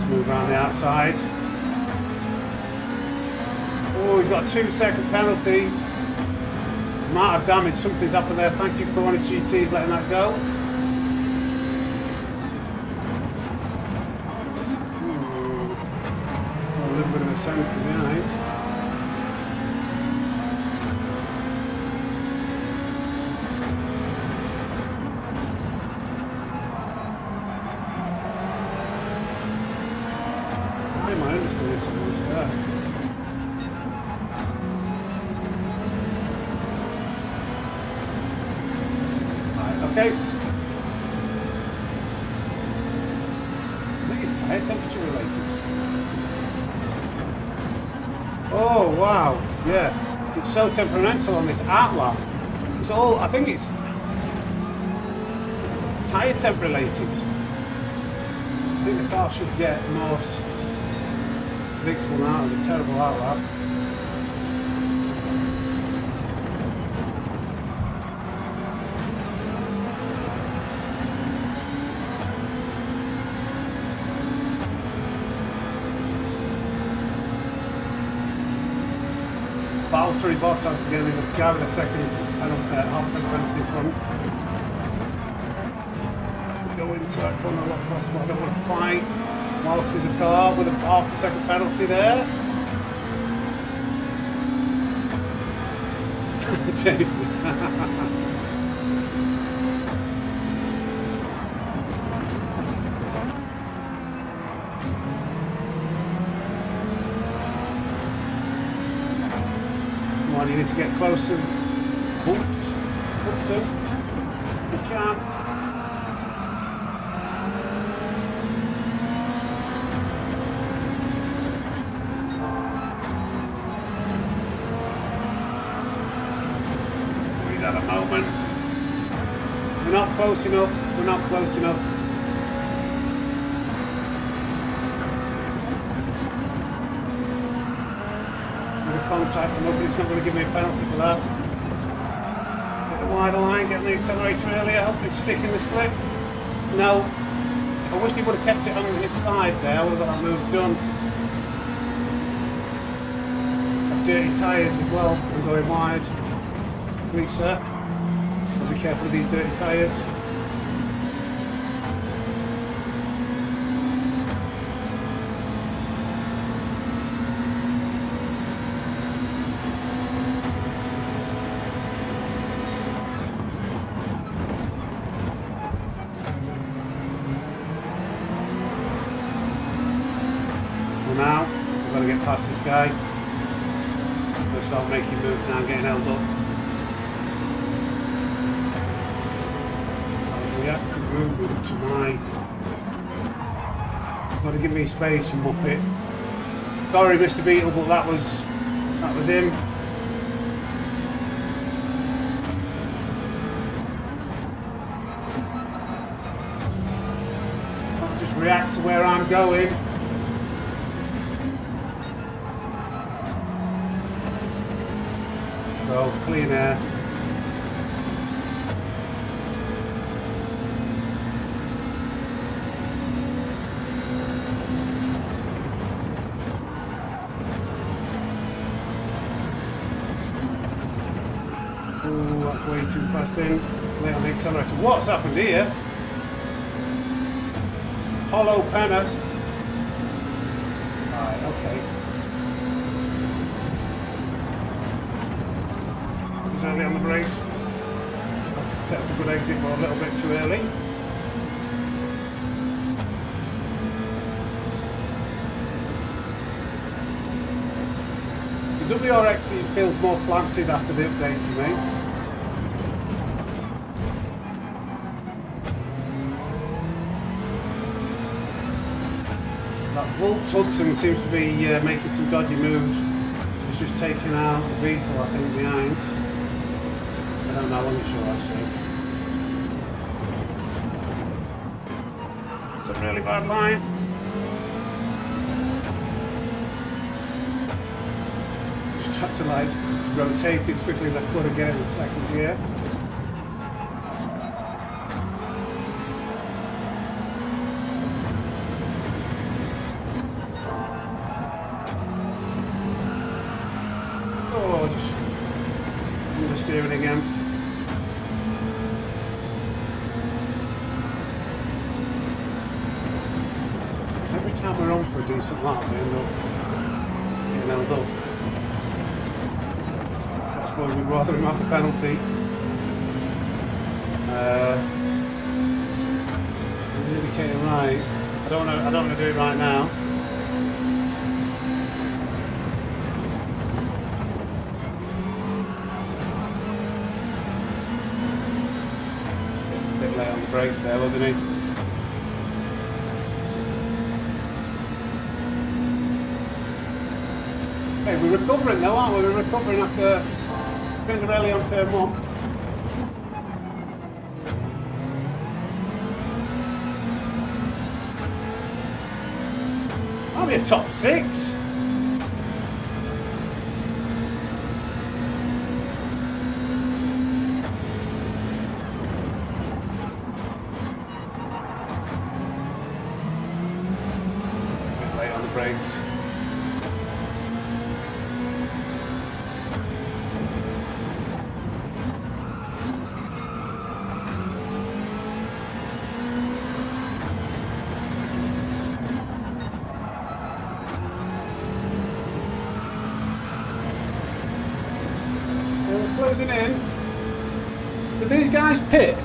Move around the outside. Oh, he's got a 2-second penalty. Might have damage. Something's happened there. Thank you for one of GT's letting that go. A little bit of a sound from behind. My understood something's there. Right, okay. I think it's tyre temperature related. Oh wow, yeah. It's so temperamental on this art lap. It's all, I think it's tyre temp related. I think the car should get more predictable now. It was a terrible outlap. Valtteri Bottas again. There's a guy with a second, half second penalty in front. Go into that corner a lot faster, but I don't want to fight. Whilst there's a car with a half a second penalty there. Come on, you need to get closer. Oops. Oops, you can't. At the moment, we're not close enough. We're not close enough. With a contact, I'm hoping it's not going to give me a penalty for that. Get the wider line, get the accelerator earlier, hopefully sticking the slip. No, I wish he would have kept it on his side there. I would have got that move done. Dirty tyres as well. I'm going wide. Reset. Be careful with these dirty tyres. For now, we've got to get past this guy. We'll start making moves now and getting held up. Reactive movement to my. Got to give me space and mop it. Sorry, Mr. Beetle, but that was him. I'll just react to where I'm going. Let's go clean air. Ooh, that's way too fast in. Late on the accelerator. What's happened here? Hollow penner. Right, okay. Was early on the brakes. Had to set up a good exit, but a little bit too early. The WRX seat feels more planted after the update to me. That Wolf's Hudson seems to be making some dodgy moves. He's just taken out the Beetle, I think, behind. I don't know, I'm not sure actually. It's a really bad line. Just had to like rotate it as quickly as I could again in the second gear. Oh, just understeering again. Every time we're on for a decent lap, we end up getting held up. That's why we'd rather him have the penalty. The indicator right. I don't want to do it right now. A bit late on the brakes there, wasn't he? Hey, we're recovering though, aren't we? We're recovering after being really on turn 1. I'll be a top 6. It's a bit late on the brakes. Closing in. Did these guys pit?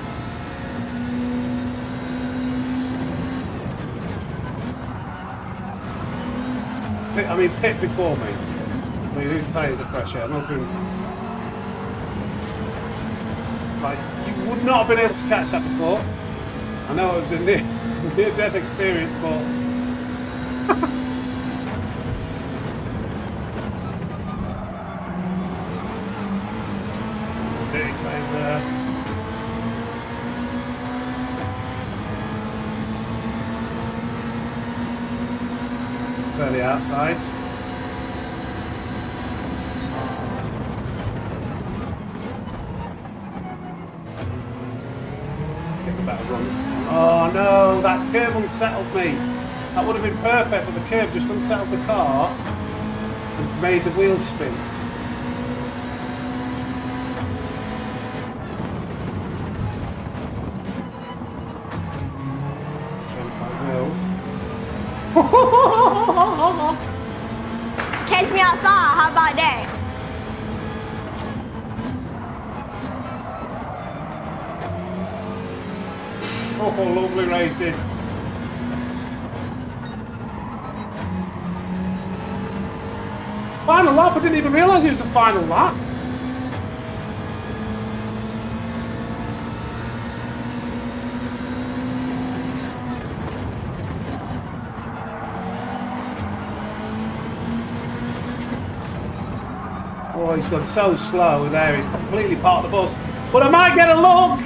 I mean, pit before me. I mean, whose tyres are fresh air? I'm hoping. Like, you would not have been able to catch that before. I know it was a near-death experience, but. Dirty tyres there. Fairly outside. Get a better run. Oh no, that curve unsettled me. That would have been perfect, but the curve just unsettled the car and made the wheels spin. Catch me outside, how about that? Oh, lovely racing. Final lap, I didn't even realise it was the final lap. Oh, he's gone so slow there, he's completely parked the bus. But I might get a look!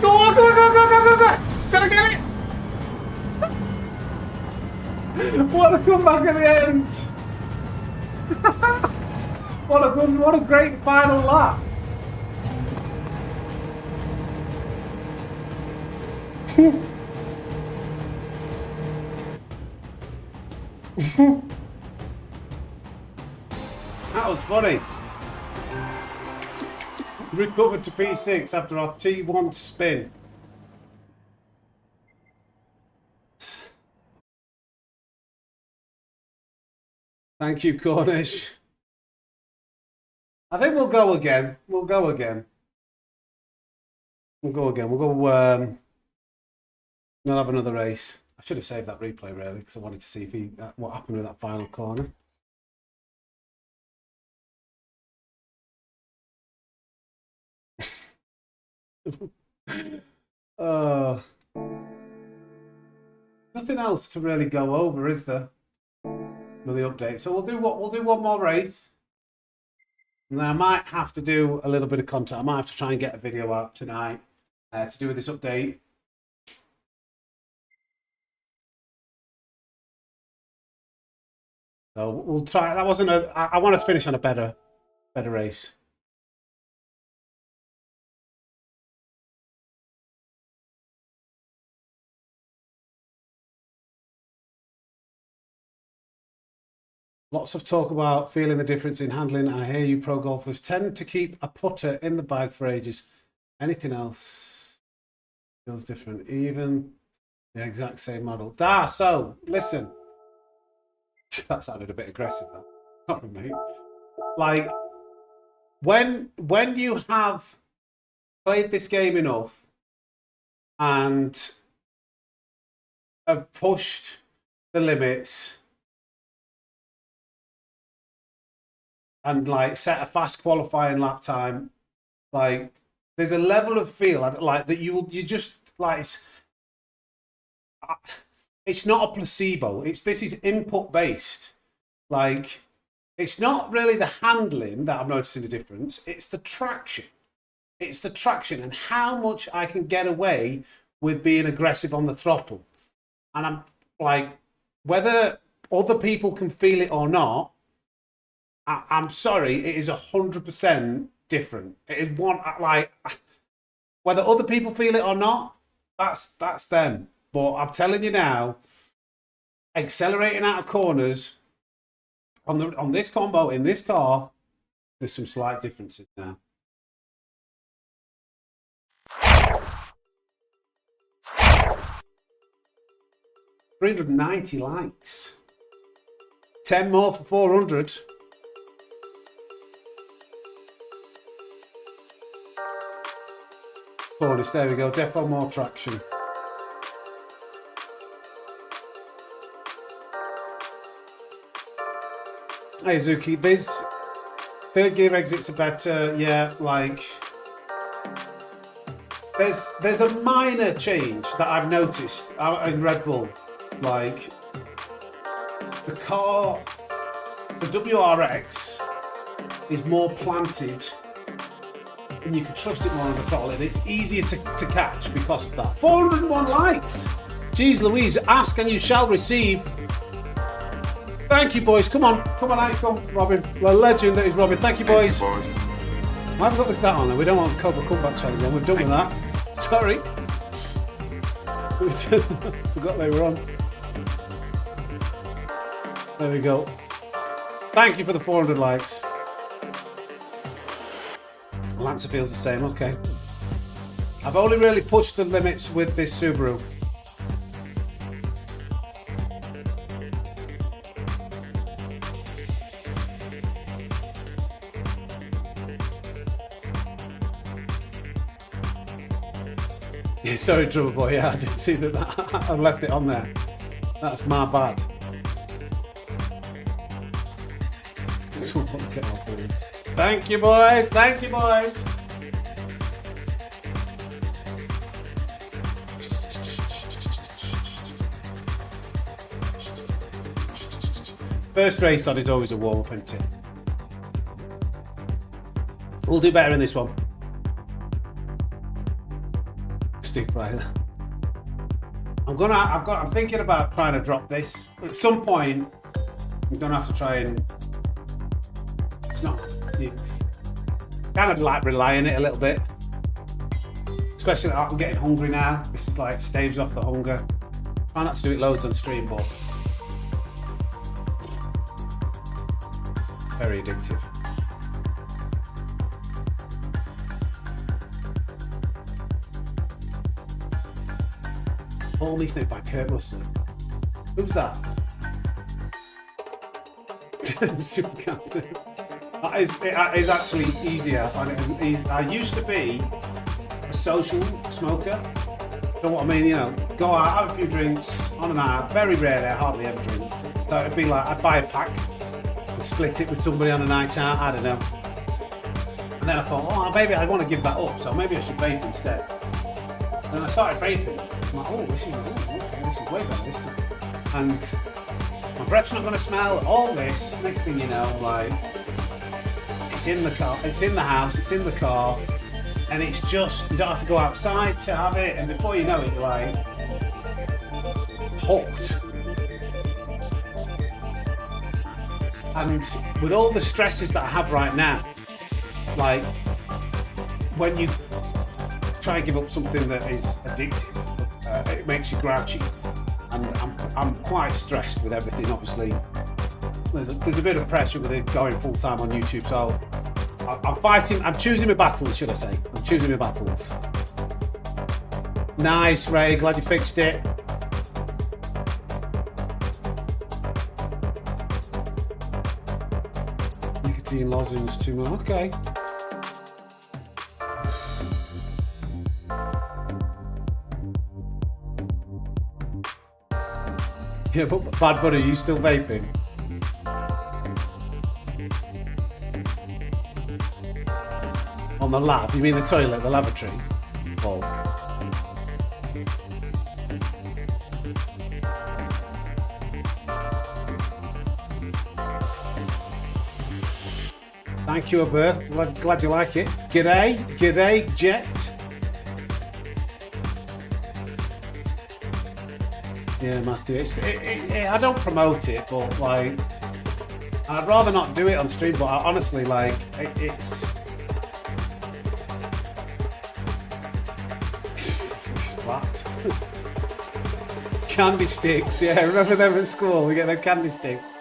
Go on, go on, go on, go on, go on, go on! Gotta get it! What a comeback at the end! What a great final lap! That was funny. recovered to P6 after our T1 spin. Thank you, Cornish. I think we'll go again. We'll go again. We'll go again. We'll go. We'll have another race. I should have saved that replay really because I wanted to see if what happened with that final corner. Nothing else to really go over, is there? With the update, so we'll do one more race, and then I might have to do a little bit of content. I might have to try and get a video out tonight to do with this update. So we'll try. That wasn't a. I want to finish on a better race. Lots of talk about feeling the difference in handling. I hear you pro golfers tend to keep a putter in the bag for ages. Anything else feels different, even the exact same model. So listen. That sounded a bit aggressive, though. Sorry, mate. Like, when you have played this game enough and have pushed the limits and like set a fast qualifying lap time, like there's a level of feel like that you just like it's not a placebo. This is input based. Like it's not really the handling that I'm noticing the difference. It's the traction. It's the traction and how much I can get away with being aggressive on the throttle. And I'm like, whether other people can feel it or not, I'm sorry, it is 100% different. It is one, like, whether other people feel it or not, that's them. But I'm telling you now, accelerating out of corners on this combo in this car, there's some slight differences now. $390 likes. 10 more for 400. Cornish, there we go. Defo more traction. Hey Zuki, this third gear exits are better. Yeah, like there's a minor change that I've noticed in Red Bull. Like the car, the WRX is more planted and you can trust it more on the throttle and it's easier to catch because of that. 401 likes. Jeez Louise, ask and you shall receive. Thank you, boys. Come on, come, Robin. The legend that is Robin. Thank you, boys. I haven't got that on there. We don't want the Cobra Comeback Challenge on. We've done with that. Sorry. Forgot they were on. There we go. Thank you for the 400 likes. Lancer feels the same. Okay. I've only really pushed the limits with this Subaru. Sorry, Drummer Boy. Yeah, I didn't see that. I left it on there. That's my bad. Thank you, boys. Thank you, boys. First race on is always a warm-up, isn't it? We'll do better in this one. Stick right there. I'm thinking about trying to drop this. At some point, I'm gonna have to try and. It's not. You kind of like rely on it a little bit. Especially I'm getting hungry now. This is like staves off the hunger. Try not to do it loads on stream, but very addictive. Paul Me Snake by Kurt Russell. Who's that? Supercaptain. It is actually easier. I used to be a social smoker. You know what I mean? You know, go out, have a few drinks on a night out. Very rarely, I hardly ever drink. So it'd be like, I'd buy a pack and split it with somebody on a night out, I don't know. And then I thought, oh, maybe I want to give that up, so maybe I should vape instead. And then I started vaping. I'm like, oh, this is way better this time. And my breath's not going to smell, all this. Next thing you know, like, it's in the car, it's in the house, it's in the car, and it's just, you don't have to go outside to have it, and before you know it, you're like, hooked. And with all the stresses that I have right now, like, when you try and give up something that is addictive, it makes you grouchy. And I'm quite stressed with everything, obviously. There's a bit of pressure with it going full time on YouTube, so I'm choosing my battles, should I say. I'm choosing my battles. Nice, Ray, glad you fixed it. Nicotine lozenge too much, okay. Yeah, but Bad Buddy, are you still vaping? On the lab? You mean the toilet, the lavatory? Paul. Thank you, Abirth. Glad you like it. G'day, Jet. Yeah, Matthew. I don't promote it, but like, I'd rather not do it on stream. But I honestly, like, it's flat. Candy sticks. Yeah, remember them at school? We get them candy sticks.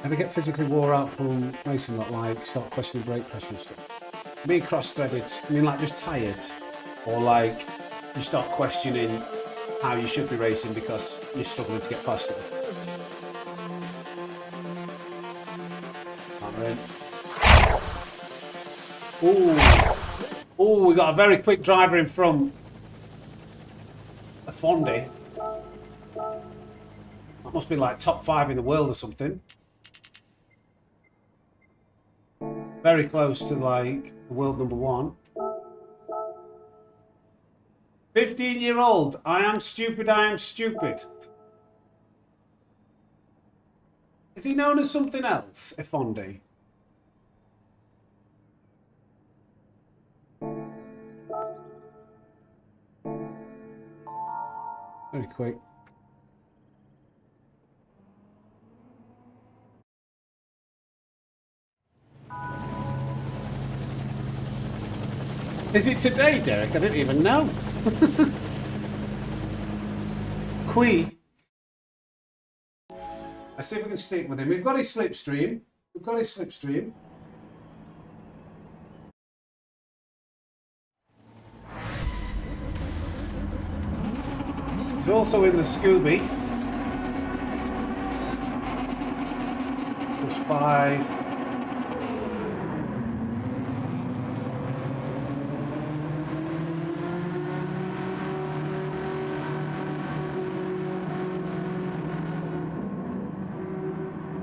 Ever get physically wore out from racing? Not like start questioning brake pressure and stuff. Being cross-threaded, I mean, like, just tired, or like you start questioning how you should be racing because you're struggling to get faster. Oh, we got a very quick driver in front. A Fondy. That must be like top 5 in the world or something. Very close to like the world #1. 15-year-old. I am stupid. Is he known as something else? A Fondy. Very quick. Is it today, Derek? I didn't even know. Quee. Let's see if we can stick with him. We've got his slipstream. He's also in the Scooby. +5.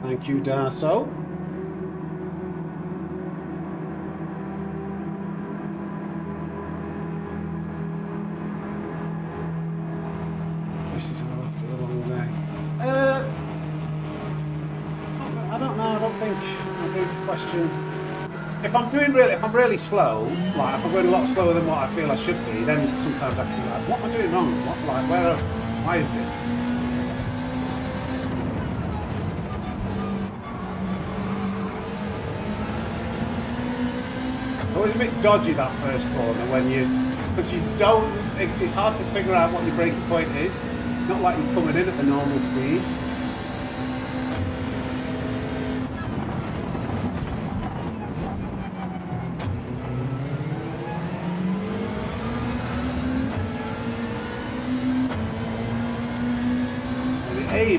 Thank you, Darso. This is all after a long day. I don't know. I don't think I do question. If I'm really slow, like if I'm going a lot slower than what I feel I should be, then sometimes I can be like, what am I doing wrong? Why is this? Always a bit dodgy that first corner because you don't. It's hard to figure out what your braking point is. Not like you're coming in at the normal speed.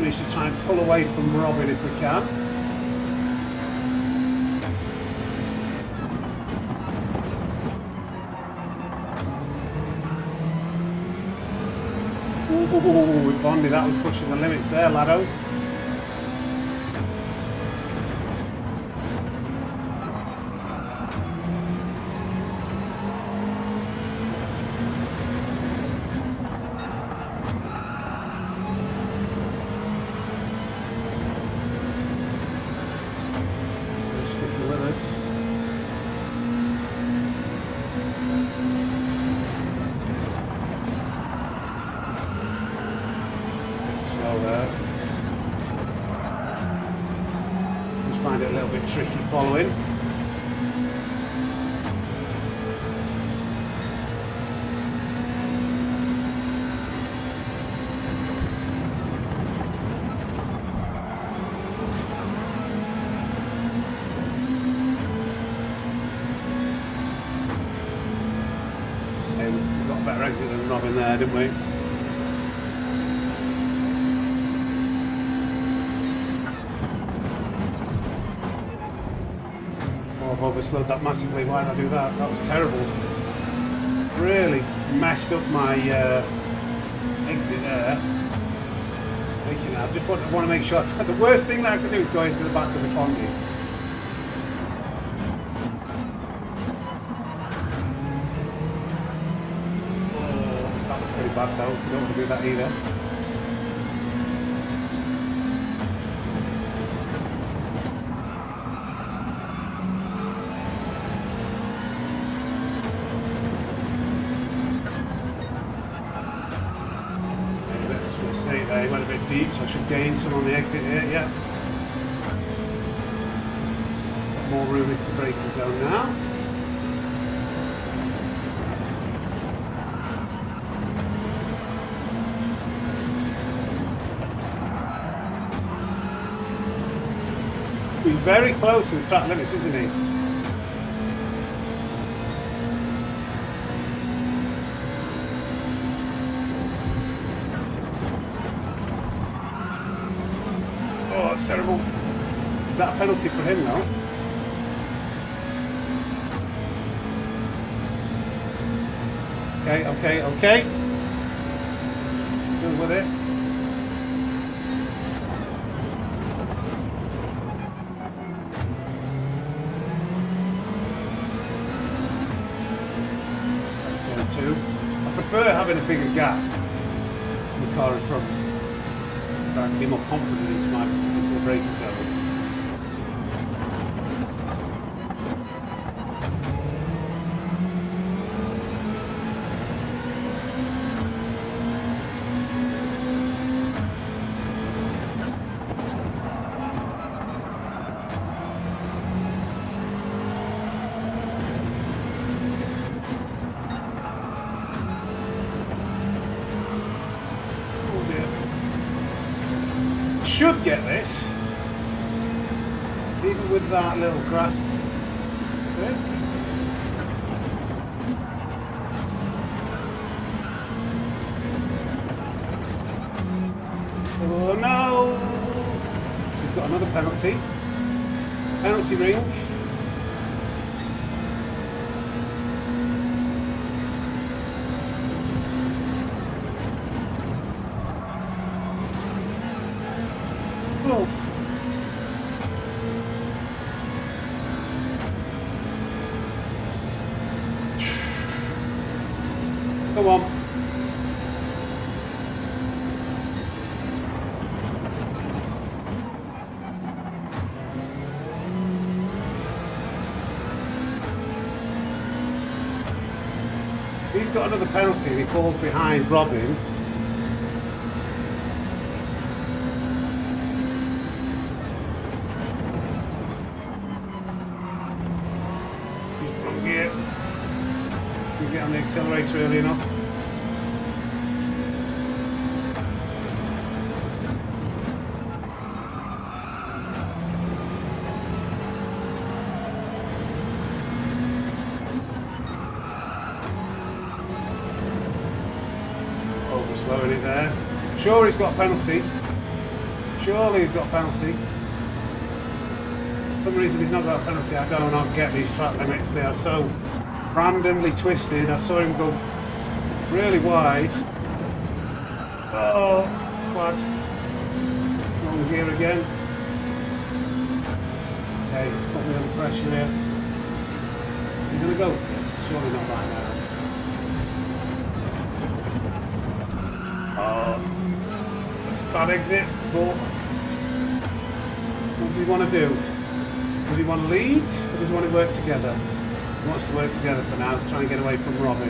manage to try and pull away from Robin if we can. Ooh, with Bondi, that was pushing the limits there, Laddo. Sticking with us. There. Just find it a little bit tricky following. And we got a better exit than Robin there, didn't we? I've overslowed that massively. Why did I do that? That was terrible. Really messed up my exit there. I just want to make sure. The worst thing that I could do is go into the back of the Fondy. Oh, that was pretty bad though. You don't want to do that either. There, he went a bit deep, so I should gain some on the exit here, yeah. Got more room into the braking zone now. He's very close to the track limits, isn't he? Terrible. Is that a penalty for him though? Okay. Good with it. Turn 2. I prefer having a bigger gap in the car in front, so I can be more confident into the braking zones. Should get this, even with that little grass bit. Oh no! He's got another penalty. Penalty ring. Come on. He's got another penalty and he falls behind Robin. He's wrong gear. You get on the accelerator early enough. Slowing it there. Sure, he's got a penalty. Surely he's got a penalty. For some reason he's not got a penalty. I do not get these track limits. They are so randomly twisted. I saw him go really wide. Oh, what? Wrong gear again. Okay, he's put me under pressure here. Is he going to go? Yes, surely not right now. Oh, that's a bad exit, but what does he want to do? Does he want to lead, or does he want to work together? He wants to work together for now to try and get away from Robin.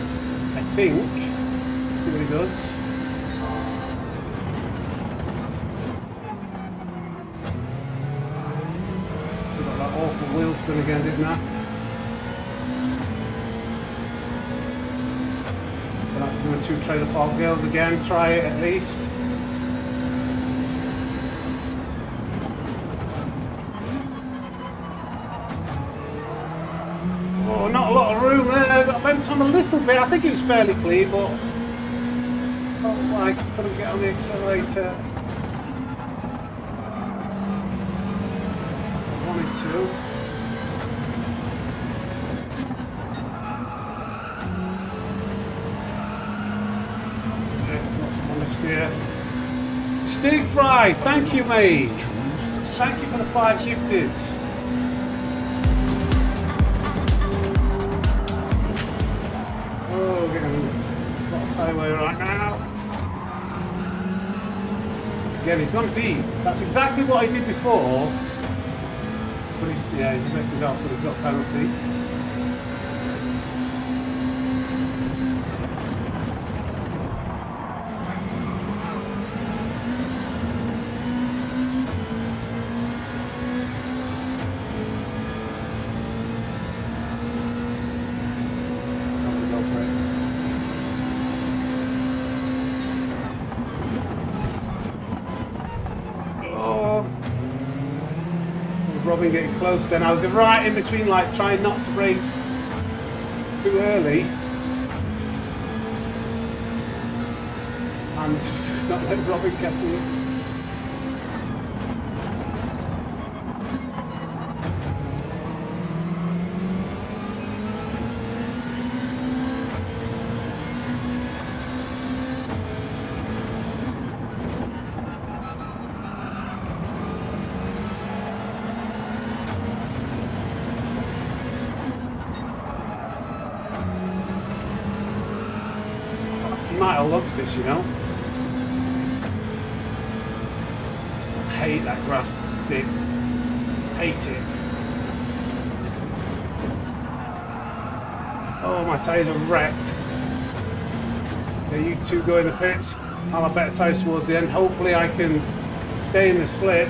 I think, see what he does. He got that awful wheel spin again, didn't I? I'll have to do a 2 trailer park girls again, try it at least. Oh, not a lot of room there. I went on a little bit. I think it was fairly clean, but oh my, couldn't get on the accelerator. I wanted to. Stig Fry, thank you, mate. Thank you for the 5 gifted. Oh, getting a lot of tighway right now. Again, he's gone deep. That's exactly what he did before. But he's lifted off, but he's got a penalty. Robin getting close then. I was right in between, like trying not to brake too early and just not let Robin catch me. Might hold on to this, you know. I hate that grass dip. Hate it. Oh, my tyres are wrecked. Yeah, you two go in the pits. I'll have better tyres towards the end. Hopefully I can stay in the slip.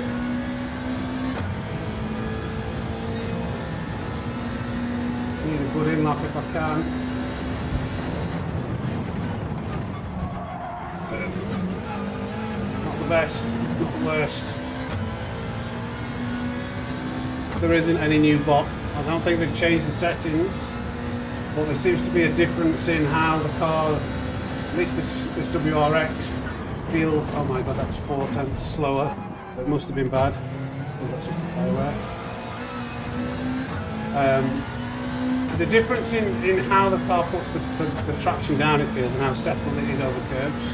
Need a good in-lap if I can. Not the best, not the worst. There isn't any new BoP. I don't think they've changed the settings, but there seems to be a difference in how the car, at least this WRX, feels. Oh my god, that's 4/10 slower. It must have been bad. Oh, that's just a tyre wear. There's a difference in how the car puts the traction down, it feels, and how settled it is over curbs.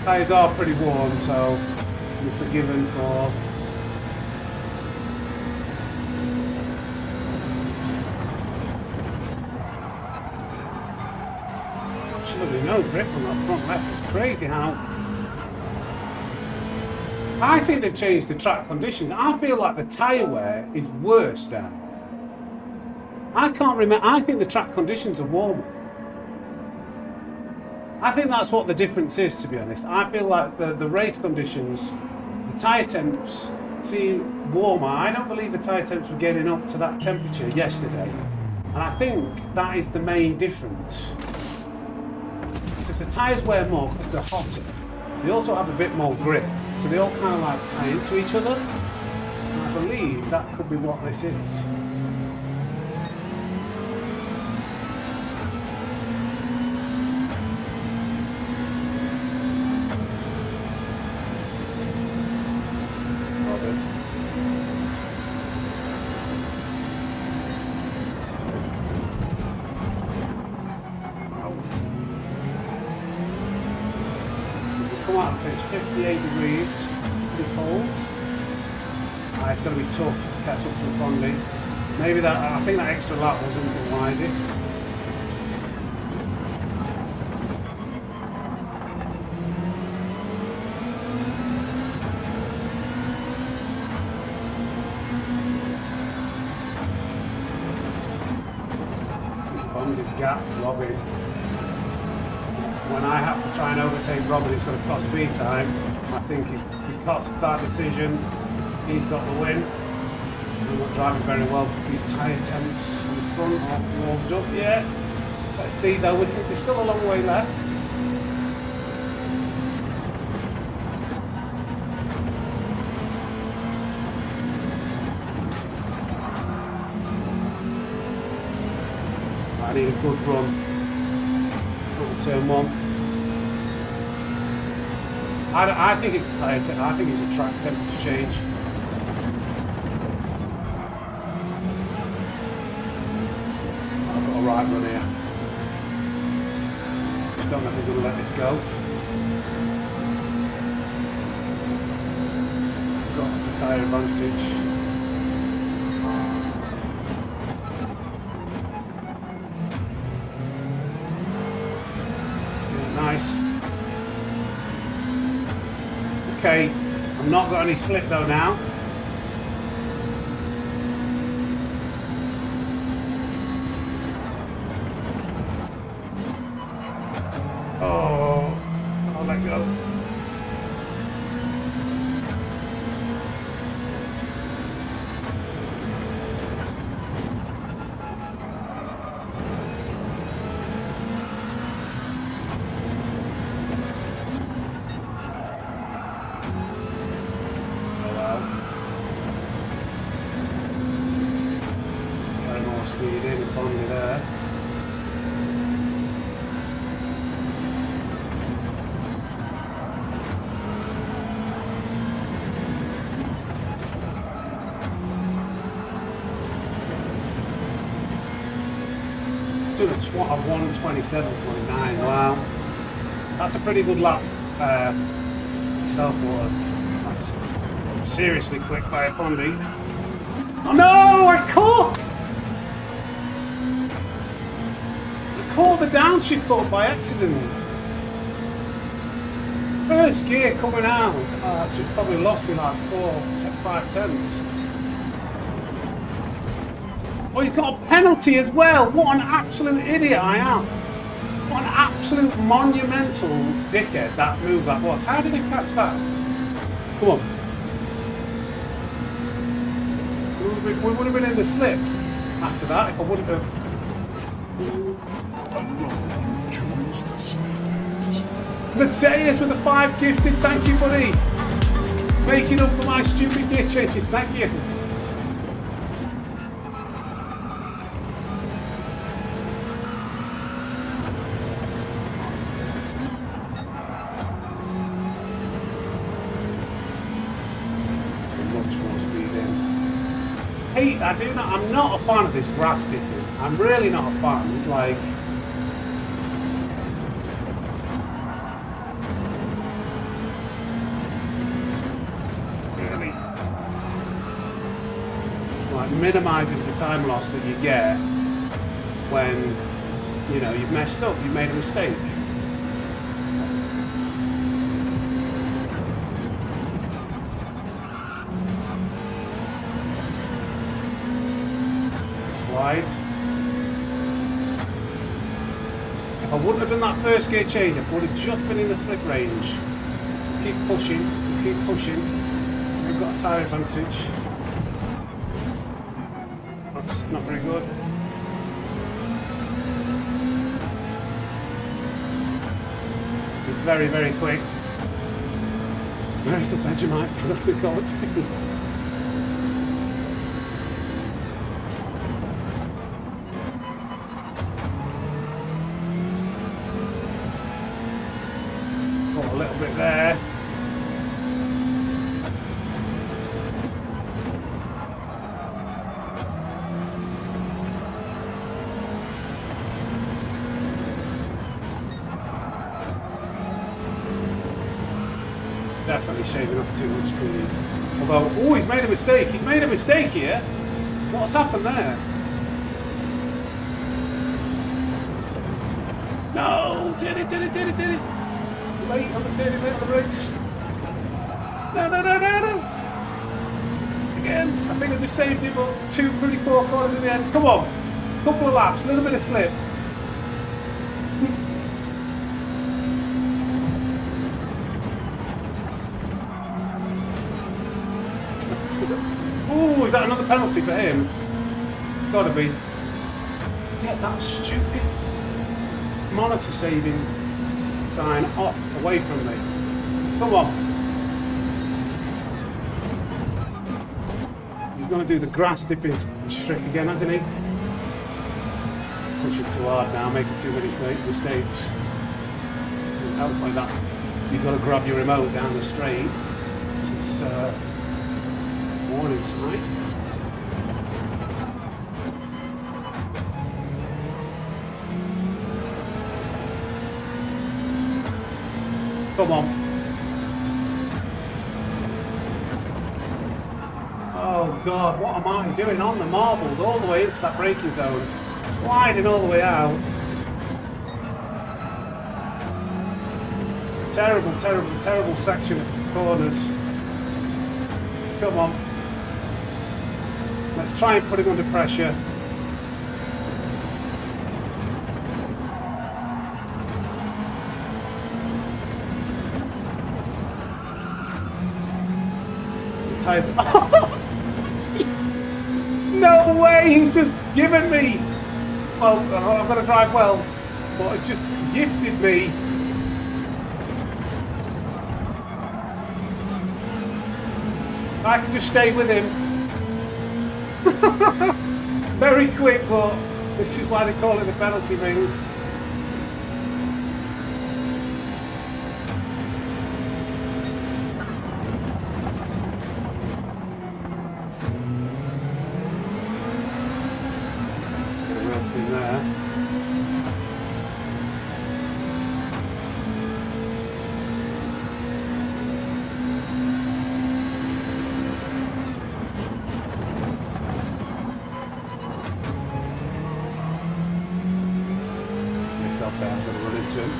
Tyres are pretty warm, so you're forgiven for absolutely no grip on that front left. It's crazy how I think they've changed the track conditions. I feel like the tyre wear is worse now. I can't remember. I think the track conditions are warmer. I think that's what the difference is, to be honest. I feel like the race conditions, the tyre temps seem warmer. I don't believe the tyre temps were getting up to that temperature yesterday. And I think that is the main difference. So if the tyres wear more because they're hotter, they also have a bit more grip. So they all kind of like tie into each other. And I believe that could be what this is. It's 58 degrees, pretty cold. It's going to be tough to catch up to a Fondy. Maybe that, I think that extra lap wasn't the wisest. Fondy's gap, Robin. When I have to try and overtake Robin, it's going to cost me time. I think because of that decision, he's got the win. I'm not driving very well because these tyre temps in the front aren't warmed up yet. Let's see though, there's still a long way left. I need a good run. Turn one. I think it's a tyre temp. I think it's a track temperature change. I've got a right run here. Just don't know if we're going to let this go. Got the tyre advantage. Nice. Okay, I'm not got any slip though now. Oh, I'll let go. Speed in upon me there. It's doing a 1:27.9. Wow, that's a pretty good lap. Self-water. That's seriously quick by a Fondy. Oh no! I caught. Caught the downshift button by accident. First gear coming out. Oh, that's just probably lost me like 5 tenths. Oh, he's got a penalty as well. What an absolute idiot I am. What an absolute monumental dickhead that move that was. How did he catch that? Come on. We would have been in the slip after that if I wouldn't have. Mateus with the 5 gifted, thank you buddy. Making up for my stupid gear changes, thank you. Much more speed in. Hey, I'm not a fan of this grass dipping. I'm really not a fan. Like, minimises the time loss that you get when, you know, you've messed up, you've made a mistake. Slide. If I wouldn't have done that first gear change, I would have just been in the slip range. Keep pushing, keep pushing. we've got a tyre advantage. That's not very good. He's very, very quick. Where's the Vegemite? Perfect God. Oh, a little bit there. Definitely shaving up too much speed. Although, oh, he's made a mistake. He's made a mistake here. What's happened there? No! Did it. Late on the turning, late on the brakes. No. Again, I think I just saved him, but 2 pretty poor corners in the end. Come on. Couple of laps, a little bit of slip. Is that another penalty for him? Gotta be. Get that stupid monitor saving sign off, away from me. Come on. He's gonna do the grass dipping trick again, hasn't he? Pushing too hard now, making too many mistakes. Doesn't help like that. You've got to grab your remote down the straight. It's warning sign. Come on. Oh God, what am I doing on the marbled all the way into that braking zone? Sliding all the way out. Terrible section of corners. Come on. Let's try and put him under pressure. The tires. No way! He's just given me. Well, I've got to drive well, but it's just gifted me. I can just stay with him. Very quick, but this is why they call it the penalty ring. Get a real spin there. I'm going to run into him.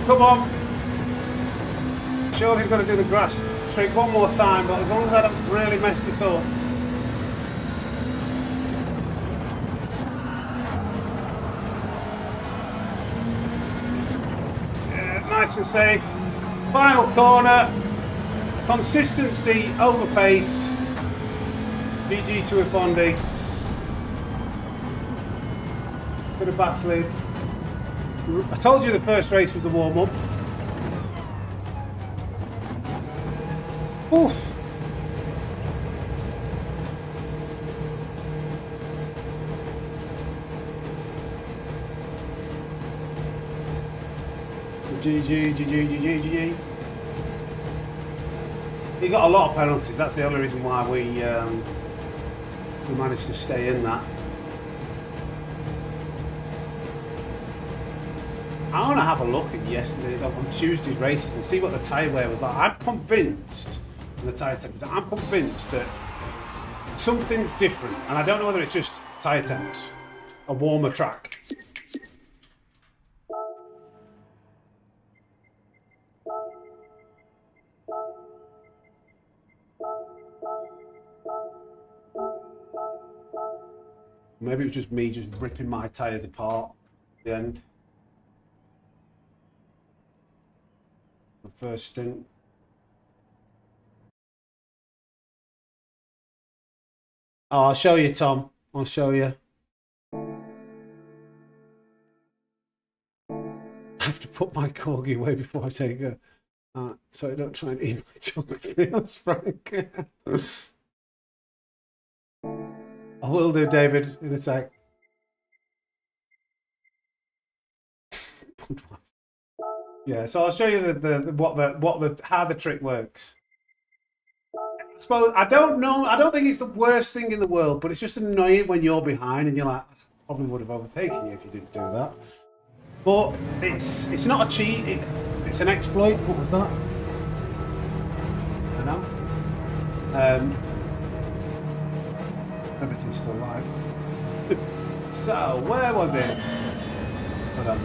Come on. Sure, he's going to do the grass trick one more time, but as long as I don't really mess this up. Nice and safe. Final corner. Consistency over pace. GG to a Bondi. Bit of battling. I told you the first race was a warm-up. Oof. GG. He got a lot of penalties. That's the only reason why we managed to stay in that. I want to have a look at yesterday on Tuesday's races and see what the tyre wear was like. I'm convinced, the tyre temperature, I'm convinced that something's different, and I don't know whether it's just tyre temps, a warmer track. maybe it was just me just ripping my tyres apart at the end. The first stint. Oh, I'll show you, Tom. I'll show you. I have to put my corgi away before I take her. So I don't try and eat my tongue feels, Frank. I will do, David, in a sec. Yeah, so I'll show you how the trick works. I suppose I don't know. I don't think it's the worst thing in the world, but it's just annoying when you're behind and you're like, I probably would have overtaken you if you didn't do that. But it's not a cheat. It's an exploit. What was that? I know. Everything's still alive. So where was it? Hold on.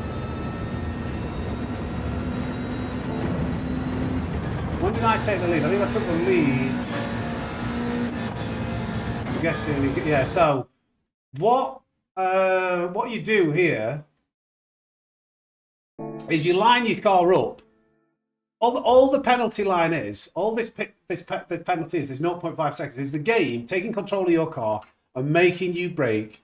When did I take the lead? I think I took the lead. I'm guessing, yeah. So, what you do here is you line your car up. All the penalty line is, all this penalty is 0.5 seconds. Is the game taking control of your car and making you brake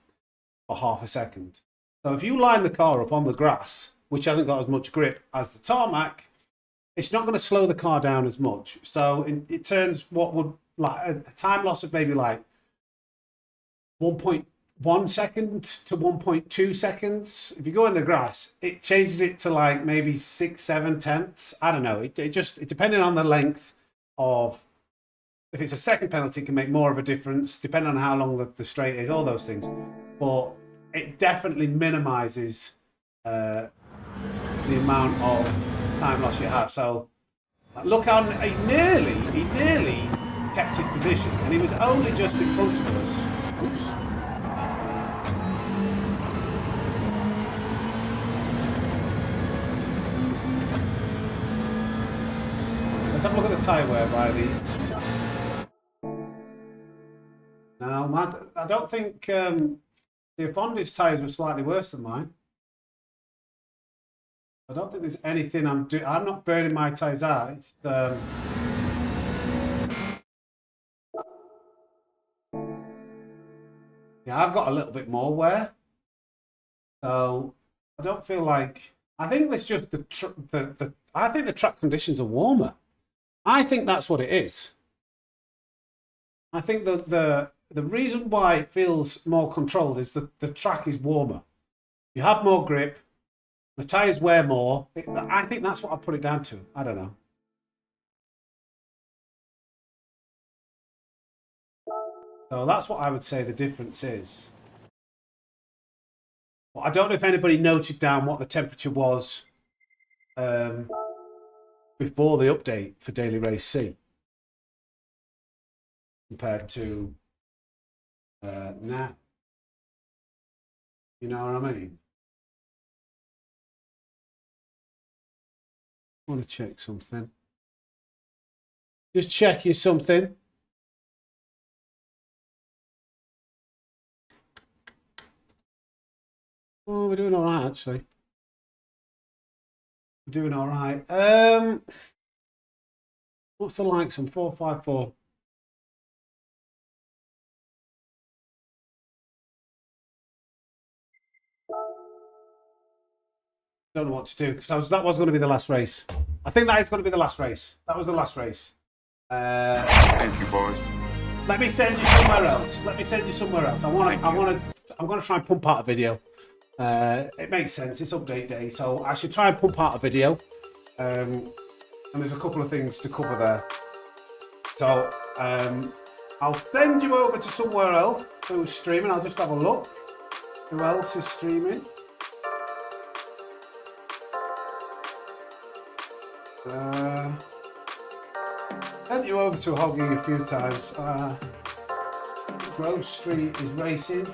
for half a second. So if you line the car up on the grass, which hasn't got as much grip as the tarmac, it's not going to slow the car down as much. So it turns what would like a time loss of maybe like 1.1 second to 1.2 seconds. If you go in the grass, it changes it to like maybe 6-7 tenths. I don't know. It depending on the length of, if it's a second penalty, it can make more of a difference depending on how long the straight is, all those things. But it definitely minimizes the amount of time loss you have. So look how he nearly kept his position, and he was only just in front of us. Oops. Let's have a look at the tyre wear by the. No, I don't think the Fondi's tyres were slightly worse than mine. I don't think there's anything I'm doing. I'm not burning my tyres out. It's, yeah, I've got a little bit more wear, so I don't feel like. I think it's just I think the track conditions are warmer. I think that's what it is. I think the reason why it feels more controlled is that the track is warmer. You have more grip. The tyres wear more. I think that's what I put it down to. I don't know. So that's what I would say the difference is. Well, I don't know if anybody noted down what the temperature was before the update for Daily Race C compared to now. You know what I mean? I want to check something. Just check you something. Oh, we're doing all right, actually. We're doing all right. What's the likes on 454? Don't know what to do because that was going to be the last race. I think that is going to be the last race. That was the last race. Thank you, boys. Let me send you somewhere else. I'm going to try and pump out a video. It makes sense. It's update day, so I should try and pump out a video. And there's a couple of things to cover there. So I'll send you over to somewhere else who's streaming. I'll just have a look. Who else is streaming? Sent you over to Hoggy a few times. Gr.3 is racing.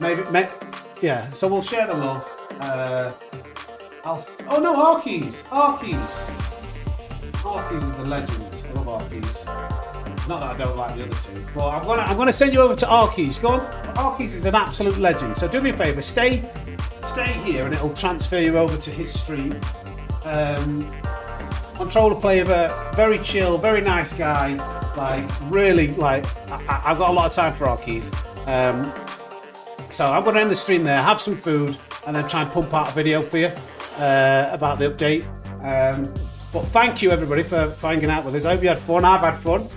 Maybe, yeah. So we'll share the love. Oh no, Arkeys is a legend. I love Arkeys. Not that I don't like the other two, but I'm gonna send you over to Arkeys. Go on. Arkeys is an absolute legend. So do me a favour, stay here, and it'll transfer you over to his stream. Controller player, very chill, very nice guy. Like really, like I've got a lot of time for Arkeys. So I'm gonna end the stream there, have some food, and then try and pump out a video for you about the update. But thank you everybody for hanging out with us. I hope you had fun. I've had fun.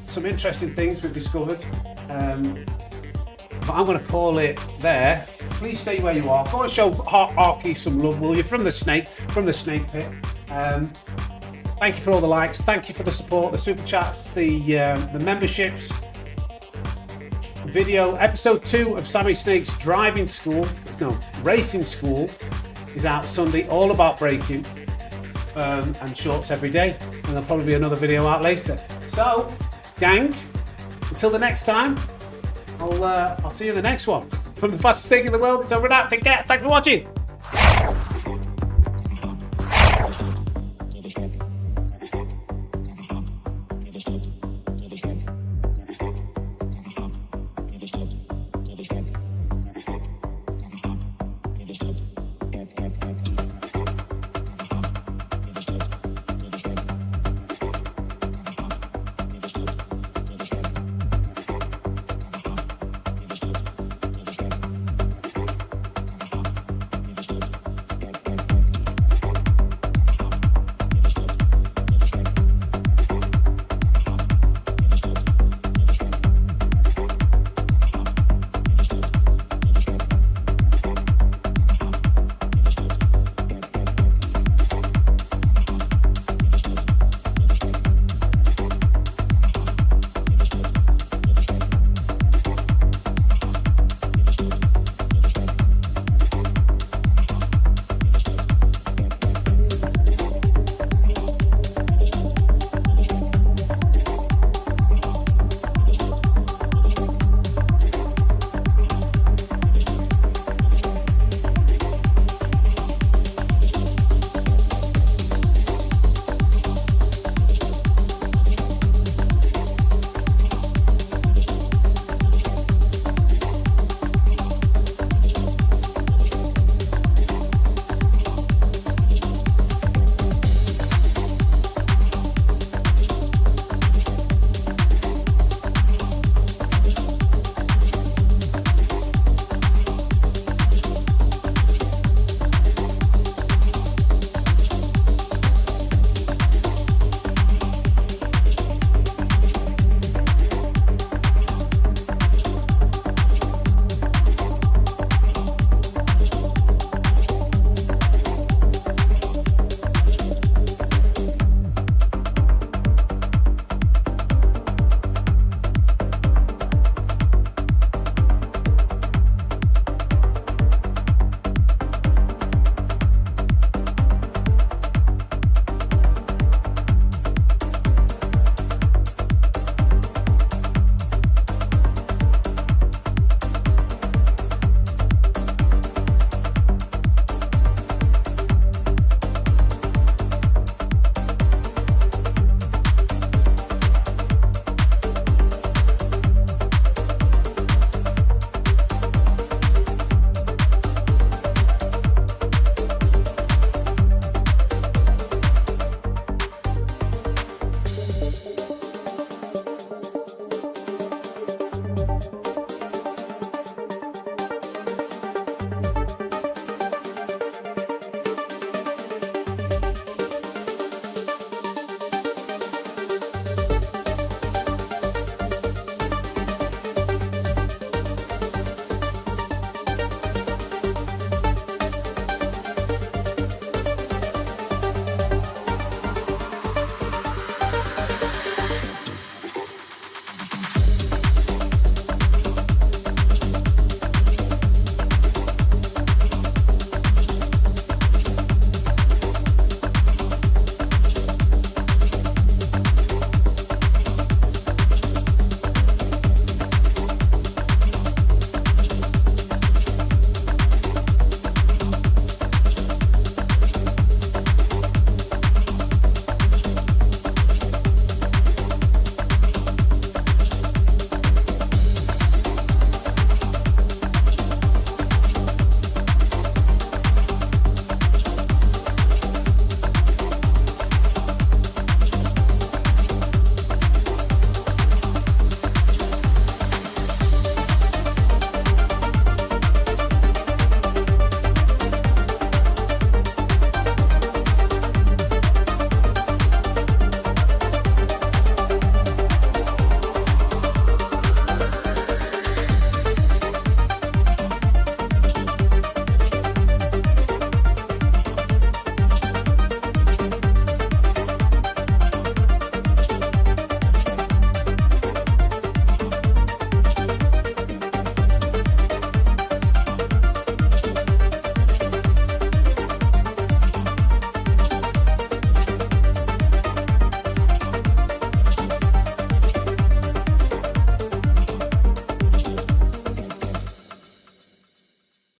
Some interesting things we've discovered. But I'm going to call it there. Please stay where you are. Go and show Arky some love, will you? From the snake pit. Thank you for all the likes. Thank you for the support, the super chats, the memberships. Video episode 2 of Sammy Snake's racing school is out Sunday, all about braking. And shorts every day, and there'll probably be another video out later. So, gang, until the next time, I'll see you in the next one. From the fastest thing in the world, it's over and out. Take care. Thanks for watching.